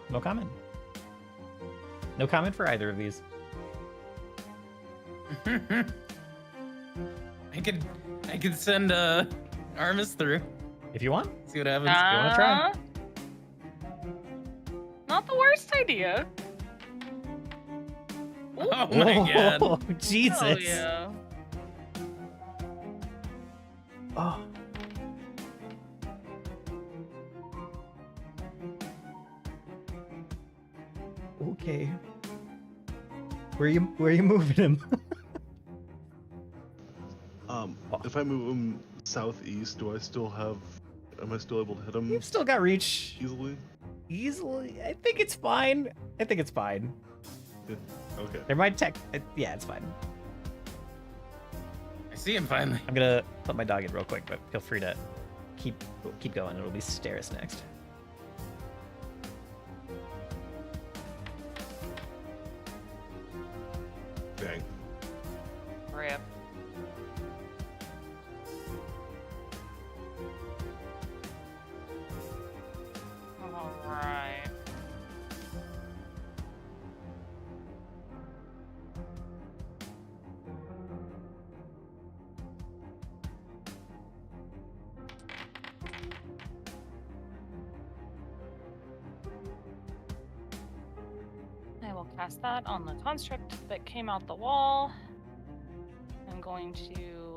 No comment. No comment for either of these. I could send Armis through. If you want. See what happens. You wanna try? Not the worst idea. Oh my god. Oh, Jesus. Oh yeah. Oh. Okay. Where you moving him? If I move him southeast, am I still able to hit him You've still got reach easily? easily. I think it's fine. Yeah. Okay. There might yeah, it's fine. I see him finally. I'm gonna let my dog in real quick, but feel free to keep going. It'll be Steris next. Dang. Rip. Alright. I will cast that on the construct that came out the wall. I'm going to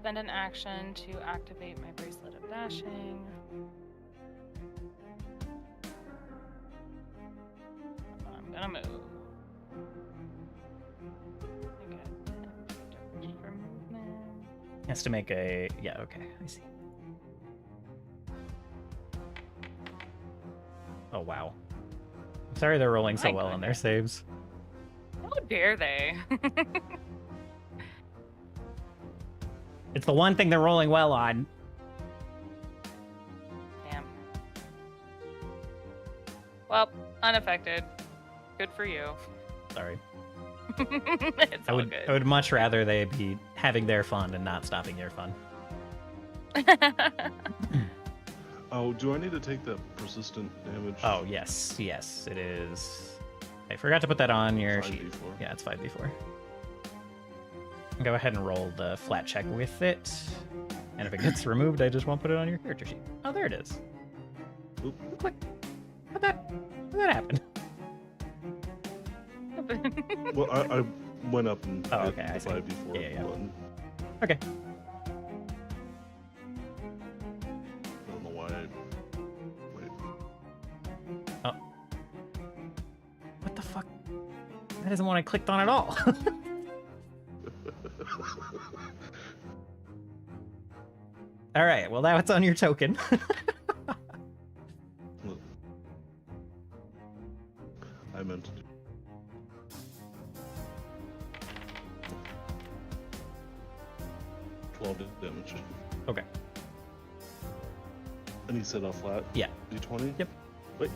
Spend an action to activate my bracelet of dashing. I'm gonna move. I get 10 feet for movement. Has to make a... Yeah, okay, I see. Oh, wow. I'm sorry they're rolling so My well on their goodness. saves. How dare they? It's the one thing they're rolling well on. Damn. Well, unaffected. Good for you. Sorry. It's I all would, good. I would much rather they be having their fun and not stopping your fun. Oh, do I need to take that persistent damage? Oh, yes, yes, it is. I forgot to put that on your 5d4. sheet. Yeah, it's 5d4. Go ahead and roll the flat check with it. And if it gets removed, I just won't put it on your character sheet. Oh, there it is. Oop. Click. How'd that happen? Well, I went up and Oh, hit okay, I the see. 5d4 Yeah. button. Okay. I don't know why wait. Oh. What the fuck? That isn't what I clicked on at all. All right, well, now it's on your token. I meant to do. Damage. Okay. And he said off flat? Yeah. D20? Yep. Wait.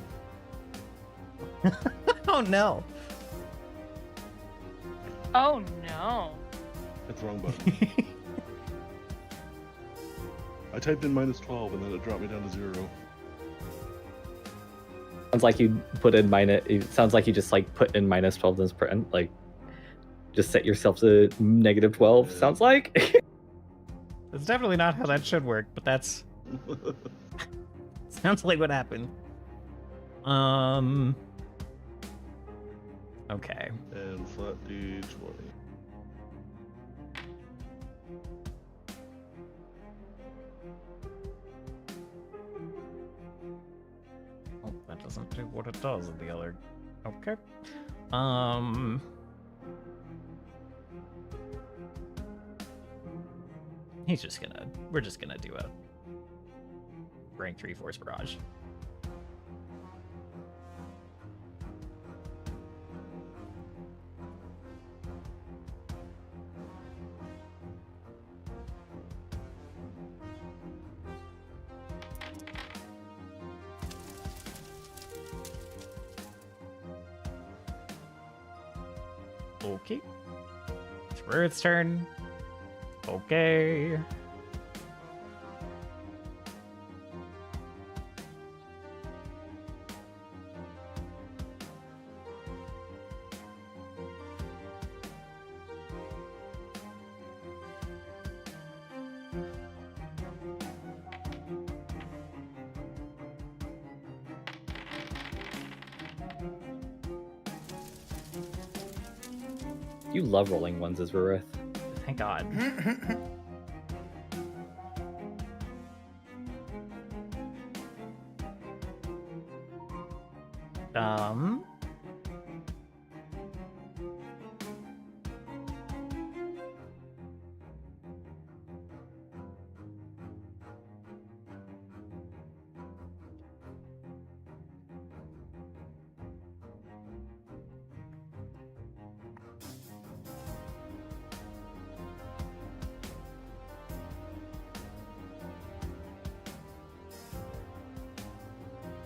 Oh, no. Oh no. Hit the wrong button. I typed in -12 and then it dropped me down to 0. Sounds like you put in minus. It sounds like you just like put in -12 as per like. Just set yourself to -12. Sounds like. That's definitely not how that should work, but that's sounds like what happened. Okay. And flat D20. Oh, that doesn't do what it does in the other. Okay. We're just gonna do a rank 3 force barrage. Okay. It's Rurath's turn. Okay. You love rolling ones as Rurath. Thank God. Um.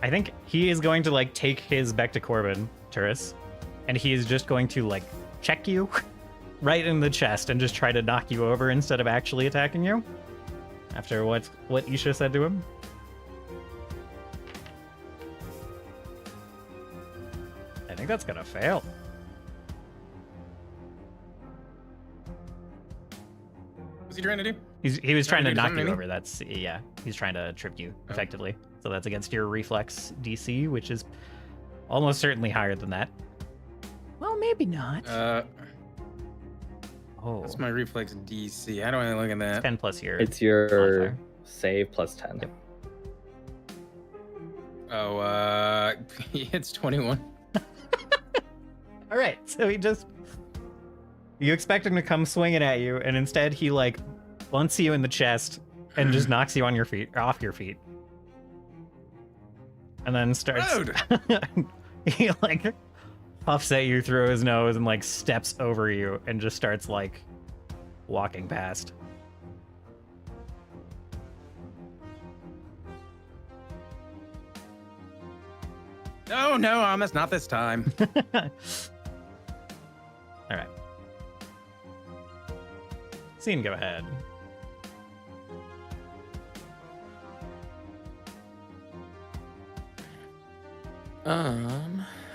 I think he is going to like take his back to Corbin, Turris, and he is just going to like check you right in the chest and just try to knock you over instead of actually attacking you. After what Isha said to him. I think that's gonna fail. What's he trying to do? He was trying to do knock something you to me? over. That's yeah. He's trying to trip you Oh. effectively. So that's against your reflex DC, which is almost certainly higher than that. Well, maybe not. Oh, What's my reflex DC? How do I look at that? 10 plus your. It's your modifier. save plus 10. Yep. Oh, it's 21. All right, so you expect him to come swinging at you, and instead he like bunts you in the chest and just knocks you on your feet, off your feet, and then starts. Rude. He like puffs at you through his nose and like steps over you and just starts like walking past. No, Amos, not this time. All right. Scene, go ahead.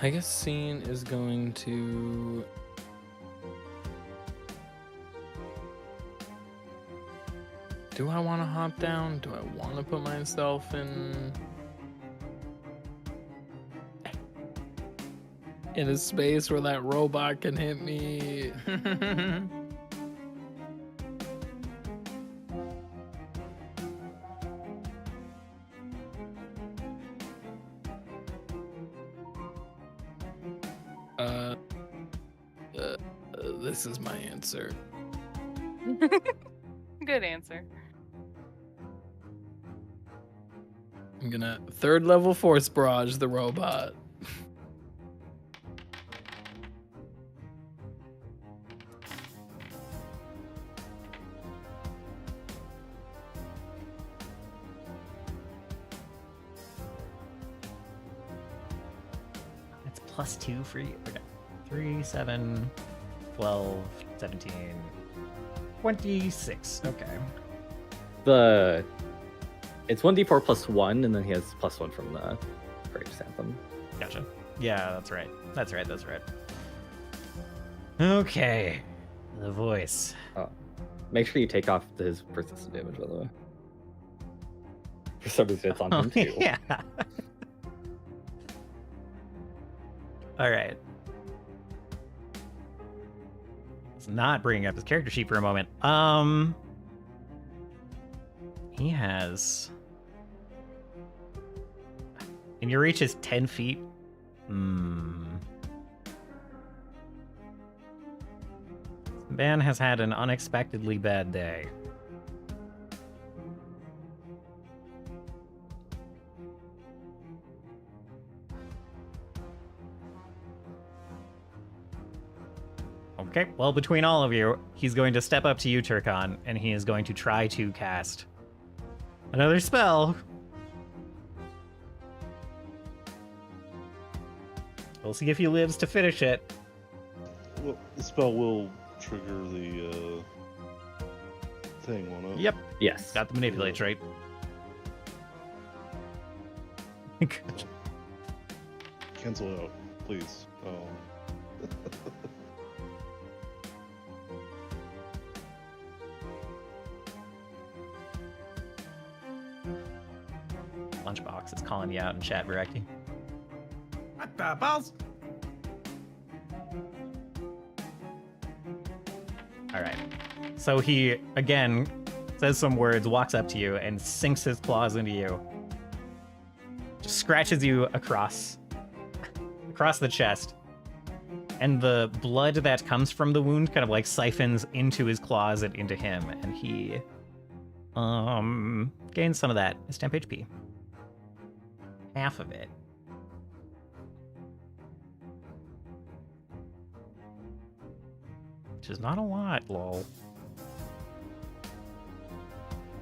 I guess Scene is going to. Do I want to hop down? Do I want to put myself in a space where that robot can hit me? This is my answer. Good answer. I'm gonna third level force barrage the robot. It's +2 for you. Okay. 3, 7, 12, 17, 26. Okay. It's 1d4 plus 1, and then he has +1 from the Courageous Anthem. Gotcha. Yeah, that's right. That's right. Okay. The voice. Make sure you take off his persistent damage, by the way. For some reason, it's on him too. Yeah. All right. Let's not bring up his character sheet for a moment. He has. And your reach is 10 feet. Man has had an unexpectedly bad day. Okay, well, between all of you, he's going to step up to you, Turkon, and he is going to try to cast another spell. We'll see if he lives to finish it. Well, the spell will trigger the thing, won't it? Yep, Yes. got the manipulate trait. Cancel it out, please. Lunchbox is calling you out in chat, Voraktee. What the balls? All right. So he, again, says some words, walks up to you, and sinks his claws into you. Just scratches you across the chest. And the blood that comes from the wound kind of like siphons into his claws and into him. And he gains some of that. His temp HP. Half of it. Which is not a lot, lol.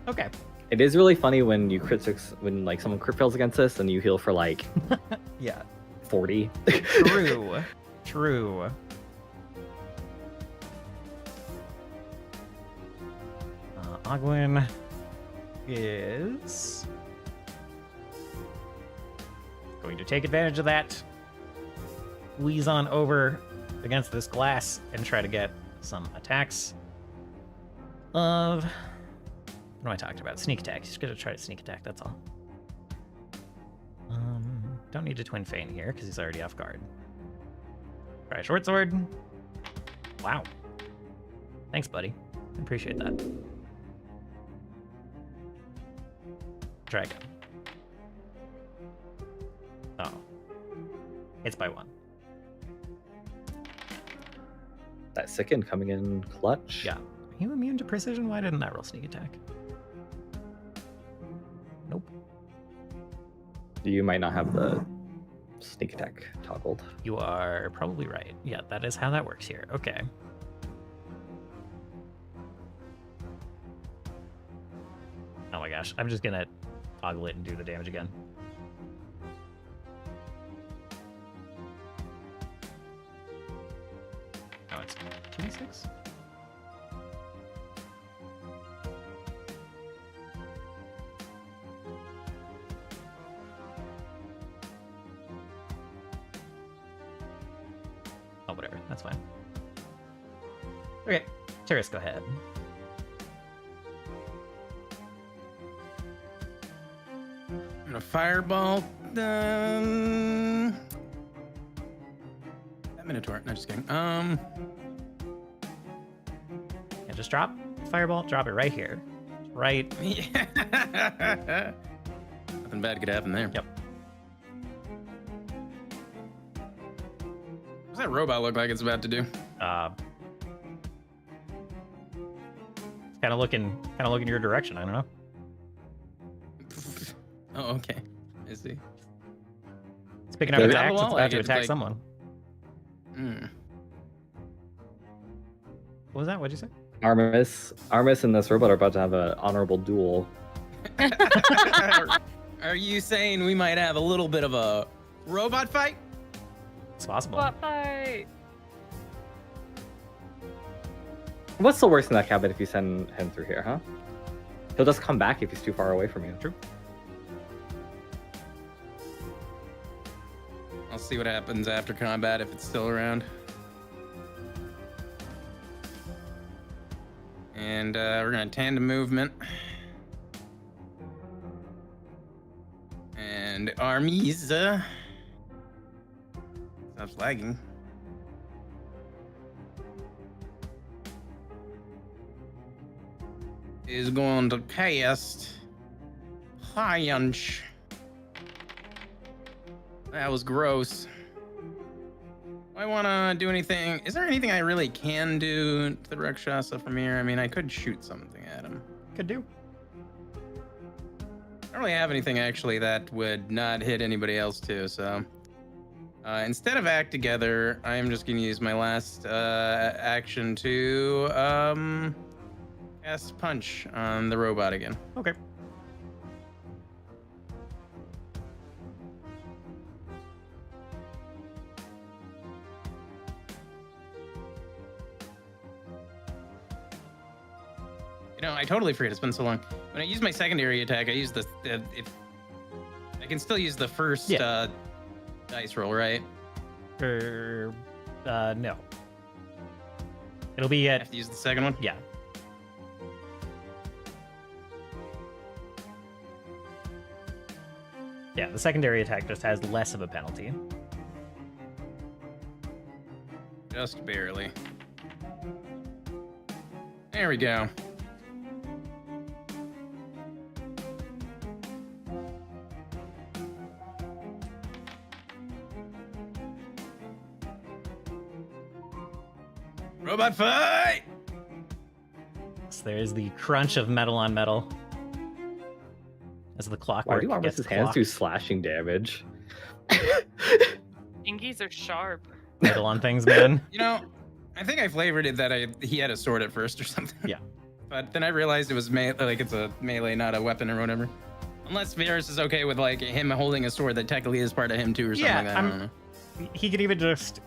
Okay. It is really funny when you when like someone crit fails against this and you heal for like Yeah. 40. True. True. Ogwyn is going to take advantage of that. Squeeze on over against this glass and try to get some attacks of... What am I talking about? Sneak attack. He's going to try to sneak attack, that's all. Don't need to twin feign here because he's already off guard. Try short sword. Wow. Thanks, buddy. I appreciate that. Try again. Oh. Hits by 1. That second coming in clutch. Yeah. Are you immune to precision? Why didn't that roll sneak attack? Nope. You might not have the sneak attack toggled. You are probably right. Yeah, that is how that works here. Okay. Oh my gosh. I'm just gonna toggle it and do the damage again. Oh, it's 2d6? Oh, whatever. That's fine. Okay. Terrace, go ahead. I'm gonna fireball. That Minotaur. No, just kidding. Yeah, just drop fireball. Drop it right here. Right. Yeah. Nothing bad could happen there. Yep. What's that robot look like it's about to do? Kind of looking your direction. I don't know. Oh, okay. I see. It's picking up Yeah, attacks. It's well, about to it's attack like- someone. Hmm. What was that? What'd you say? Armis and this robot are about to have an honorable duel. Are you saying we might have a little bit of a robot fight? It's possible. What fight? What's the worst in that cabin if you send him through here, huh? He'll just come back if he's too far away from you. True. I'll see what happens after combat if it's still around. And we're gonna tandem movement. And armies. Stops lagging. Is going to cast Punch. That was gross. I want to do anything. Is there anything I really can do to the Rakshasa from here? I mean, I could shoot something at him. Could do. I don't really have anything actually that would not hit anybody else too. So instead of act together, I am just going to use my last action to cast punch on the robot again. Okay. You know, I totally forget. It's been so long. When I use my secondary attack, I use the if I can still use the first dice roll, right? No. It'll be I at have to use the second one. yeah. Yeah, the secondary attack just has less of a penalty. Just barely. There we go. Robot fight! So there's the crunch of metal on metal as the Why clockwork do gets Armis's hands clocked. do slashing damage? Fingies are sharp. Metal on things, man. You know, I think I flavored it that he had a sword at first or something. Yeah. But then I realized it was like it's a melee, not a weapon or whatever. Unless Varus is okay with like him holding a sword that technically is part of him too or something Yeah, like that. I don't know. He could even just,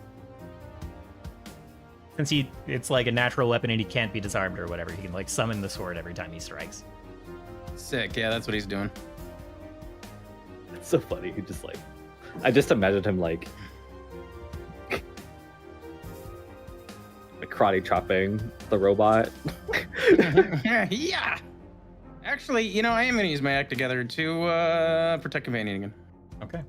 since it's like a natural weapon and he can't be disarmed or whatever, he can like summon the sword every time he strikes. Sick, yeah, that's what he's doing. It's so funny. He just like, I just imagined him like karate chopping the robot. Yeah. Actually, you know, I am gonna use my act together to protect companion again. Okay.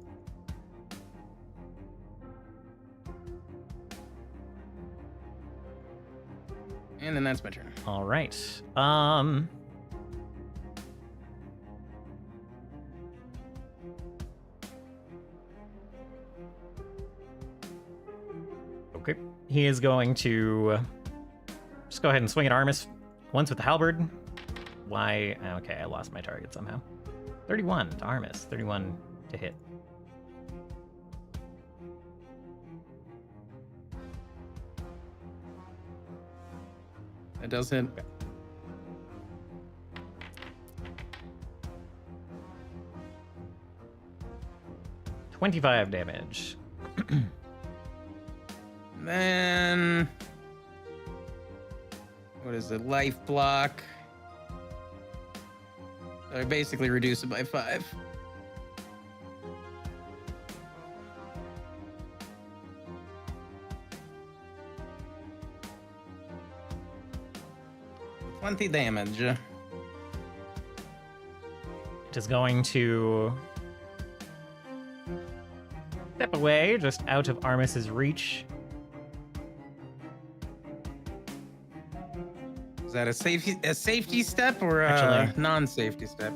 And then that's my turn. All right. Okay. He is going to just go ahead and swing at Armis once with the halberd. Why? Okay, I lost my target somehow. 31 to Armis. 31 to hit. That does hit. 25 damage. Then what is it? Life block. I basically reduce it by 5. $20 damage. It is going to step away, just out of Armis's reach. Is that a safety step or a Actually- non-safety step?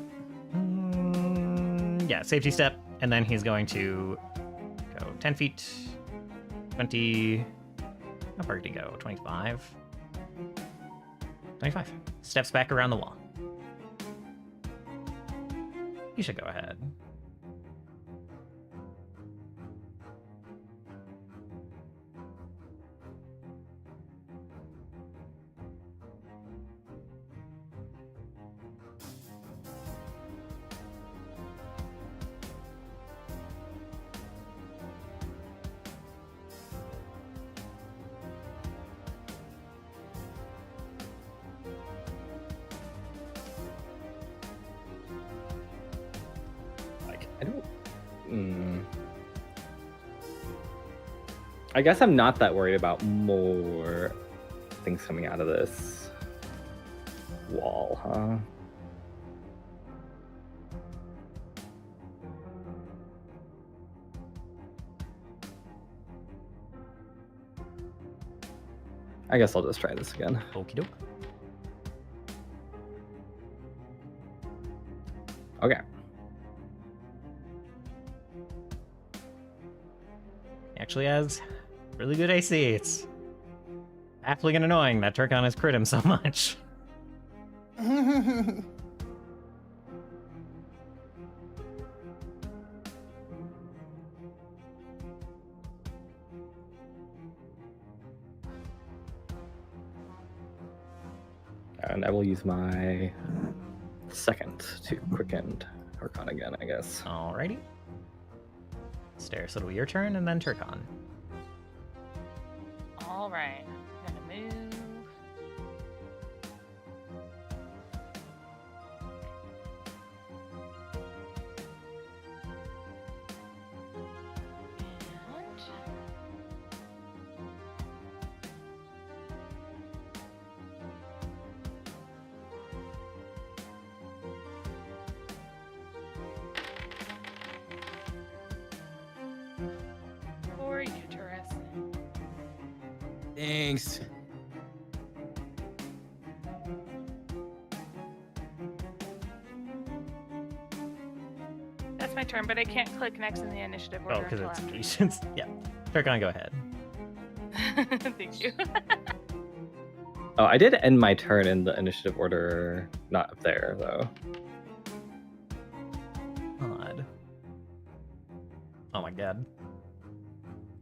Yeah, safety step, and then he's going to go 10 feet, 20. How far did he go? 25? 25. Steps back around the wall. You should go ahead. I don't. I guess I'm not that worried about more things coming out of this wall, huh? I guess I'll just try this again. Okie doke. Okay. Actually has really good AC. It's baffling and annoying that Turkon has crit him so much. And I will use my second to quicken Turkon again, I guess. Alrighty. Stare, so it'll be your turn, and then Turkon. All right. I'm gonna move. And for uterus. Thanks. That's my turn, but I can't click next in the initiative order. Oh, because until after. it's patience. Yeah. Turkon, go ahead. Thank you. Oh, I did end my turn in the initiative order, not up there, though. Odd. Oh my god.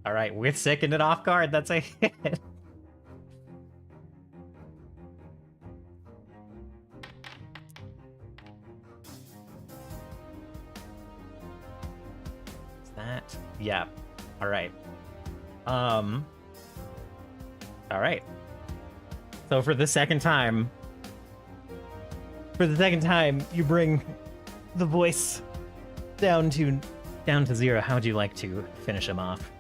Alright, with second it off guard, that's a hit. Is that? Yeah. Alright. Alright. So for the second time, you bring the voice down to 0. How would you like to finish him off?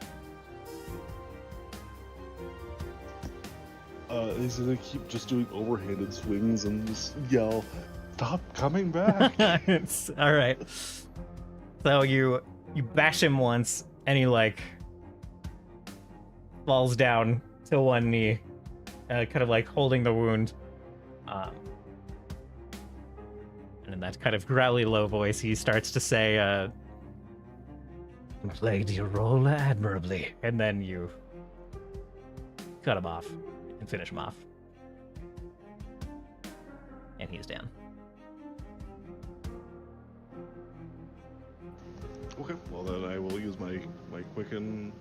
He's gonna keep just doing overhanded swings and just yell, "Stop coming back!" It's all right. So you bash him once, and he like falls down to one knee, kind of like holding the wound. And in that kind of growly, low voice, he starts to say, "You played your role admirably." And then you cut him off and finish him off. And he's down. Okay, well then I will use my quicken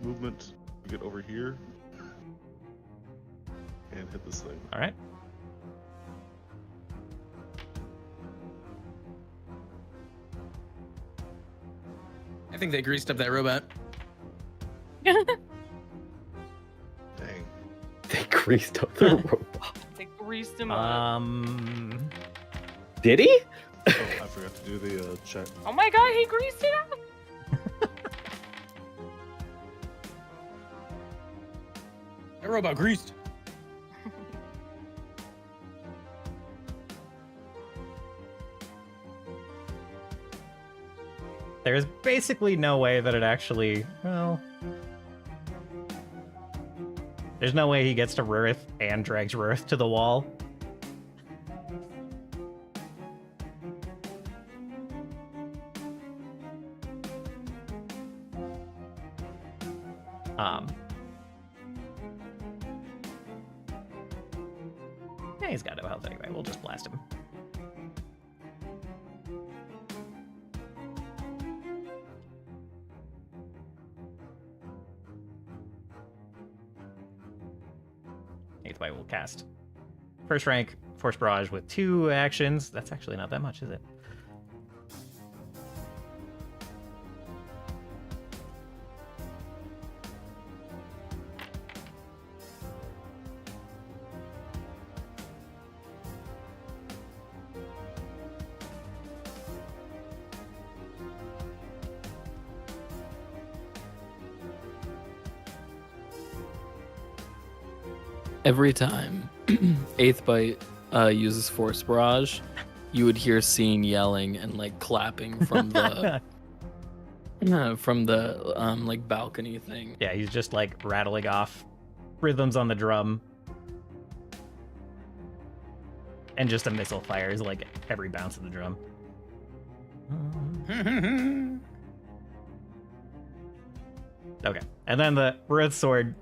movement to get over here and hit this thing. All right. I think they greased up that robot. Dang. They greased up the robot. They greased him up. Did he? Oh, I forgot to do the check. Oh my god, he greased it up! That robot greased. There's basically no way that it actually, well, there's no way he gets to Rurath and drags Rurath to the wall. Yeah, he's got no health anyway. We'll just blast him. Eighth Bite will cast first rank Force Barrage with 2 actions. That's actually not that much, is it? Every time 8th Bite uses Force Barrage, you would hear Scene yelling and like clapping from the like balcony thing. Yeah, he's just like rattling off rhythms on the drum. And just a missile fires like every bounce of the drum. Okay. And then the Rurath sword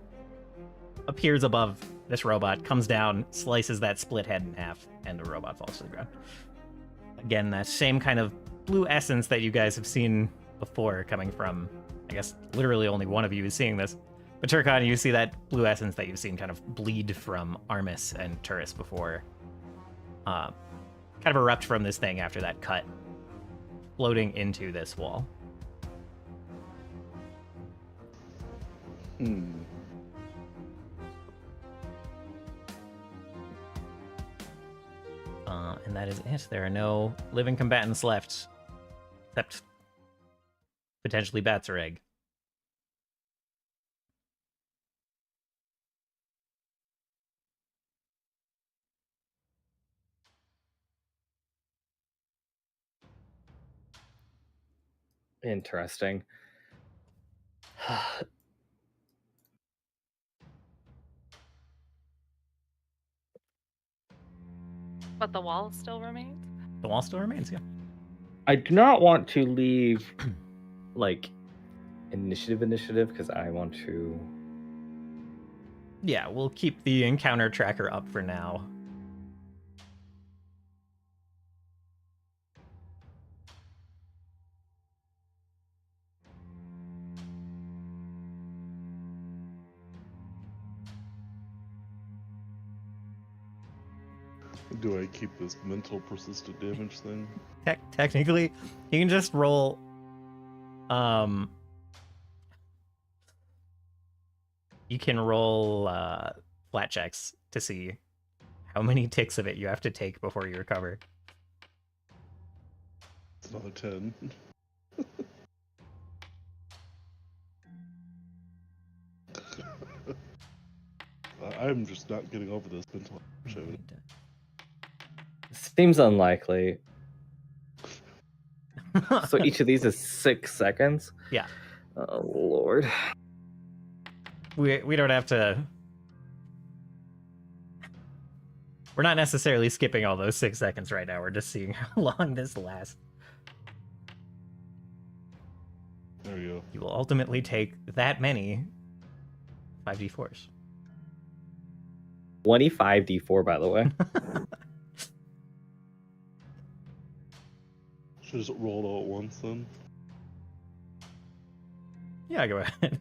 appears above this robot, comes down, slices that split head in half, and the robot falls to the ground. Again, that same kind of blue essence that you guys have seen before coming from, I guess, literally only one of you is seeing this. But Turkon, you see that blue essence that you've seen kind of bleed from Armis and Turris before. Kind of erupt from this thing after that cut, floating into this wall. And that is it. There are no living combatants left, except potentially Bats or Egg. Interesting. But the wall still remains? The wall still remains, yeah. I do not want to leave, like, initiative, because I want to... Yeah, we'll keep the encounter tracker up for now. Do I keep this mental persistent damage thing? Technically, you can just roll. You can roll flat checks to see how many ticks of it you have to take before you recover. It's another 10. I'm just not getting over this mental damage. Seems unlikely. So each of these is 6 seconds? Yeah. Oh, Lord. We don't have to We're not necessarily skipping all those 6 seconds right now. We're just seeing how long this lasts. There you go. You will ultimately take that many 5d4s. 25d4, by the way. Should just roll it all at once then. Yeah, go ahead.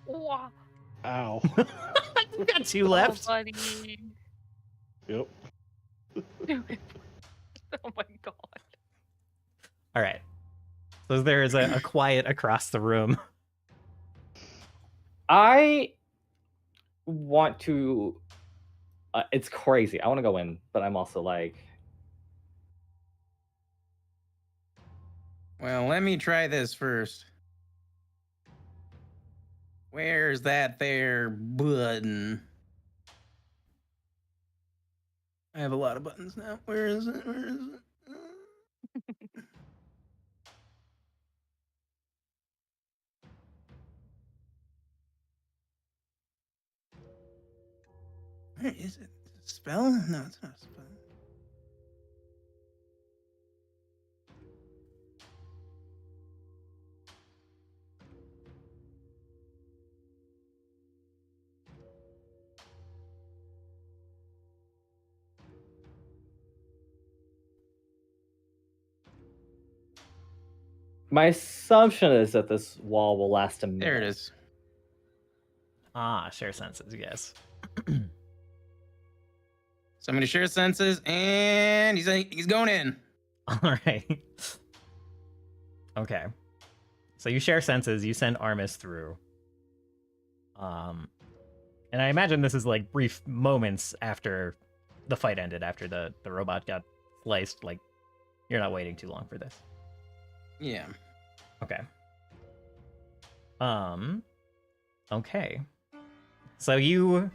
Wow. Ow. You got 2 left. Oh, buddy. Yep. Do it. Oh my god. All right. So there is a quiet across the room. I want to. It's crazy. I want to go in, but I'm also like, Well, let me try this first. Where's that there button? I have a lot of buttons now. Where is it? Where is it? Where is it? Spell? No, it's not a spell. my assumption is that this wall will last a minute. There it is. Ah, share senses, yes. So I'm going to share senses, and he's going in. All right. Okay. So you share senses, you send Armis through. And I imagine this is like brief moments after the fight ended, after the robot got sliced. Like, you're not waiting too long for this. Yeah. Okay. Okay. So you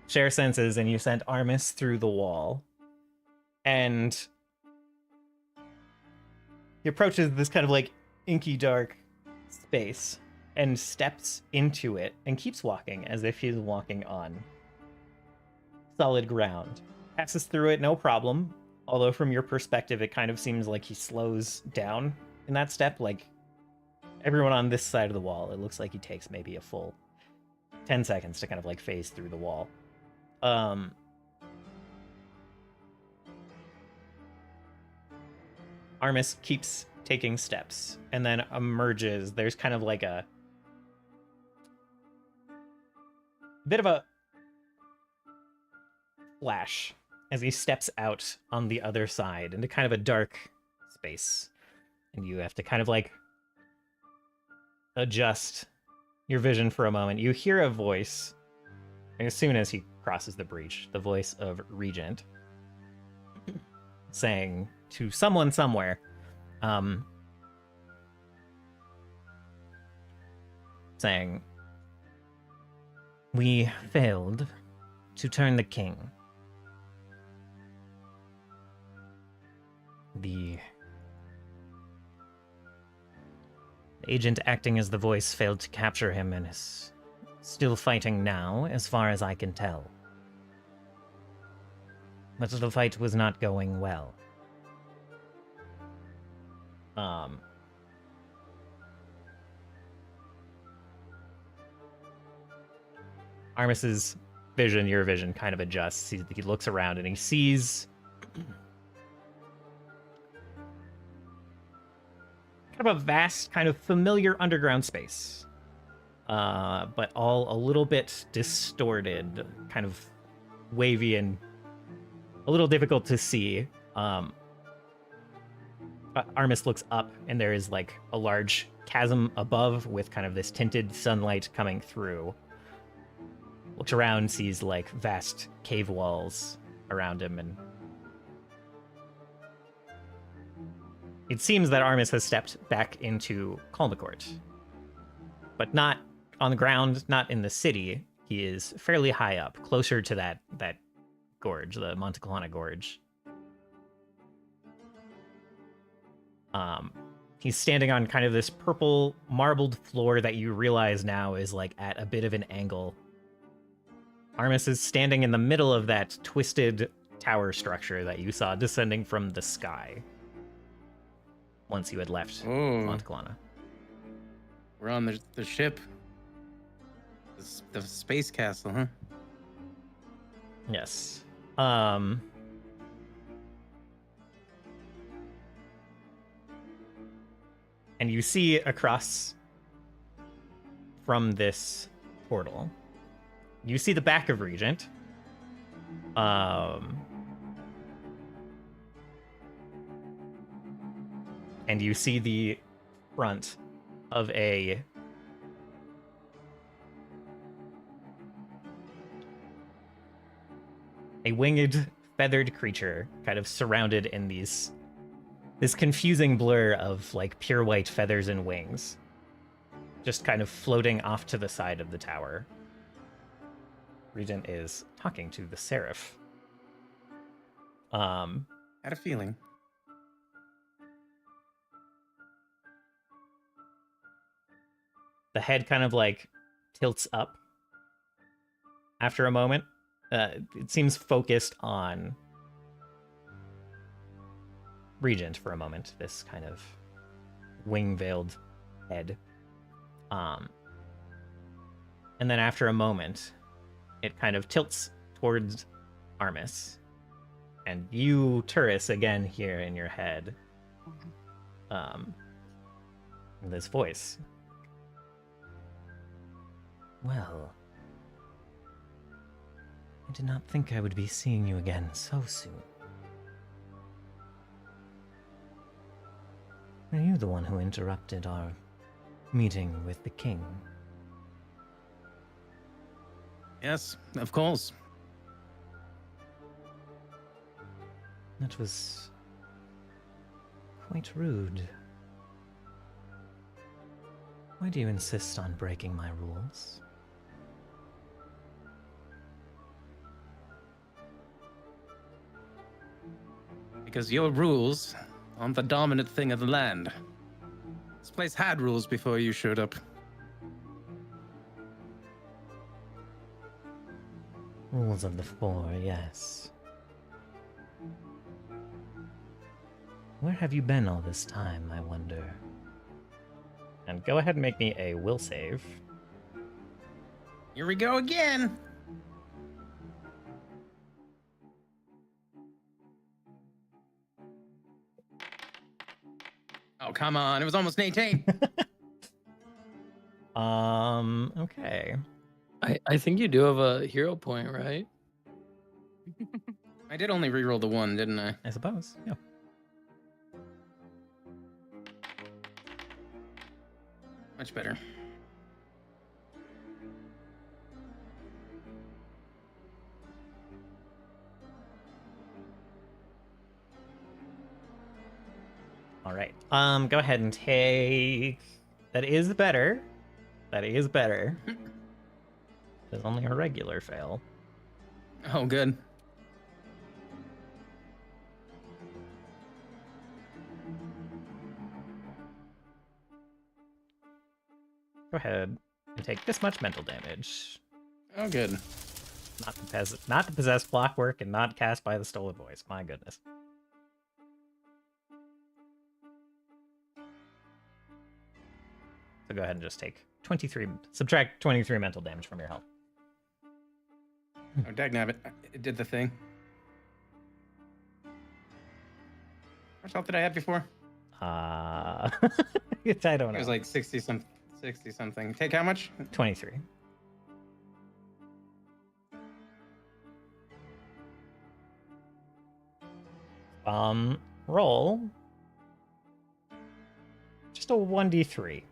share senses and you send Armis through the wall. And he approaches this kind of like inky dark space and steps into it and keeps walking as if he's walking on solid ground. Passes through it, no problem. Although from your perspective, it kind of seems like he slows down in that step. Like everyone on this side of the wall, it looks like he takes maybe a full 10 seconds to kind of like phase through the wall. Armis keeps taking steps and then emerges. There's kind of like a bit of a flash as he steps out on the other side into kind of a dark space. And you have to kind of like adjust your vision for a moment. You hear a voice, and as soon as he crosses the breach, the voice of Regent saying to someone somewhere, saying, "We failed to turn the king. The agent acting as the voice failed to capture him and is still fighting now, as far as I can tell. But the fight was not going well." Armis's vision, your vision, kind of adjusts. He looks around and he sees kind of a vast, kind of familiar underground space, but all a little bit distorted, kind of wavy and a little difficult to see. Armis looks up, and there is like a large chasm above with kind of this tinted sunlight coming through. Looks around, sees like vast cave walls around him, and it seems that Armis has stepped back into Kalmacourt. But not on the ground, not in the city. He is fairly high up, closer to that gorge, the Monteclana Gorge. He's standing on kind of this purple marbled floor that you realize now is like at a bit of an angle. Armis is standing in the middle of that twisted tower structure that you saw descending from the sky once you had left Montclana. We're on the ship. The space castle, huh? Yes. And you see across from this portal, you see the back of Regent. And you see the front of a winged, feathered creature kind of surrounded in this confusing blur of like pure white feathers and wings, just kind of floating off to the side of the tower. Regent is talking to the Seraph. Had a feeling. The head kind of like tilts up after a moment. It seems focused on Regent for a moment, this kind of wing-veiled head. And then after a moment, it kind of tilts towards Armis. And you, Turris, again hear in your head this voice. Well, I did not think I would be seeing you again so soon. Are you the one who interrupted our meeting with the king? Yes, of course. That was quite rude. Why do you insist on breaking my rules? Because your rules aren't the dominant thing of the land. This place had rules before you showed up. Rules of the Four, yes. Where have you been all this time, I wonder? And go ahead and make me a will save. Here we go again. Oh, come on. It was almost an 18. Okay. I think you do have a hero point, right? I did only reroll the 1, didn't I? I suppose, yeah. Much better. All right. Go ahead and take. That is better. That is better. There's only a regular fail. Oh, good. Go ahead and take this much mental damage. Oh, good. Not the possessed blockwork and not cast by the stolen voice. My goodness. So go ahead and just take 23. Subtract 23 mental damage from your health. Oh, dagnabbit. It did the thing. How much health did I have before? I don't know. It was like 60 something. Take how much? 23. Roll just a 1d3.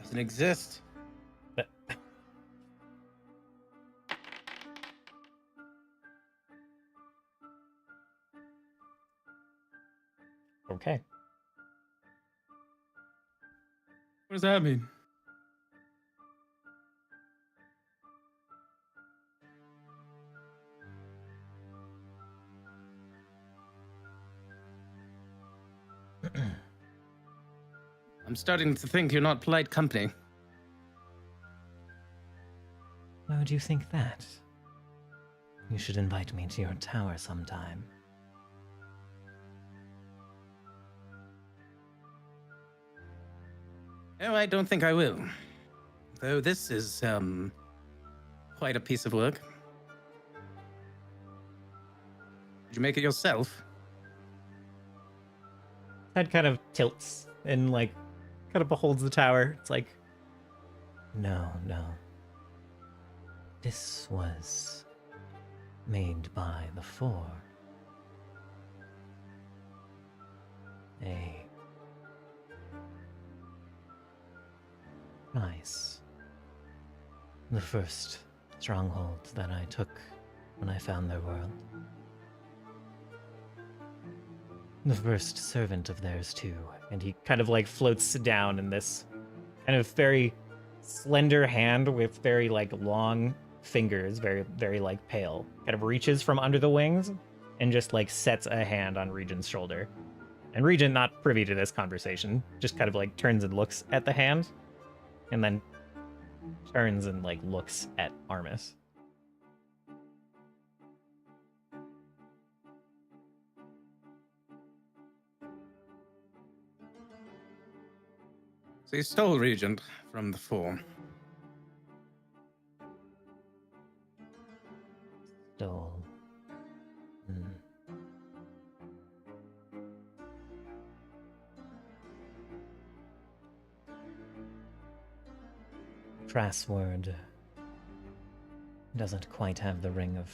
Doesn't exist. Okay. What does that mean? I'm starting to think you're not polite company. Why would you think that? You should invite me to your tower sometime. Oh, I don't think I will. Though this is, quite a piece of work. Did you make it yourself? Head kind of tilts and, like, kind of beholds the tower. It's like, no. This was made by the Four. Nice. The first stronghold that I took when I found their world. The first servant of theirs, too. And he kind of, like, floats down in this kind of very slender hand with very, like, long fingers, very, very, like, pale. Kind of reaches from under the wings and just, like, sets a hand on Regent's shoulder. And Regent, not privy to this conversation, just kind of, like, turns and looks at the hand, and then turns and, like, looks at Armis. So you stole Regent from the Four. Stole. Crass word doesn't quite have the ring of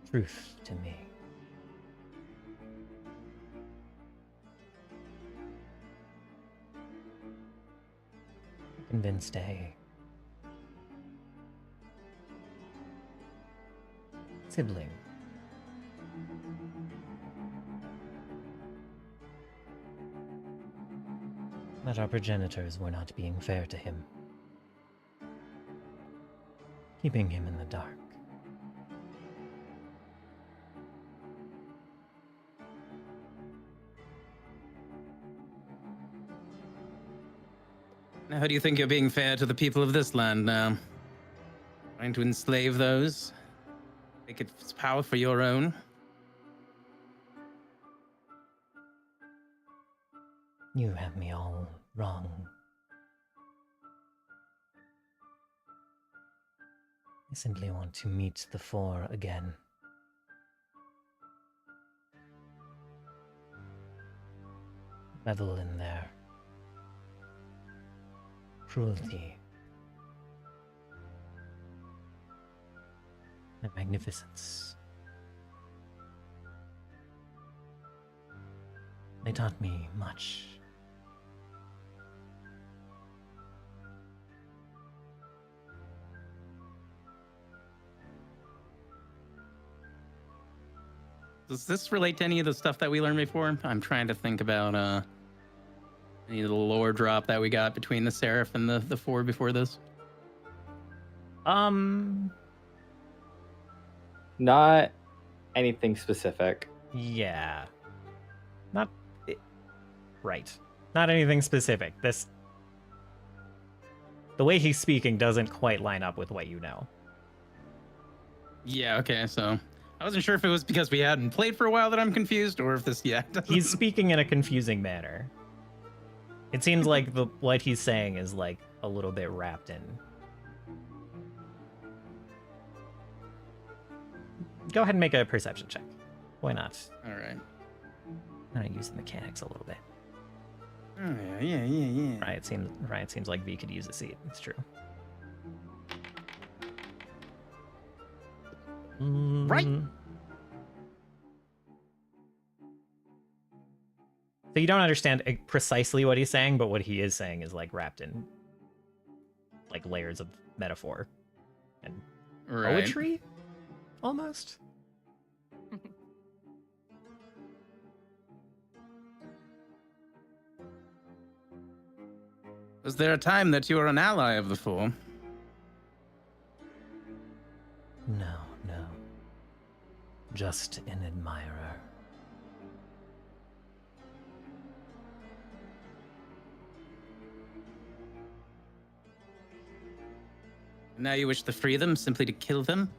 truth to me. Convinced a sibling that our progenitors were not being fair to him, keeping him in the dark. Now, how do you think you're being fair to the people of this land now? Trying to enslave those? Take its power for your own? You have me all wrong. I simply want to meet the Four again. Revel in their cruelty and magnificence. They taught me much. Does this relate to any of the stuff that we learned before? I'm trying to think about any of the lore drop that we got between the Seraph and the Four before this. Not anything specific. Yeah. Not... Right. Not anything specific. The way he's speaking doesn't quite line up with what you know. Yeah, okay, so I wasn't sure if it was because we hadn't played for a while that I'm confused, or if this, He's speaking in a confusing manner. It seems like what he's saying is, like, a little bit wrapped in. Go ahead and make a perception check. Why not? All right. I'm gonna use the mechanics a little bit. Oh, yeah. Riot seems like V could use a seat. It's true. Right. So you don't understand precisely what he's saying, but what he is saying is, like, wrapped in, like, layers of metaphor and poetry, almost. Was there a time that you were an ally of the Four? No. Just an admirer. Now you wish to free them, simply to kill them?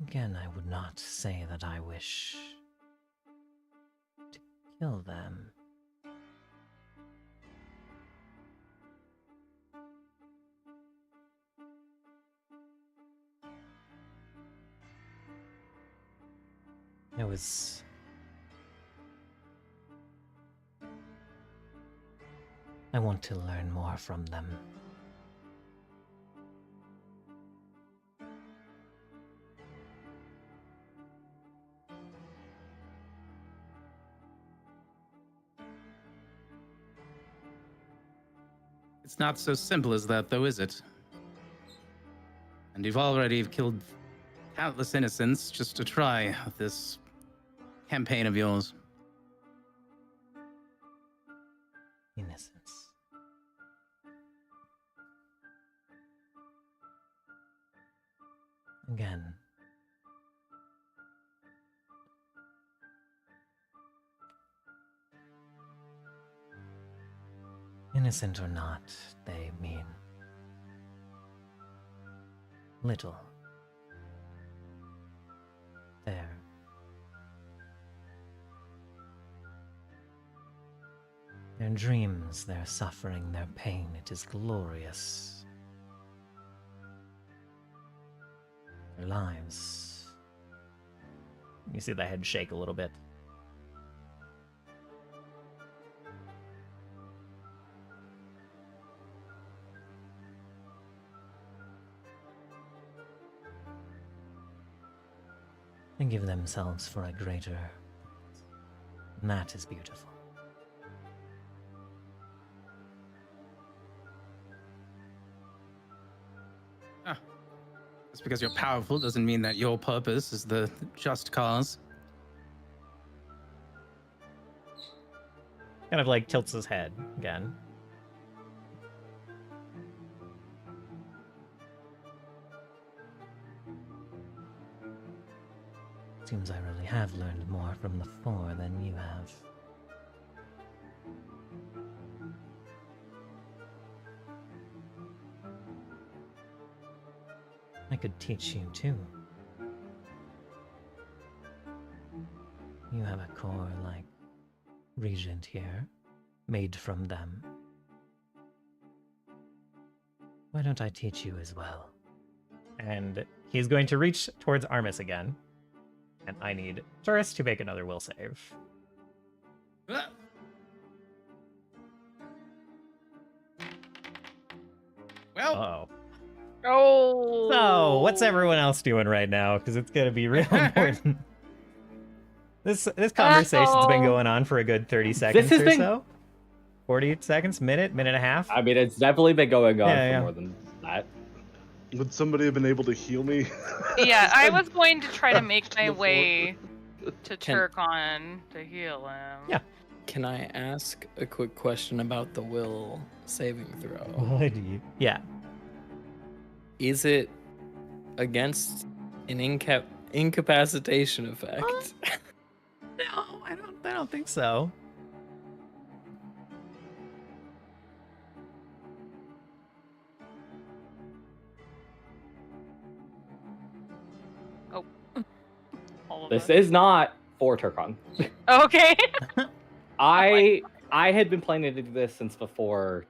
Again, I would not say that I wish to kill them. It was... I want to learn more from them. It's not so simple as that, though, is it? And you've already killed countless innocents just to try this campaign of yours. Innocence. Again. Innocent or not, they mean little. Their dreams, their suffering, their pain, it is glorious. Their lives. You see the head shake a little bit. And give themselves for a greater. And that is beautiful. Just because you're powerful doesn't mean that your purpose is the just cause. Kind of like tilts his head again. Seems I really have learned more from the four than you have. I could teach you too. You have a core like Regent here, made from them. Why don't I teach you as well? And he's going to reach towards Armis again. And I need Taurus to make another will save. Ah! Well, Uh-oh. Oh. So, what's everyone else doing right now? Because it's going to be real important. This conversation's been going on for a good 30 seconds has or been- so. 40 seconds, minute and a half. I mean, it's definitely been going on Yeah, for yeah. more than that. Would somebody have been able to heal me? Yeah, I was going to try to make my Before. way to Can- Turkon to heal him. Yeah. Can I ask a quick question about the will saving throw? What do you... Yeah. Is it against an incapacitation effect? No, I don't think so. All of This us. is not for Turkon. Okay. I had been planning to do this since before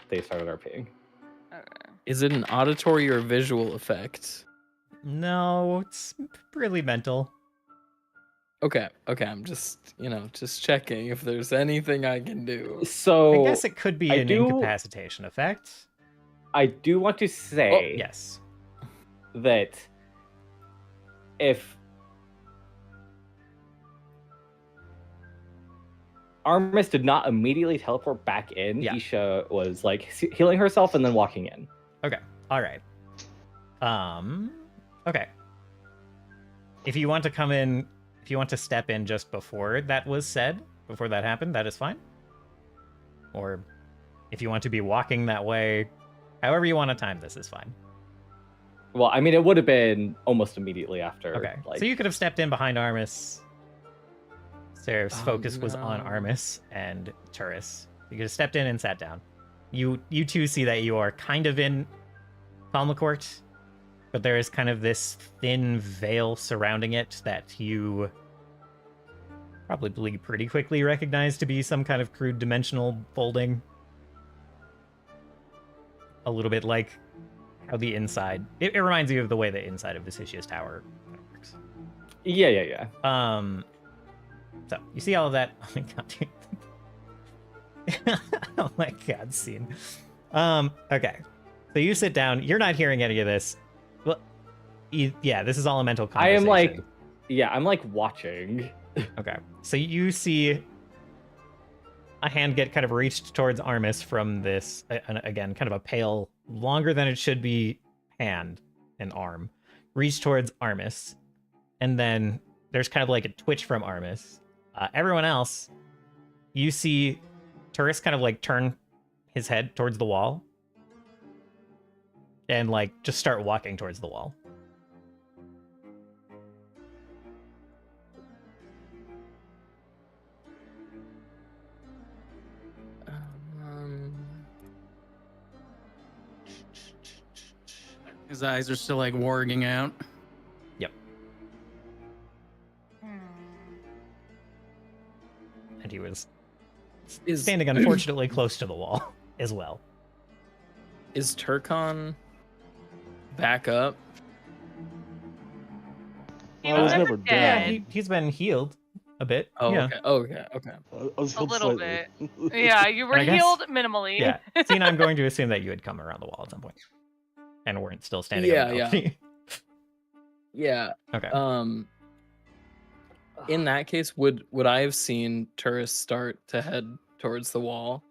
they started RPing. Okay. Is it an auditory or visual effect? No, it's really mental. Okay, I'm just, just checking if there's anything I can do. So I guess it could be I an do- incapacitation effect. I do want to say Yes. that if Armis did not immediately teleport back in, Yeah. Isha was like healing herself and then walking in. Okay. All right. Okay. If you want to come in, if you want to step in just before that was said, before that happened, that is fine. Or If you want to be walking that way, however you want to time this is fine. Well, I mean, it would have been almost immediately after. Okay, Like, so you could have stepped in behind Armis. Seraph's Oh, focus was on no. Armis and Turris. You could have stepped in and sat down. You two see that you are kind of in Palmacourt, but there is kind of this thin veil surrounding it that you probably pretty quickly recognize to be some kind of crude dimensional folding. A little bit like how the inside... It reminds you of the way the inside of Visicius Tower works. yeah. So, you see all of that. Oh my god, dude. Oh my god, scene. Okay. So you sit down. You're not hearing any of this. Well, yeah, this is all a mental I conversation. am like, I'm like watching. Okay. So you see a hand get kind of reached towards Armis from this, again, kind of a pale, longer than it should be hand and arm. Reach towards Armis. And then there's kind of like a twitch from Armis. Everyone else, you see Turris kind of like turn his head towards the wall. And like just start walking towards the wall. His eyes are still like warging out. Yep. And he was standing unfortunately close to the wall as well. Is Turkon back up? He I was was never dead. dead. He's been healed a bit. Oh, yeah. okay. I was A healed little slightly. Yeah, you were And I guess- healed minimally. Yeah. Seen, I'm going to assume that you had come around the wall at some point. And weren't still standing on the Yeah. balcony. Yeah. Okay. In that case, would I have seen Turris start to head towards the wall?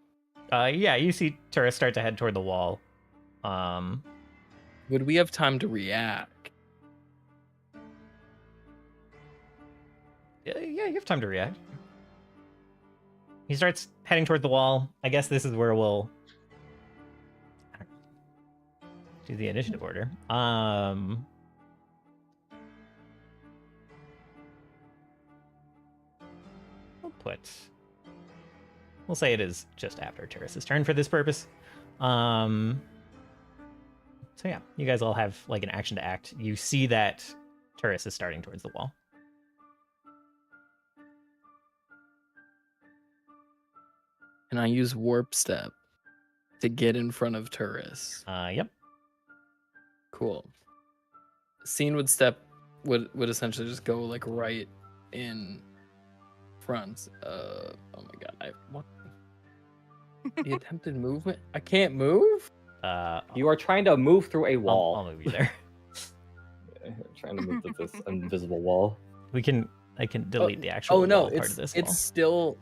Yeah, you see Turris start to head toward the wall. Would we have time to react? Yeah, you have time to react. He starts heading toward the wall. I guess this is where we'll do the initiative order. We'll say it is just after Turris's turn for this purpose. So yeah, you guys all have like an action to act. You see that Turris is starting towards the wall. Can I use warp step to get in front of Turris? Yep. Cool. Scene would essentially just go like right in front. Oh my god! What? The attempted movement? I can't move. You are trying to move through a wall. I'll move you there. Trying to move to this invisible wall. I can delete the actual no, wall part of this wall.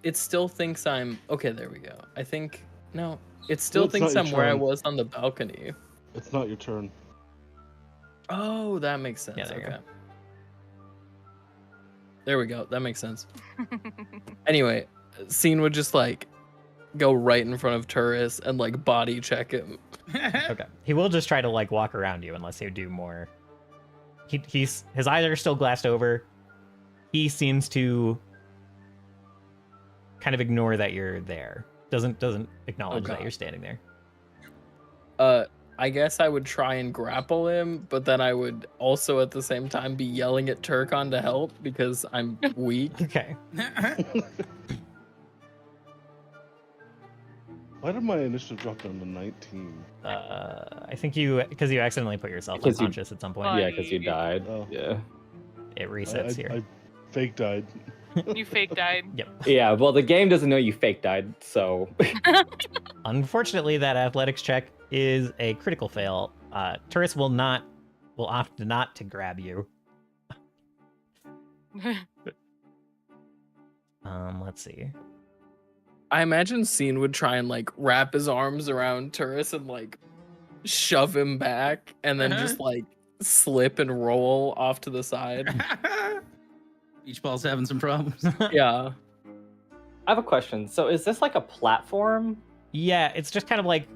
It still thinks I'm okay. There we go. I think no. It still it's thinks not I'm your where I turn. was on the balcony. It's not your turn. Oh, that makes sense. Yeah, there you go. Okay. There we go. That makes sense. Anyway, Scene would just like go right in front of Turris and like body check him. Okay. He will just try to like walk around you unless you do more. His eyes are still glassed over. He seems to kind of ignore that you're there. Doesn't acknowledge that Okay. you're standing there. I guess I would try and grapple him, but then I would also at the same time be yelling at Turkon to help because I'm weak. Okay. Why did my initiative drop down to 19? I think because you accidentally put yourself Because you- unconscious at some point. Oh, Yeah, because you died. Oh. Yeah. It resets here. I fake died. You fake died. Yep. Yeah, well, the game doesn't know you fake died, so. Unfortunately, that athletics check is a critical fail. Turris will opt not to grab you. Let's see. I imagine Scene would try and like wrap his arms around Turris and like shove him back and then just like slip and roll off to the side. Beach ball's having some problems. Yeah. I have a question. So is this like a platform Yeah, it's just kind of like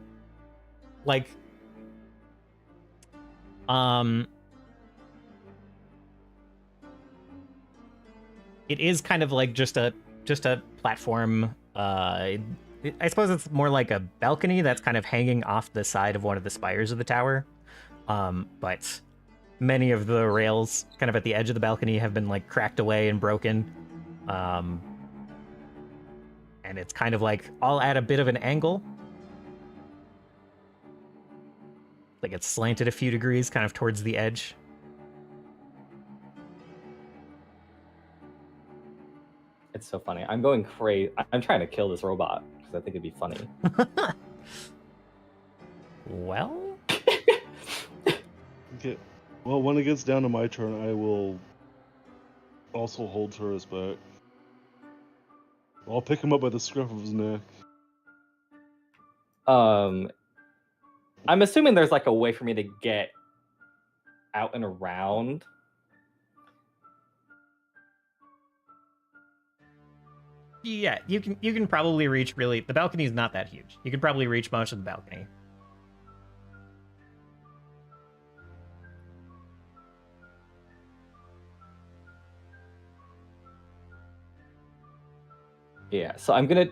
it is kind of like just a platform. I suppose it's more like a balcony that's kind of hanging off the side of one of the spires of the tower. But many of the rails kind of at the edge of the balcony have been like cracked away and broken. And it's kind of like all at a bit of an angle. Like it's slanted a few degrees kind of towards the edge. It's so funny. I'm going crazy. I'm trying to kill this robot because I think it'd be funny. Well, Okay. Well, when it gets down to my turn, I will also hold Turris back. I'll pick him up by the scruff of his neck. I'm assuming there's like a way for me to get out and around. yeah, you can probably reach really. The balcony is not that huge. You can probably reach most of the balcony. Yeah, so I'm gonna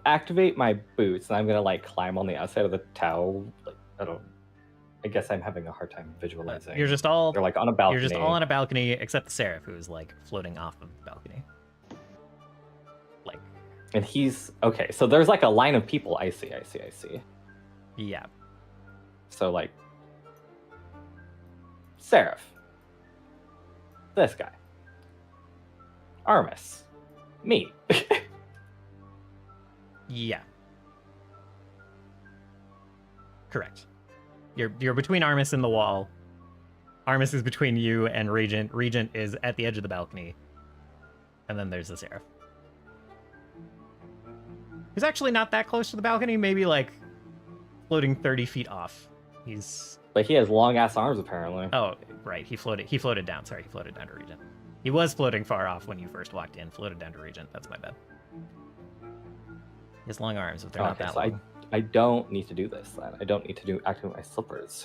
activate my boots and I'm gonna like climb on the outside of the tower. Like I guess I'm having a hard time visualizing. You're just all They're like on a balcony. You're just all on a balcony except the Seraph, who's like floating off of the balcony. Like, And he's okay. So there's like a line of people. I see. yeah. So like Seraph, this guy, Armis, me. Yeah. Correct. You're between Armis and the wall. Armis is between you and Regent. Regent is at the edge of the balcony. And then there's the Seraph. He's actually not that close to the balcony, maybe like floating 30 feet off. But he has long ass arms apparently. Oh, right. He floated down. Sorry, he floated down to Regent. He was floating far off when you first walked in. Floated down to Regent. That's my bad. He has long arms, but they're not that so long. I don't need to do this then. I don't need to activate my slippers.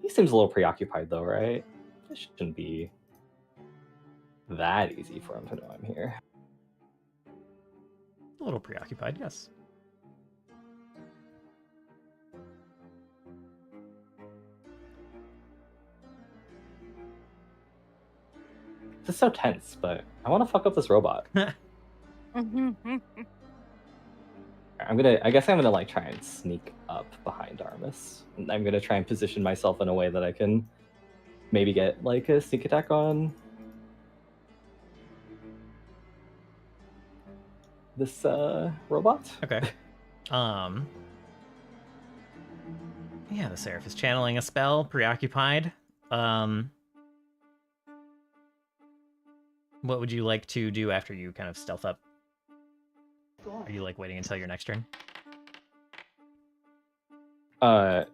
He seems a little preoccupied though, right? It shouldn't be that easy for him to know I'm here. A little preoccupied, yes. This is so tense, but I want to fuck up this robot. I guess I'm gonna like try and sneak up behind Armis. And I'm gonna try and position myself in a way that I can maybe get like a sneak attack on this robot. Okay. Yeah, the Seraph is channeling a spell, preoccupied. What would you like to do after you kind of stealth up? Are you like waiting until your next turn? Yeah,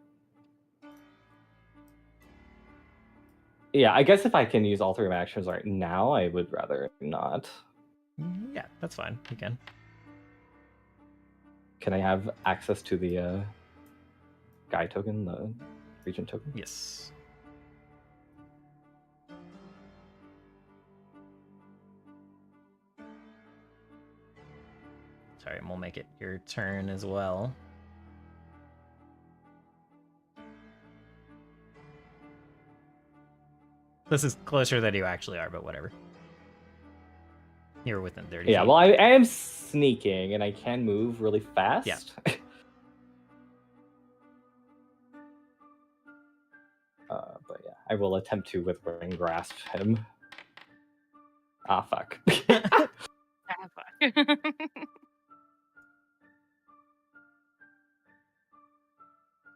I guess if I can use all three of my actions right now, I would rather not. Yeah, that's fine. You can. Can I have access to the guy token, the regent token? Yes. Sorry, and we'll make it your turn as well. This is closer than you actually are, but whatever. You're within 30 Yeah, feet. well, I am sneaking, and I can move really fast. Yeah. But yeah, I will attempt to withering grasp him. Ah, fuck. Ah,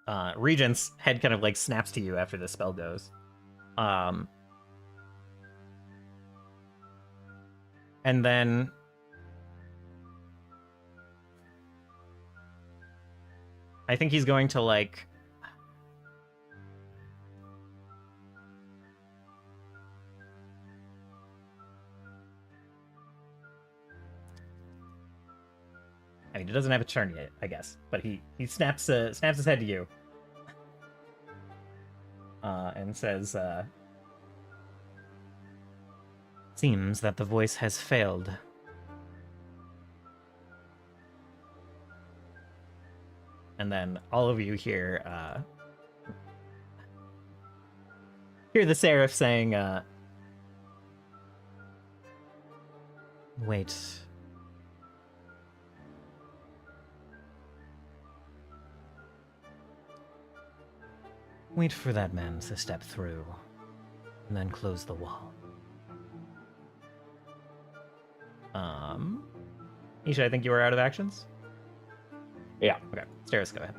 fuck. Regent's head kind of like snaps to you after the spell goes. And then I think he's going to like mean, he doesn't have a turn yet, I guess, but he snaps his head to you, and says, "Seems that the voice has failed." And then all of you hear the Seraph saying, "Wait." Wait for that man to step through, and then close the wall. Isha, I think you were out of actions? Yeah. Okay, Steris, go ahead.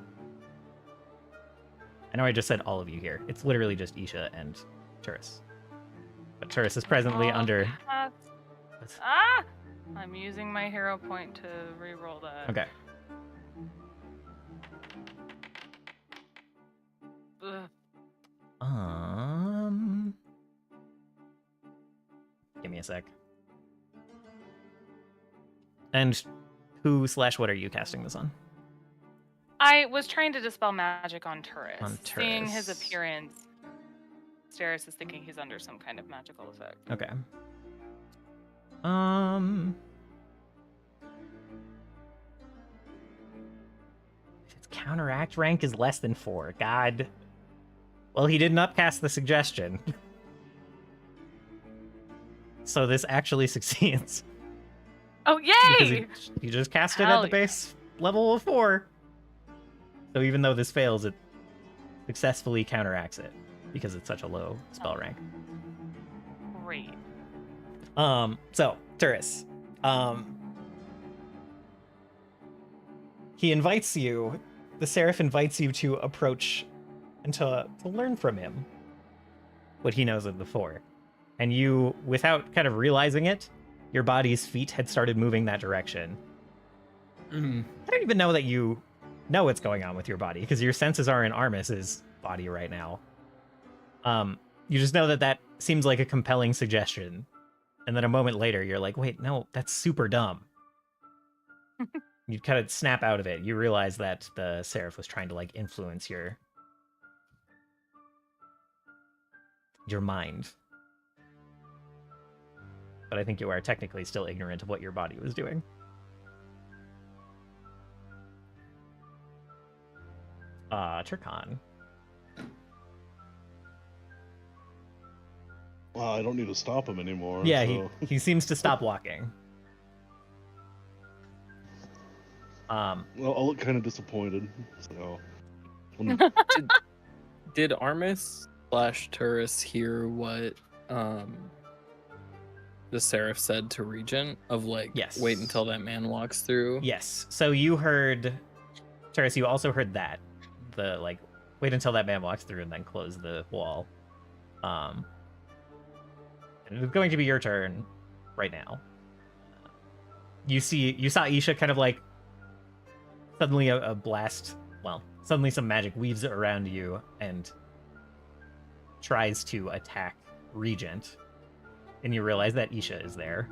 I know I just said all of you here. It's literally just Isha and Turis. But Turis is presently under... I'm using my hero point to re-roll that. Okay. Ugh. Give me a sec. And who/what are you casting this on? I was trying to dispel magic on Turis. On Seeing his Turis. appearance, Steris is thinking he's under some kind of magical effect. Okay. If its counteract rank is less than 4, God. Well, he didn't upcast the suggestion. So this actually succeeds. Oh, Because yay! he just cast it at Hell the base level of 4. So even though this fails, it successfully counteracts it because it's such a low spell rank. Great. So, Turis. He invites you, the Seraph invites you to approach and to learn from him what he knows of the 4. And you, without kind of realizing it, your body's feet had started moving that direction. Mm. I don't even know that you know what's going on with your body, because your senses are in Armis's body right now. You just know that seems like a compelling suggestion. And then a moment later, you're like, wait, no, that's super dumb. You kind of snap out of it. You realize that the Seraph was trying to, like, influence your mind. But I think you are technically still ignorant of what your body was doing. Turkon. Well, I don't need to stop him anymore. Yeah, so. he seems to stop walking. Well, I'll look kind of disappointed. So. Did Armis/Turis hear what the Seraph said to Regent of like, Yes. wait until that man walks through? Yes. So you heard, Turis, you also heard that. The, like, wait until that man walks through and then close the wall. And it's going to be your turn right now. You saw Isha kind of like, suddenly a blast, well, suddenly some magic weaves around you and tries to attack Regent. And you realize that Isha is there.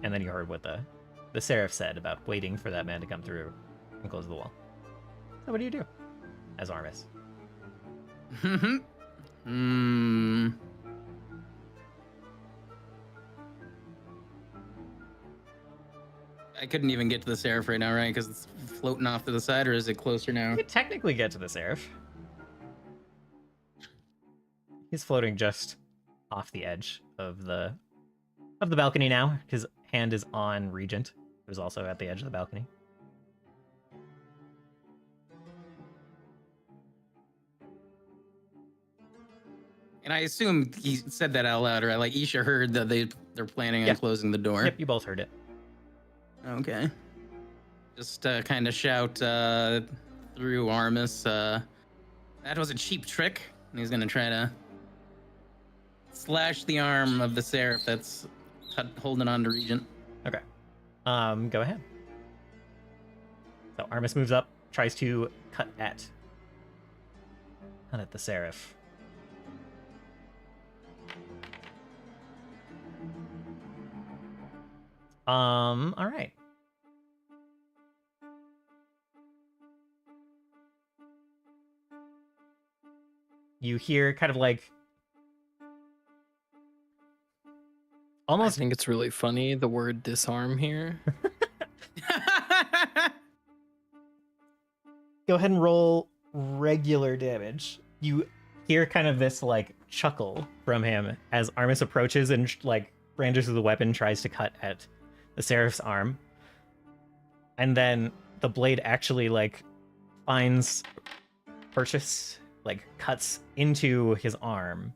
And then you heard what the Seraph said about waiting for that man to come through and close the wall. So what do you do as Armis? I couldn't even get to the Seraph right now, right? Because it's floating off to the side, or is it closer now? You could technically get to the Seraph. He's floating just off the edge of the balcony now. His hand is on Regent, who's also at the edge of the balcony. And I assume he said that out loud, or like Isha heard that they're planning on Yeah. closing the door. Yep, you both heard it. Okay. Just kind of shout through Armis. That was a cheap trick. And he's gonna try to slash the arm of the Seraph that's holding on to Regent. Okay. Go ahead. So Armis moves up, tries to cut at the Seraph. All right. You hear kind of like I almost think it's really funny the word disarm here. go ahead and roll regular damage. You hear kind of this like chuckle from him as Armis approaches and like brandishes the weapon, tries to cut at the Seraph's arm. And then the blade actually like finds purchase, like cuts into his arm.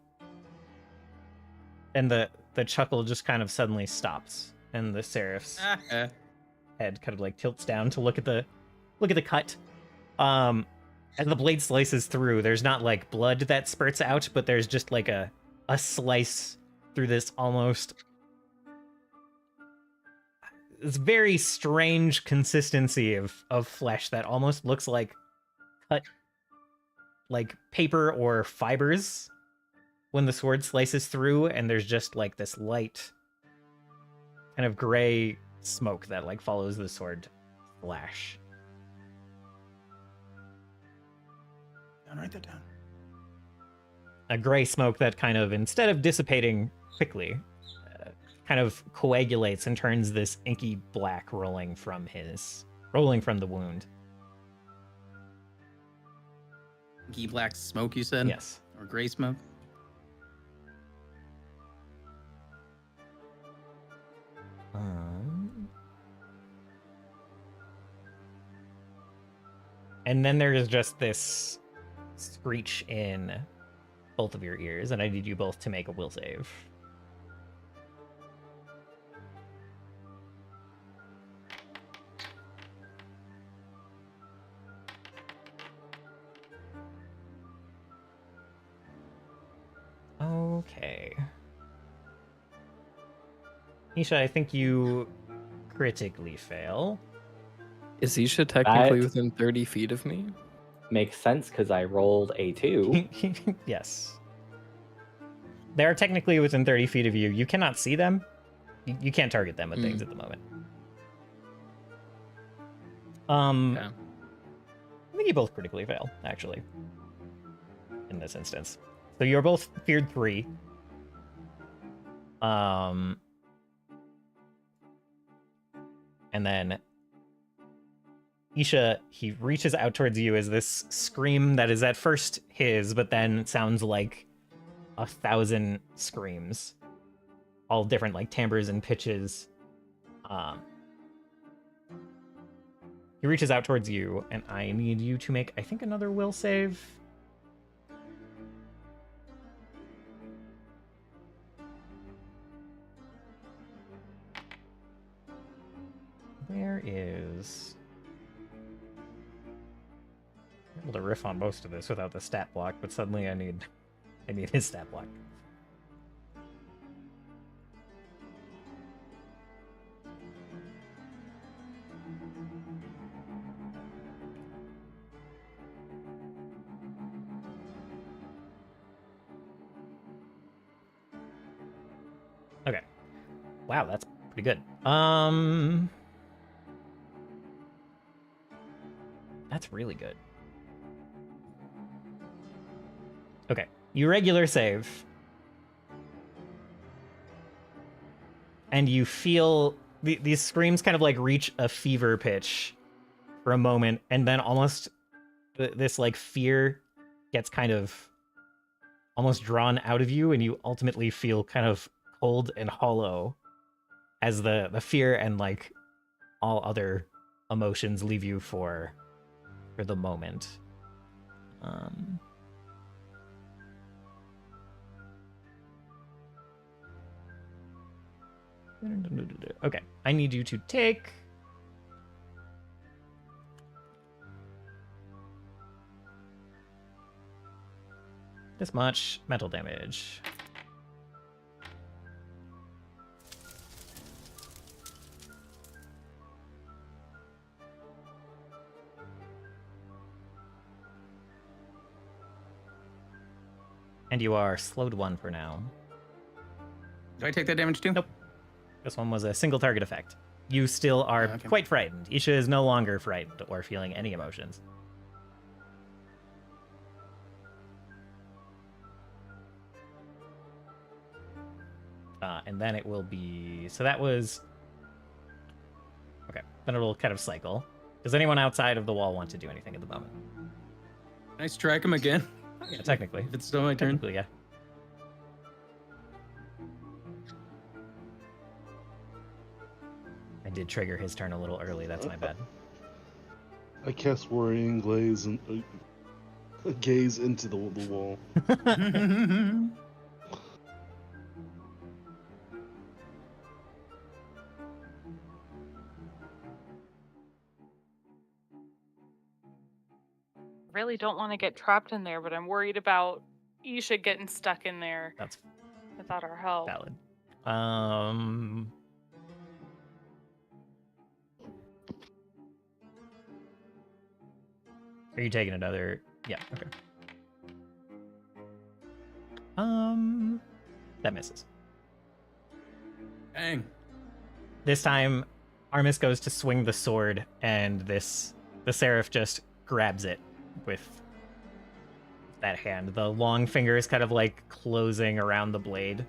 And the chuckle just kind of suddenly stops, and the Seraph's head kind of like tilts down to look at the cut. As the blade slices through, there's not like blood that spurts out, but there's just like a slice through this almost this very strange consistency of flesh that almost looks like cut like paper or fibers when the sword slices through, and there's just like this light kind of gray smoke that like follows the sword flash. Write that down. A gray smoke that kind of, instead of dissipating quickly, kind of coagulates and turns this inky black rolling from the wound. Inky black smoke, you said? Yes. Or gray smoke? And then there is just this screech in both of your ears, and I need you both to make a will save. Okay. Isha, I think you critically fail. Is Isha technically That- within 30 feet of me? Makes sense because I rolled a 2. Yes. They are technically within 30 feet of you. You cannot see them. You can't target them with things at the moment. Okay. I think you both critically fail, actually, in this instance. So you're both feared 3. And then Isha, he reaches out towards you as this scream that is at first his, but then sounds like 1,000 screams. All different, like, timbres and pitches. He reaches out towards you, and I need you to make, I think, another will save. Where is... I'm able to riff on most of this without the stat block, but suddenly I need his stat block. Okay. Wow, that's pretty good. That's really good. Okay, you regular save. And you feel these screams kind of like reach a fever pitch for a moment, and then almost this like fear gets kind of almost drawn out of you, and you ultimately feel kind of cold and hollow as the fear and like all other emotions leave you for the moment. Okay, I need you to take this much mental damage. And you are slowed 1 for now. Do I take that damage too? Nope. This one was a single target effect. You still are Okay. quite frightened. Isha is no longer frightened or feeling any emotions. And then it will be... So that was... Okay. Then it'll kind of cycle. Does anyone outside of the wall want to do anything at the moment? Can I strike him again? Yeah, technically. If it's still my turn. Technically, yeah. I did trigger his turn a little early. That's my bad. I cast Worrying Glaze and gaze into the wall. Really don't want to get trapped in there, but I'm worried about Isha getting stuck in there That's without our help. valid. Are you taking another? Yeah, okay. That misses. Dang. This time, Armis goes to swing the sword, and the Seraph just grabs it with that hand. The long finger is kind of like closing around the blade.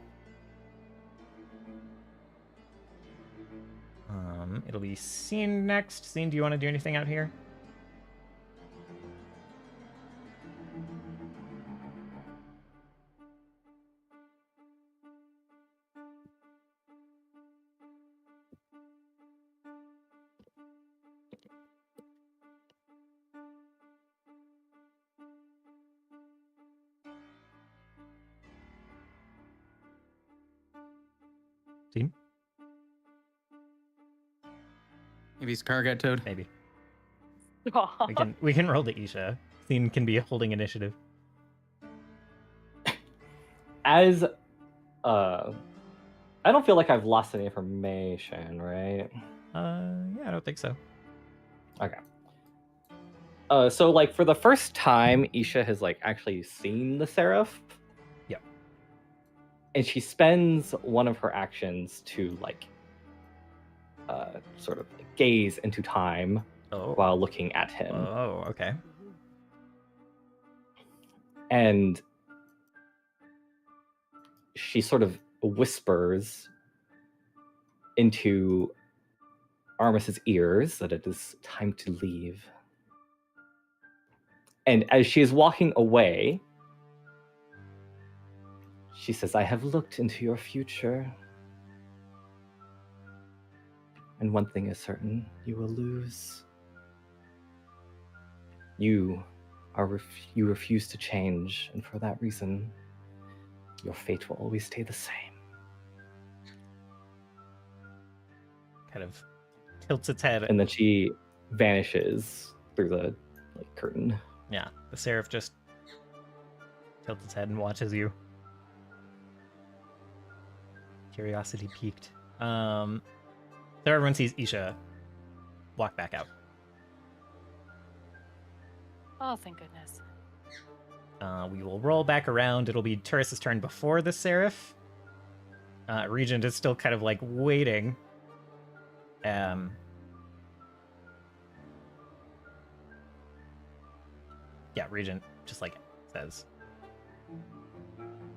It'll be Scene next. Scene, do you want to do anything out here? Scene? Maybe his car got towed. Maybe. We can roll to Isha. Scene can be holding initiative. As I don't feel like I've lost any information, right? Yeah, I don't think so. Okay. So like for the first time, Isha has like actually seen the Seraph. Yep. And she spends one of her actions to like sort of gaze into time Oh. while looking at him. Oh, okay. And she sort of whispers into Armis's ears that it is time to leave. And as she is walking away, she says, I have looked into your future. And one thing is certain, you will lose. You refuse to change, and for that reason, your fate will always stay the same. Kind of tilts its head. And then she vanishes through the curtain. Yeah, the Seraph just tilts its head and watches you. Curiosity peaked. So everyone sees Isha walk back out. Oh, thank goodness. We will roll back around. It'll be Turris's turn before the Seraph. Regent is still kind of like waiting. Yeah, Regent just like says,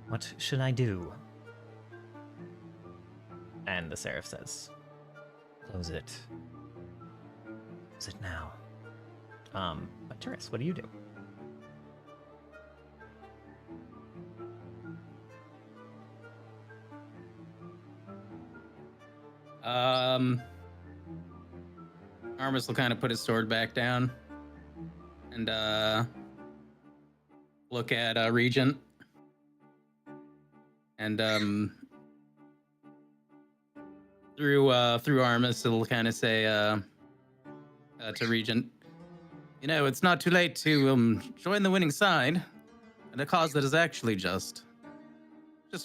"What should I do?" And the Seraph says, "Close it. Close it now." But Turris, what do you do? Armis will kind of put his sword back down and look at Regent. And through Armis, it'll kind of say to Regent, you know, it's not too late to join the winning side, and a cause that is actually just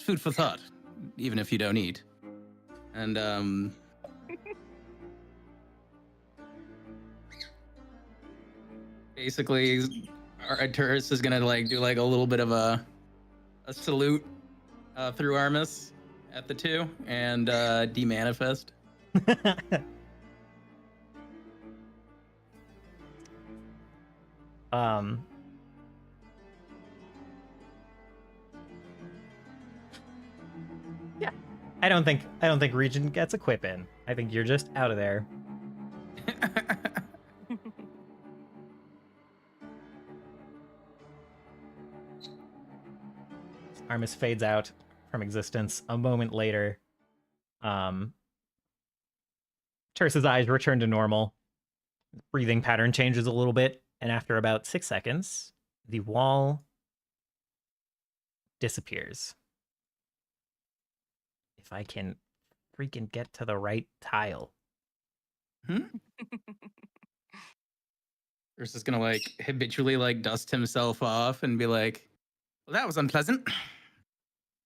food for thought, even if you don't eat. And basically, Turris is gonna like do like a little bit of a salute through Armis, at the two and demanifest. um. Yeah, I don't think Regent gets a quip in. I think you're just out of there. Armis fades out from existence a moment later. Tersa's eyes return to normal. Breathing pattern changes a little bit, and after about 6 seconds, the wall disappears. If I can freaking get to the right tile. Versus just gonna like habitually like dust himself off and be like, well, that was unpleasant.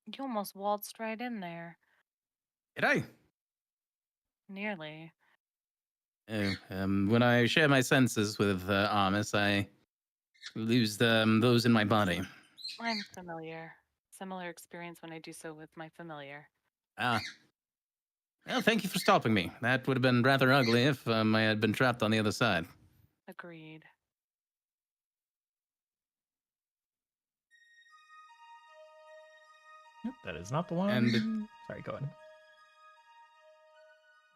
You almost waltzed right in there. Did I? Nearly. When I share my senses with Armis, I lose those in my body. I'm familiar. Similar experience when I do so with my familiar. Ah. Well, thank you for stopping me. That would have been rather ugly if I had been trapped on the other side. Agreed. Nope, that is not the one. And sorry, go ahead.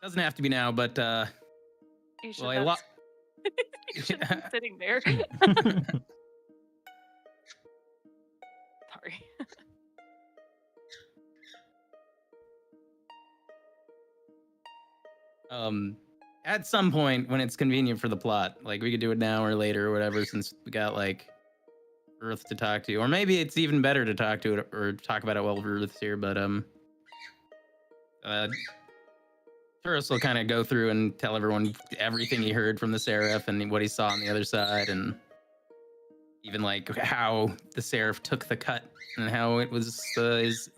Doesn't have to be now, but You should well, you should be sitting there. Sorry. At some point when it's convenient for the plot, like we could do it now or later or whatever, since we got like Earth to talk to, or maybe it's even better to talk to it or talk about it while Earth's here. But Turris will kind of go through and tell everyone everything he heard from the Seraph and what he saw on the other side, and even like how the Seraph took the cut and how it was his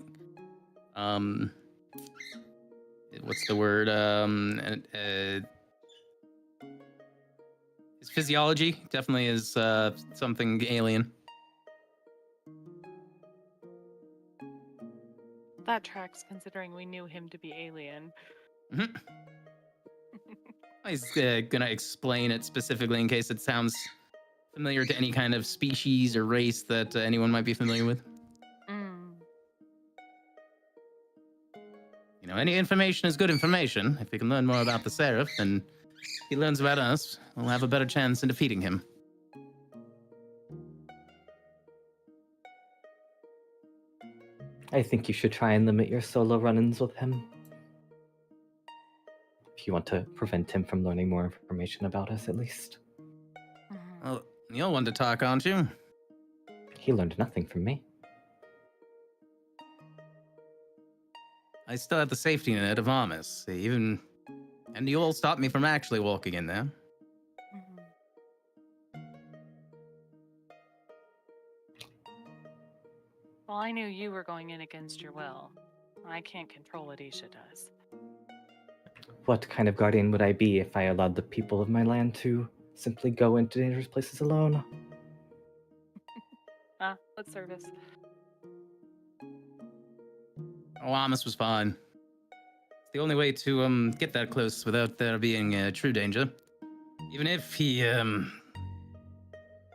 what's the word his physiology definitely is something alien. That tracks considering we knew him to be alien. Mm-hmm. He's gonna explain it specifically in case it sounds familiar to any kind of species or race that anyone might be familiar with. You know, any information is good information. If we can learn more about the Seraph, then he learns about us, we'll have a better chance in defeating him. I think you should try and limit your solo run-ins with him. If you want to prevent him from learning more information about us, at least. Well, you're one to talk, aren't you? He learned nothing from me. I still have the safety net of Armis, and you all stopped me from actually walking in there. Well, I knew you were going in against your will. I can't control what Isha does. What kind of guardian would I be if I allowed the people of my land to simply go into dangerous places alone? What service? Oh, Armis was fine. It's the only way to get that close without there being true danger. Even if he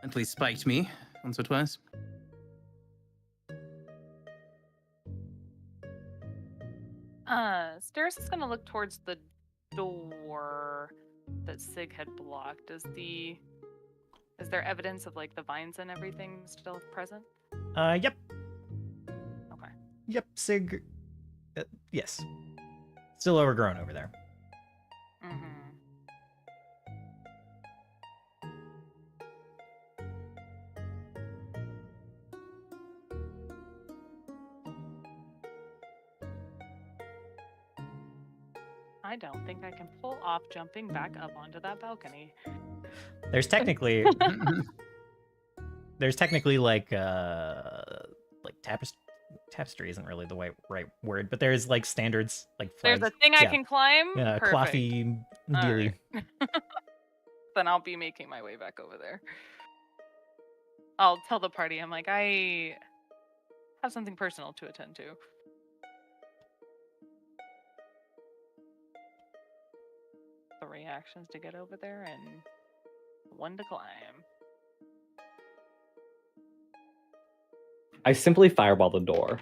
mentally spiked me once or twice. Steris is gonna look towards the door that Sig had blocked. Is there evidence of like the vines and everything still present? Yep. Okay. Yep, Sig. Yes. Still overgrown over there. I don't think I can pull off jumping back up onto that balcony. There's technically like tapestry isn't really the right word, but there's like standards, like flags. There's a thing I can climb? Yeah, coffee dealy. Right. Then I'll be making my way back over there. I'll tell the party, I'm like, I have something personal to attend to. the reactions to get over there and one to climb. I simply fireball the door.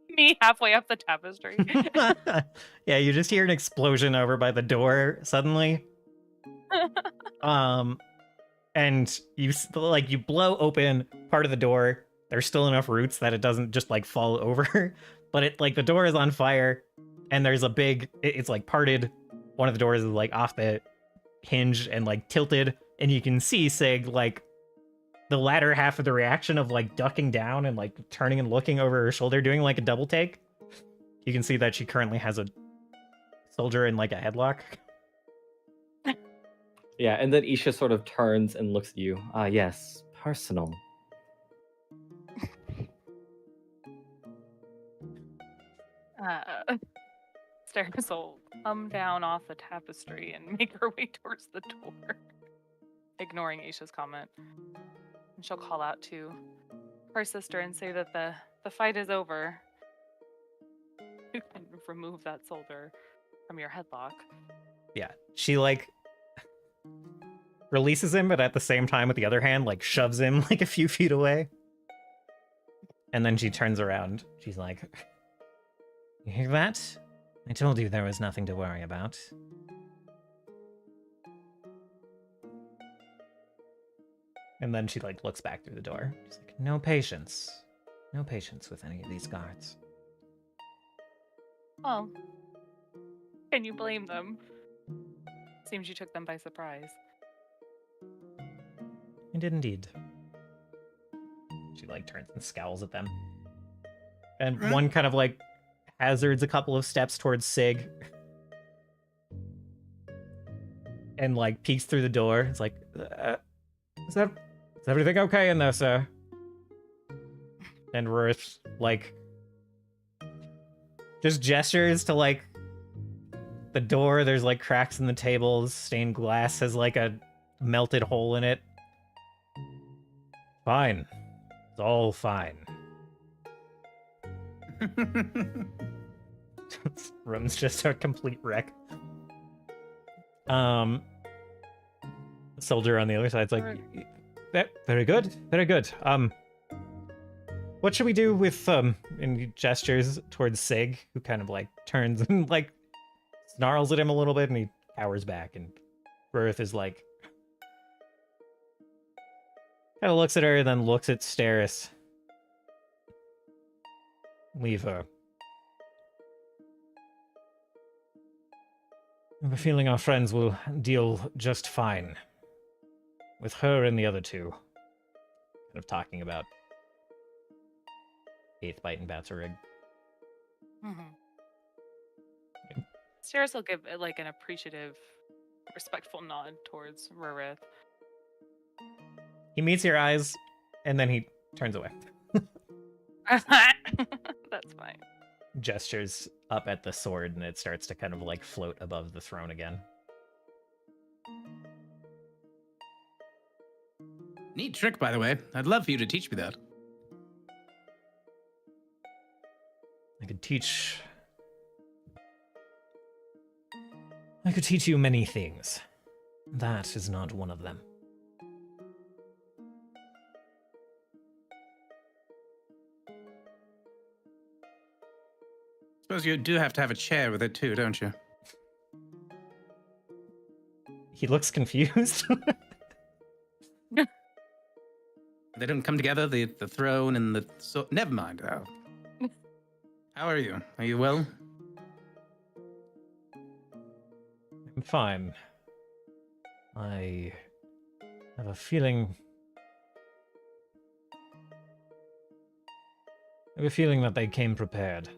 Me halfway up the tapestry. Yeah, you just hear an explosion over by the door suddenly. And you you blow open part of the door. There's still enough roots that it doesn't just like fall over, but it the door is on fire, and there's a big. It's like parted. One of the doors is like off the hinge and like tilted, and you can see Sig like the latter half of the reaction of like ducking down and like turning and looking over her shoulder, doing like a double take. You can see that she currently has a soldier in like a headlock. Yeah, and then Isha sort of turns and looks at you. Ah, yes, personal. Stairs will come down off the tapestry and make her way towards the door, ignoring Isha's comment. And she'll call out to her sister and say that the fight is over. You can remove that soldier from your headlock. Yeah, she like releases him, but at the same time with the other hand like shoves him like a few feet away. And then she turns around. She's like, "You hear that? I told you there was nothing to worry about." And then she like looks back through the door. She's like, no patience with any of these guards. Well, can you blame them? Seems you took them by surprise. I did indeed. She like turns and scowls at them. And one kind of like hazards a couple of steps towards Sig. And like peeks through the door. It's like, is everything okay in there, sir? And Rurath like just gestures to like the door. There's like cracks in the tables. Stained glass has like a melted hole in it. Fine. It's all fine. Room's just a complete wreck. Soldier on the other side's like, very good, very good. What should we do with and he gestures towards Sig, who kind of like turns and like snarls at him a little bit, and he cowers back, and Rurath is like kind of looks at her and then looks at Steris. Leave her. I have a feeling our friends will deal just fine with her and the other two. Kind of talking about Eighth Bite and Batsarig. Mm-hmm. Steris will give like an appreciative, respectful nod towards Rurath. He meets your eyes, and then he turns away. That's fine. Gestures up at the sword, and it starts to kind of like float above the throne again. Neat trick, by the way. I'd love for you to teach me that. I could teach you many things. That is not one of them. Suppose you do have to have a chair with it too, don't you? He looks confused. They don't come together, the throne and the... So, never mind. Oh. How are you? Are you well? I'm fine. I have a feeling... that they came prepared.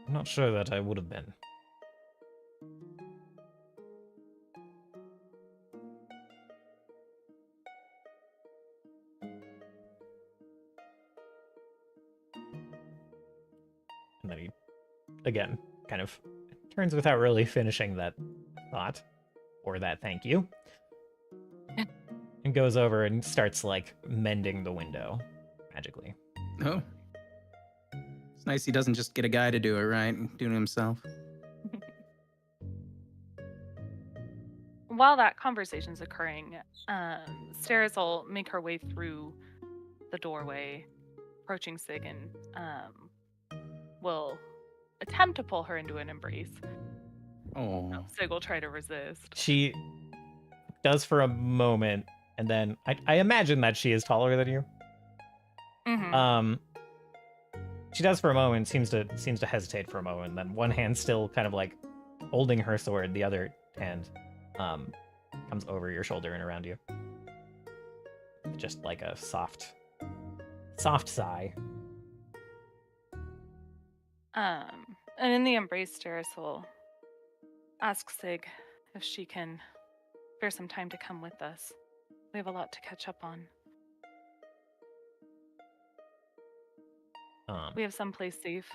I'm not sure that I would have been. And then he, again, kind of turns without really finishing that thought, or that thank you. and goes over and starts like mending the window magically. Oh. It's nice he doesn't just get a guy to do it, right? Do it himself. While that conversation's occurring, Steris will make her way through the doorway, approaching Sig, and will attempt to pull her into an embrace. Oh. Sig will try to resist. She does for a moment, and then I imagine that she is taller than you. Mm-hmm. She does for a moment, seems to hesitate for a moment, then one hand still kind of like holding her sword, the other hand comes over your shoulder and around you. Just like a soft sigh. And in the embrace, Steris will ask Sig if she can spare some time to come with us. We have a lot to catch up on. We have someplace safe.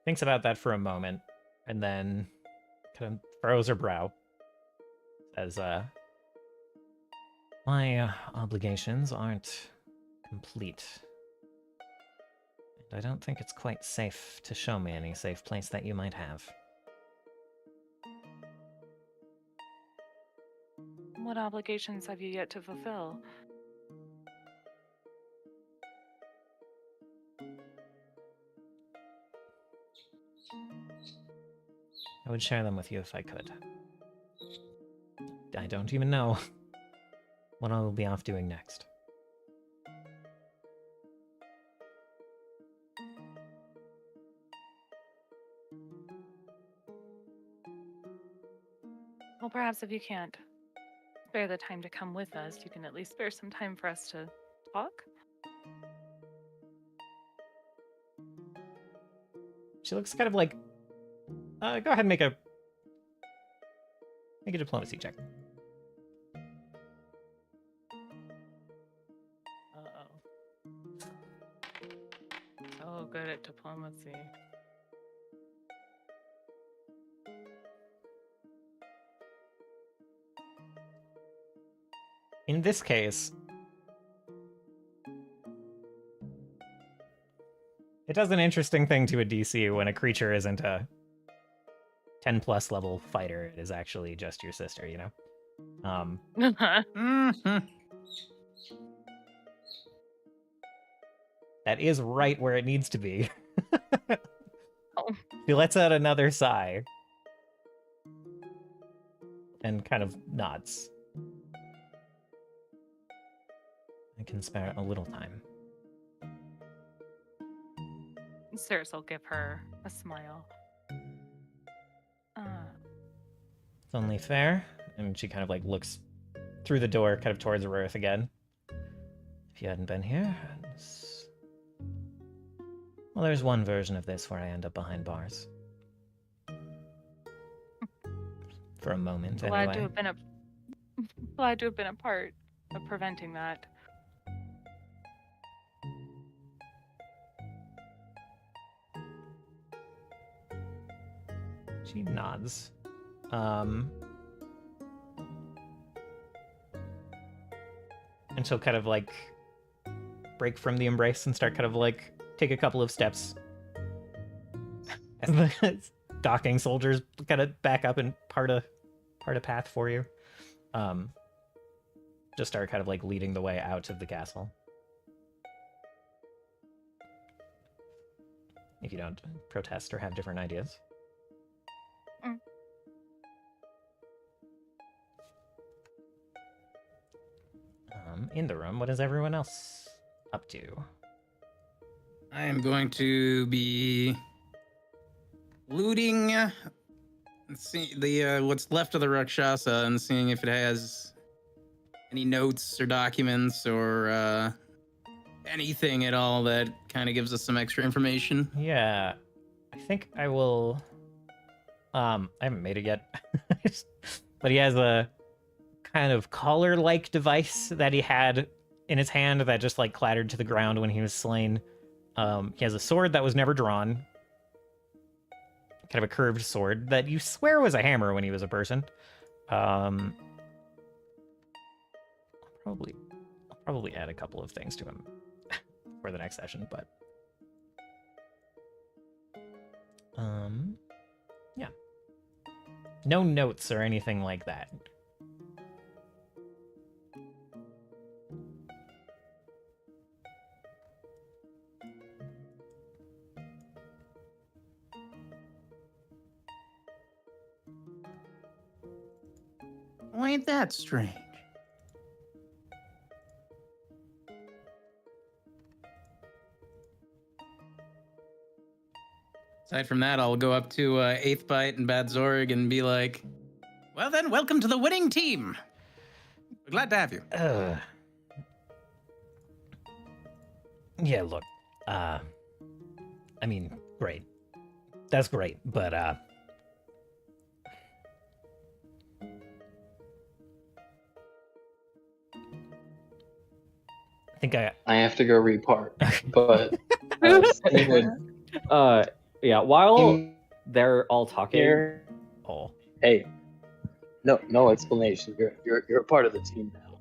Thinks about that for a moment, and then kind of furrows her brow. Says, my obligations aren't complete. And I don't think it's quite safe to show me any safe place that you might have. What obligations have you yet to fulfill? I would share them with you if I could. I don't even know what I will be off doing next. Well, perhaps if you can't spare the time to come with us, you can at least spare some time for us to talk. She looks kind of like, go ahead and make a diplomacy check. Uh-oh. Oh, good at diplomacy. In this case, it does an interesting thing to a DC when a creature isn't a 10 plus level fighter. It is actually just your sister, you know? That is right where it needs to be. Oh. He lets out another sigh and kind of nods. I can spare a little time. Ceres will give her a smile. It's only fair. And she kind of like looks through the door, kind of towards Rurath again. If you hadn't been here, well, there's one version of this where I end up behind bars. For a moment, Glad anyway. to have been a part of preventing that. She nods. And she'll kind of like break from the embrace and start kind of like take a couple of steps as the docking soldiers kind of back up and part a path for you. Just start kind of like leading the way out of the castle. If you don't protest or have different ideas. In the room, what is everyone else up to? I am going to be looting see the what's left of the Rakshasa and seeing if it has any notes or documents or anything at all that kind of gives us some extra information. Yeah, I think I will. I haven't made it yet, but he has a kind of collar-like device that he had in his hand that just like clattered to the ground when he was slain. He has a sword that was never drawn. kind of a curved sword that you swear was a hammer when he was a person. I'll probably add a couple of things to him for the next session, but yeah. No notes or anything like that. Why ain't that strange? Aside from that, I'll go up to Eighth Bite and Bad Zorg and be like, well then, welcome to the winning team. We're glad to have you. Yeah, look, I mean, great. That's great, but, I think I have to go repart, but Steve would yeah, while they're all talking, here. Oh. Hey, no explanation. You're a part of the team now.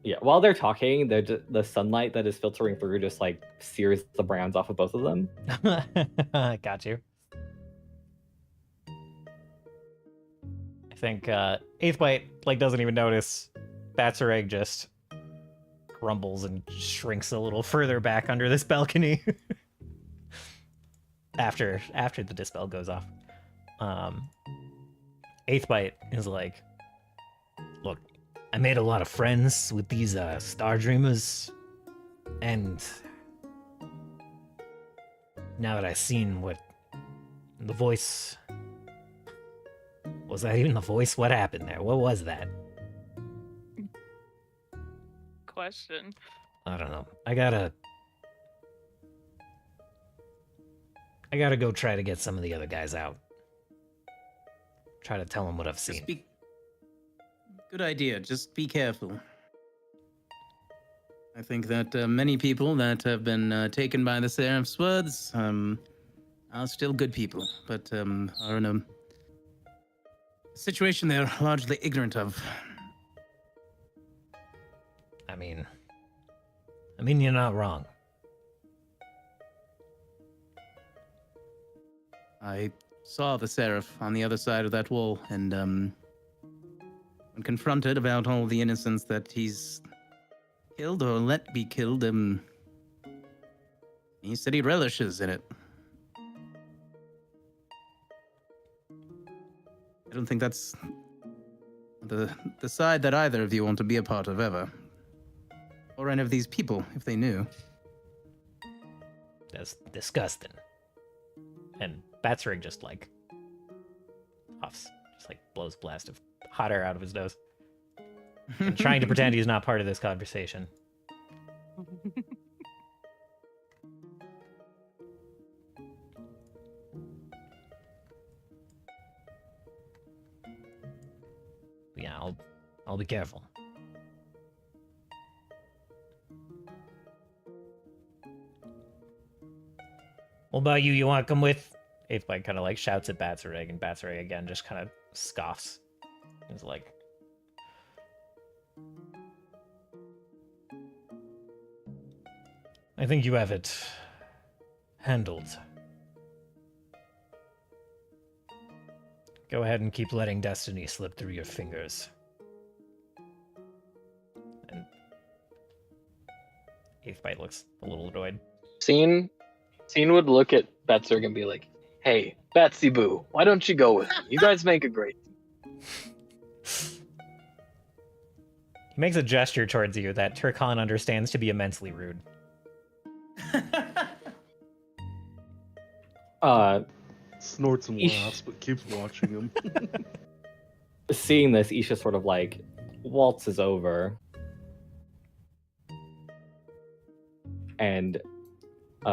yeah, while they're talking, the sunlight that is filtering through just like sears the brands off of both of them. Got you. I think Eighth Bite like doesn't even notice. Batsereg just grumbles and shrinks a little further back under this balcony. after the dispel goes off. Eighth Bite is like, look, I made a lot of friends with these Star Dreamers, and now that I've seen what the voice... Was that even the voice? What happened there? What was that? Question. I don't know. I gotta go try to get some of the other guys out. Try to tell them what I've seen. Good idea. Just be careful. I think that many people that have been taken by the Seraph's words are still good people, but are in a situation they're largely ignorant of. I mean, you're not wrong. I saw the Seraph on the other side of that wall, and when confronted about all the innocents that he's killed or let be killed, he said he relishes in it. I don't think that's the side that either of you want to be a part of ever. Or any of these people, if they knew. That's disgusting. And Batsereg just like puffs, just like blows a blast of hot air out of his nose. And trying to pretend he's not part of this conversation. Yeah, I'll be careful. What about you? You want to come with? Eighth Bite kind of like shouts at Batsereg, and Batsereg again just kind of scoffs. He's like, I think you have it handled. Go ahead and keep letting destiny slip through your fingers. And Eighth Bite looks a little annoyed. Scene would look at Betzer and be like, hey, Betsy Boo, why don't you go with me? You guys make a great team. He makes a gesture towards you that Turkon understands to be immensely rude. Snorts and laughs, but keeps watching him. Seeing this, Isha sort of like waltzes over and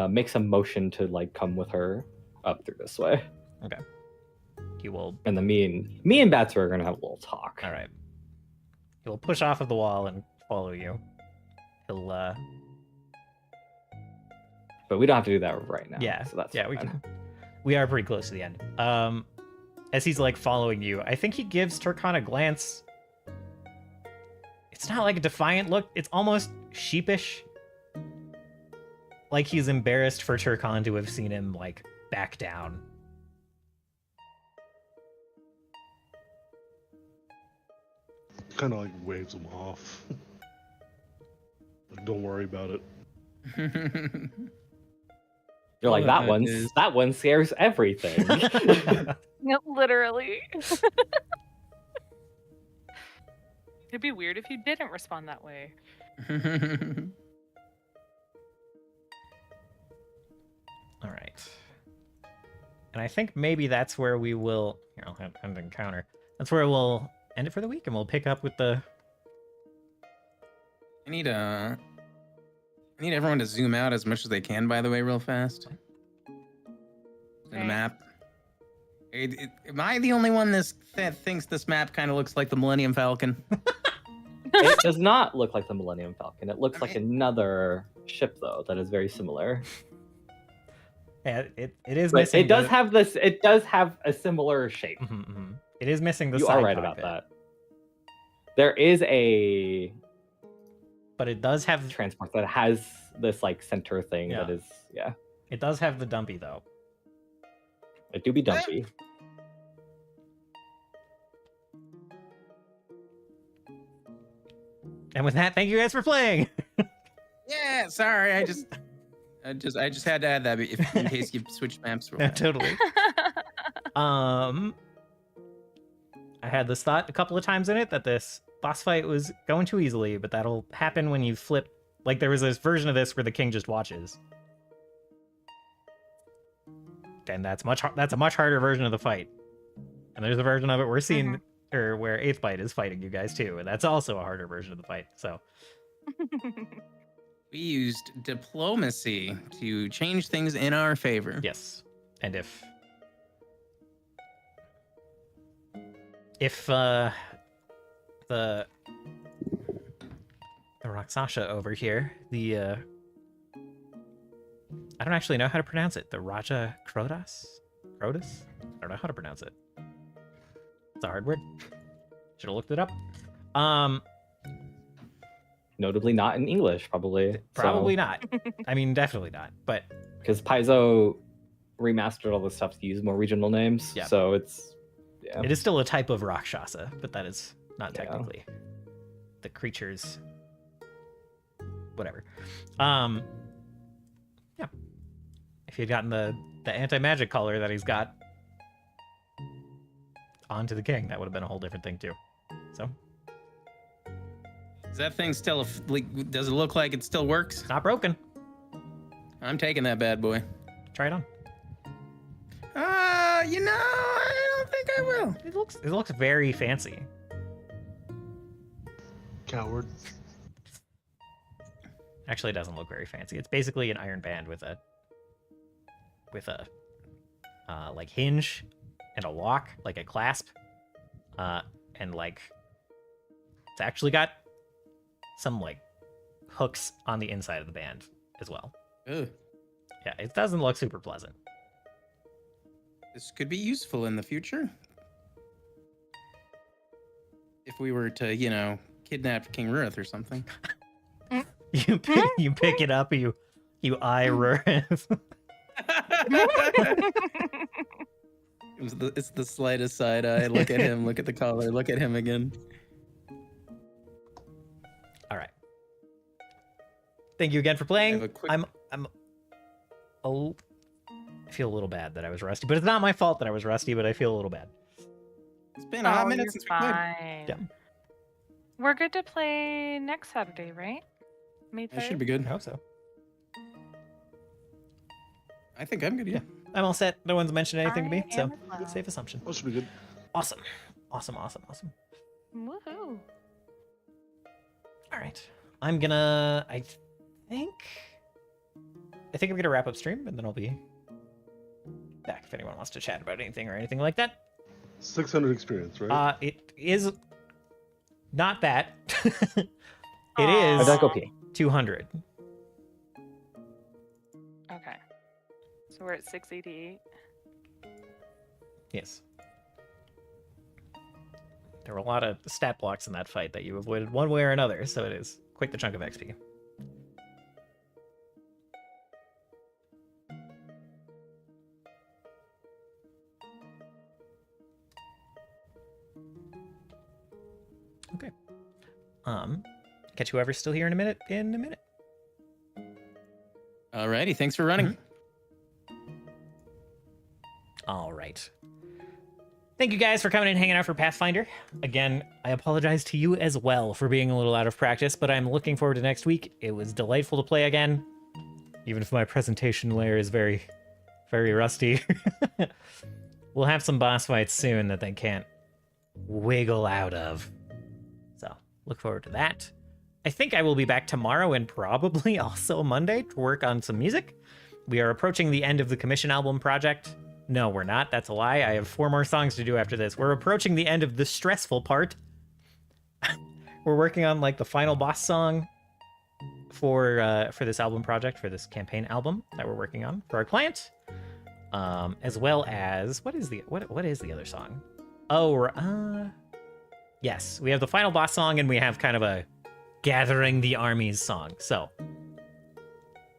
makes a motion to like come with her up through this way. Okay. He will. And then me and Batser are gonna have a little talk. All right. He will push off of the wall and follow you. He'll. But we don't have to do that right now. Yeah. So that's yeah. We fine. can. We are pretty close to the end. As he's like following you, I think he gives Turkon a glance. It's not like a defiant look. It's almost sheepish. Like he's embarrassed for Turkon to have seen him like back down. Kind of like waves him off. Like, don't worry about it. You're like, Oh, that that one scares everything. Yeah, literally. It'd be weird if you didn't respond that way. All right. And I think maybe that's where we will. Here, I'll have an encounter. That's where we'll end it for the week, and we'll pick up with the. I need everyone to zoom out as much as they can, by the way, real fast. In the Okay. map. Am I the only one that thinks this map kind of looks like the Millennium Falcon? It does not look like the Millennium Falcon. It looks I like mean- another ship, though, that is very similar. Yeah, it is But missing. it does have this. It does have a similar shape. Mhm. It is missing the. You side are right cockpit, about that. There is a but it does have. transport that has this like center thing Yeah. that is, yeah. It does have the dumpy though. It do be dumpy. And with that, thank you guys for playing. Yeah, sorry, I just had to add that in case you switched maps. real Yeah, fast. totally. I had this thought a couple of times in it that this boss fight was going too easily, but that'll happen when you flip. Like there was this version of this where the king just watches, and that's a much harder version of the fight. And there's a version of it we're seeing, or where Eighth Bite is fighting you guys too, and that's also a harder version of the fight. So We used diplomacy to change things in our favor. yes, and if the Rakshasa over here, I don't actually know how to pronounce it. The Raja Crotas? Crotus? I don't know how to pronounce it. It's a hard word. Should have looked it up. Notably not in English, probably. Probably not. I mean, definitely not. But Because Paizo remastered all the stuff to use more regional names. Yeah. So it's, yeah. it is still a type of Rakshasa, but that is not Yeah. technically the creature's whatever. Yeah. If he had gotten the anti-magic color that he's got onto the king, that would have been a whole different thing too. So Is that thing still? Does it look like it still works? it's not broken. I'm taking that bad boy. Try it on. I don't think I will. It looks very fancy. Coward. Actually, it doesn't look very fancy. It's basically an iron band with a like hinge and a lock, like a clasp, and like it's actually got some like hooks on the inside of the band as well. Ugh. Yeah, it doesn't look super pleasant. This could be useful in the future. If we were to, kidnap King Rurath or something. You pick it up, you eye Rurath. It's the slightest side eye. Look at him. Look at the collar. Look at him again. All right. Thank you again for playing. I have a quick- I feel a little bad that I was rusty, but it's not my fault that I was rusty, but I feel a little bad. It's been a hot minute you're since we played. fine. Yeah. We're good to play next Saturday, right? May 3rd? That should be good. I hope so. I think I'm good. Yeah. I'm all set. No one's mentioned anything to me, I so am as well. safe assumption. That should be good. Awesome. Awesome. Woohoo. All right. I'm gonna. I think I'm gonna wrap up stream, and then I'll be back if anyone wants to chat about anything or anything like that. 600 experience, right? It is not that. It Aw. is I'd go pee. 200. Okay. So we're at 688. Yes. There were a lot of stat blocks in that fight that you avoided one way or another, so it is quite the chunk of XP. Okay. Catch whoever's still here in a minute. Alrighty, thanks for running. All right. Thank you guys for coming and hanging out for Pathfinder. Again, I apologize to you as well for being a little out of practice, but I'm looking forward to next week. It was delightful to play again, even if my presentation layer is very, very rusty. We'll have some boss fights soon that they can't wiggle out of. So, look forward to that. I think I will be back tomorrow and probably also Monday to work on some music. We are approaching the end of the commission album project. No, we're not. That's a lie. I have 4 more songs to do after this. We're approaching the end of the stressful part. We're working on like the final boss song for this album project, for this campaign album that we're working on for our client. As well as what is the other song? Yes, we have the final boss song and we have kind of a gathering the armies song. So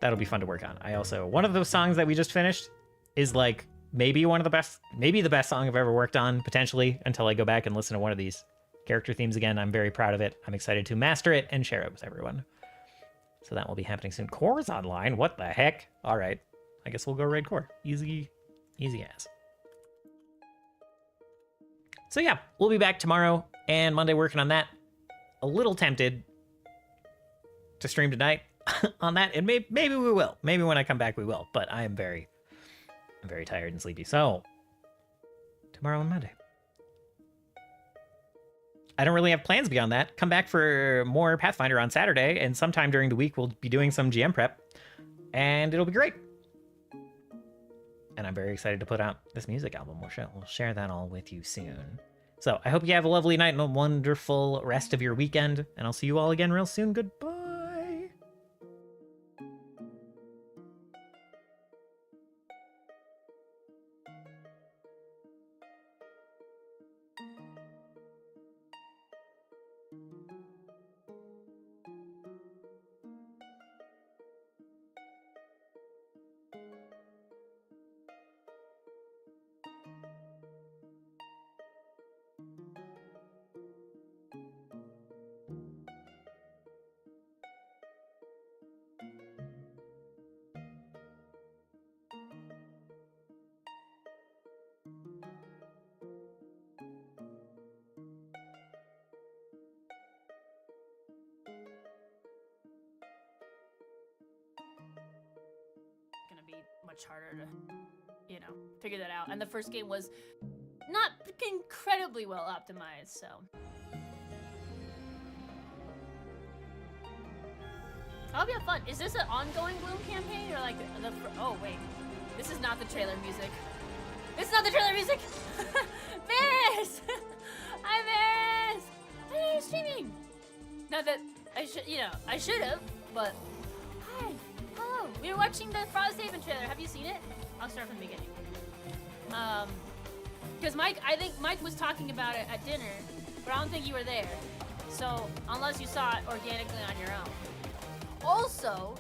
that'll be fun to work on. I also, one of those songs that we just finished is like maybe the best song I've ever worked on, potentially, until I go back and listen to one of these character themes again. I'm very proud of it. I'm excited to master it and share it with everyone. So that will be happening soon. Core's online. What the heck? All right. I guess we'll go raid Core. Easy as. So yeah, we'll be back tomorrow and Monday working on that. A little tempted to stream tonight on that, and maybe we will. Maybe when I come back we will, but I'm very tired and sleepy. So tomorrow and Monday. I don't really have plans beyond that. Come back for more Pathfinder on Saturday, and sometime during the week we'll be doing some GM prep, and it'll be great. And I'm very excited to put out this music album. We'll share that all with you soon. So I hope you have a lovely night and a wonderful rest of your weekend, and I'll see you all again real soon. Goodbye. Much harder to, figure that out. And the first game was not incredibly well optimized, so. That'll be fun. Is this an ongoing Bloom campaign or like oh wait, this is not the trailer music. This is not the trailer music. Varys, hi Varys. Why are you streaming? Not that I should have, but hi. Hello, we were watching the Frosthaven trailer. Have you seen it? I'll start from the beginning. Because I think Mike was talking about it at dinner, but I don't think you were there. So, unless you saw it organically on your own. Also,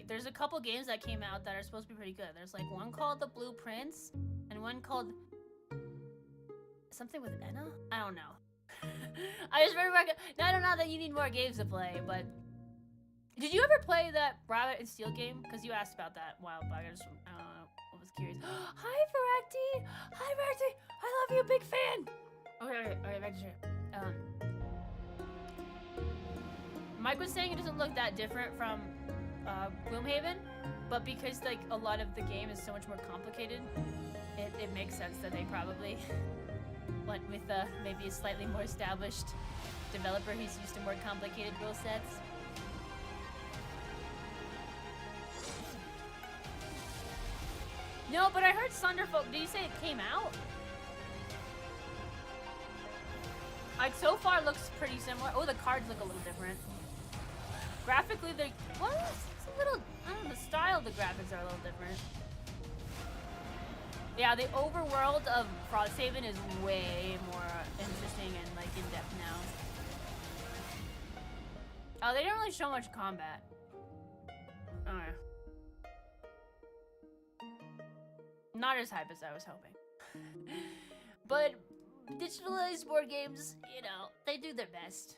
there's a couple games that came out that are supposed to be pretty good. There's like one called The Blueprints, and one called something with Enna? I don't know. I just remember, I don't know that you need more games to play, but did you ever play that Rabbit and Steel game? Because you asked about that a while back. I was curious. Hi, Voraktee! Hi, Voraktee! I love you, big fan! Okay, back to stream. Mike was saying it doesn't look that different from Gloomhaven, but because like a lot of the game is so much more complicated, it makes sense that they probably went with maybe a slightly more established developer who's used to more complicated rule sets. No, but I heard Thunderfolk. Did you say it came out? Like, so far looks pretty similar. Oh, the cards look a little different. Graphically, it's a little, I don't know, the style of the graphics are a little different. Yeah, the overworld of Frosthaven is way more interesting and like in depth now. Oh, they didn't really show much combat. Okay. Not as hype as I was hoping. But digitalized board games, you know, they do their best.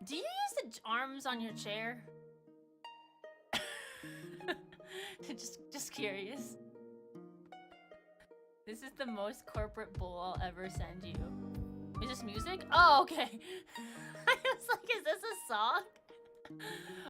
Do you use the arms on your chair? just curious. This is the most corporate bull I'll ever send you. Is this music? Oh, okay. I was like, is this a song?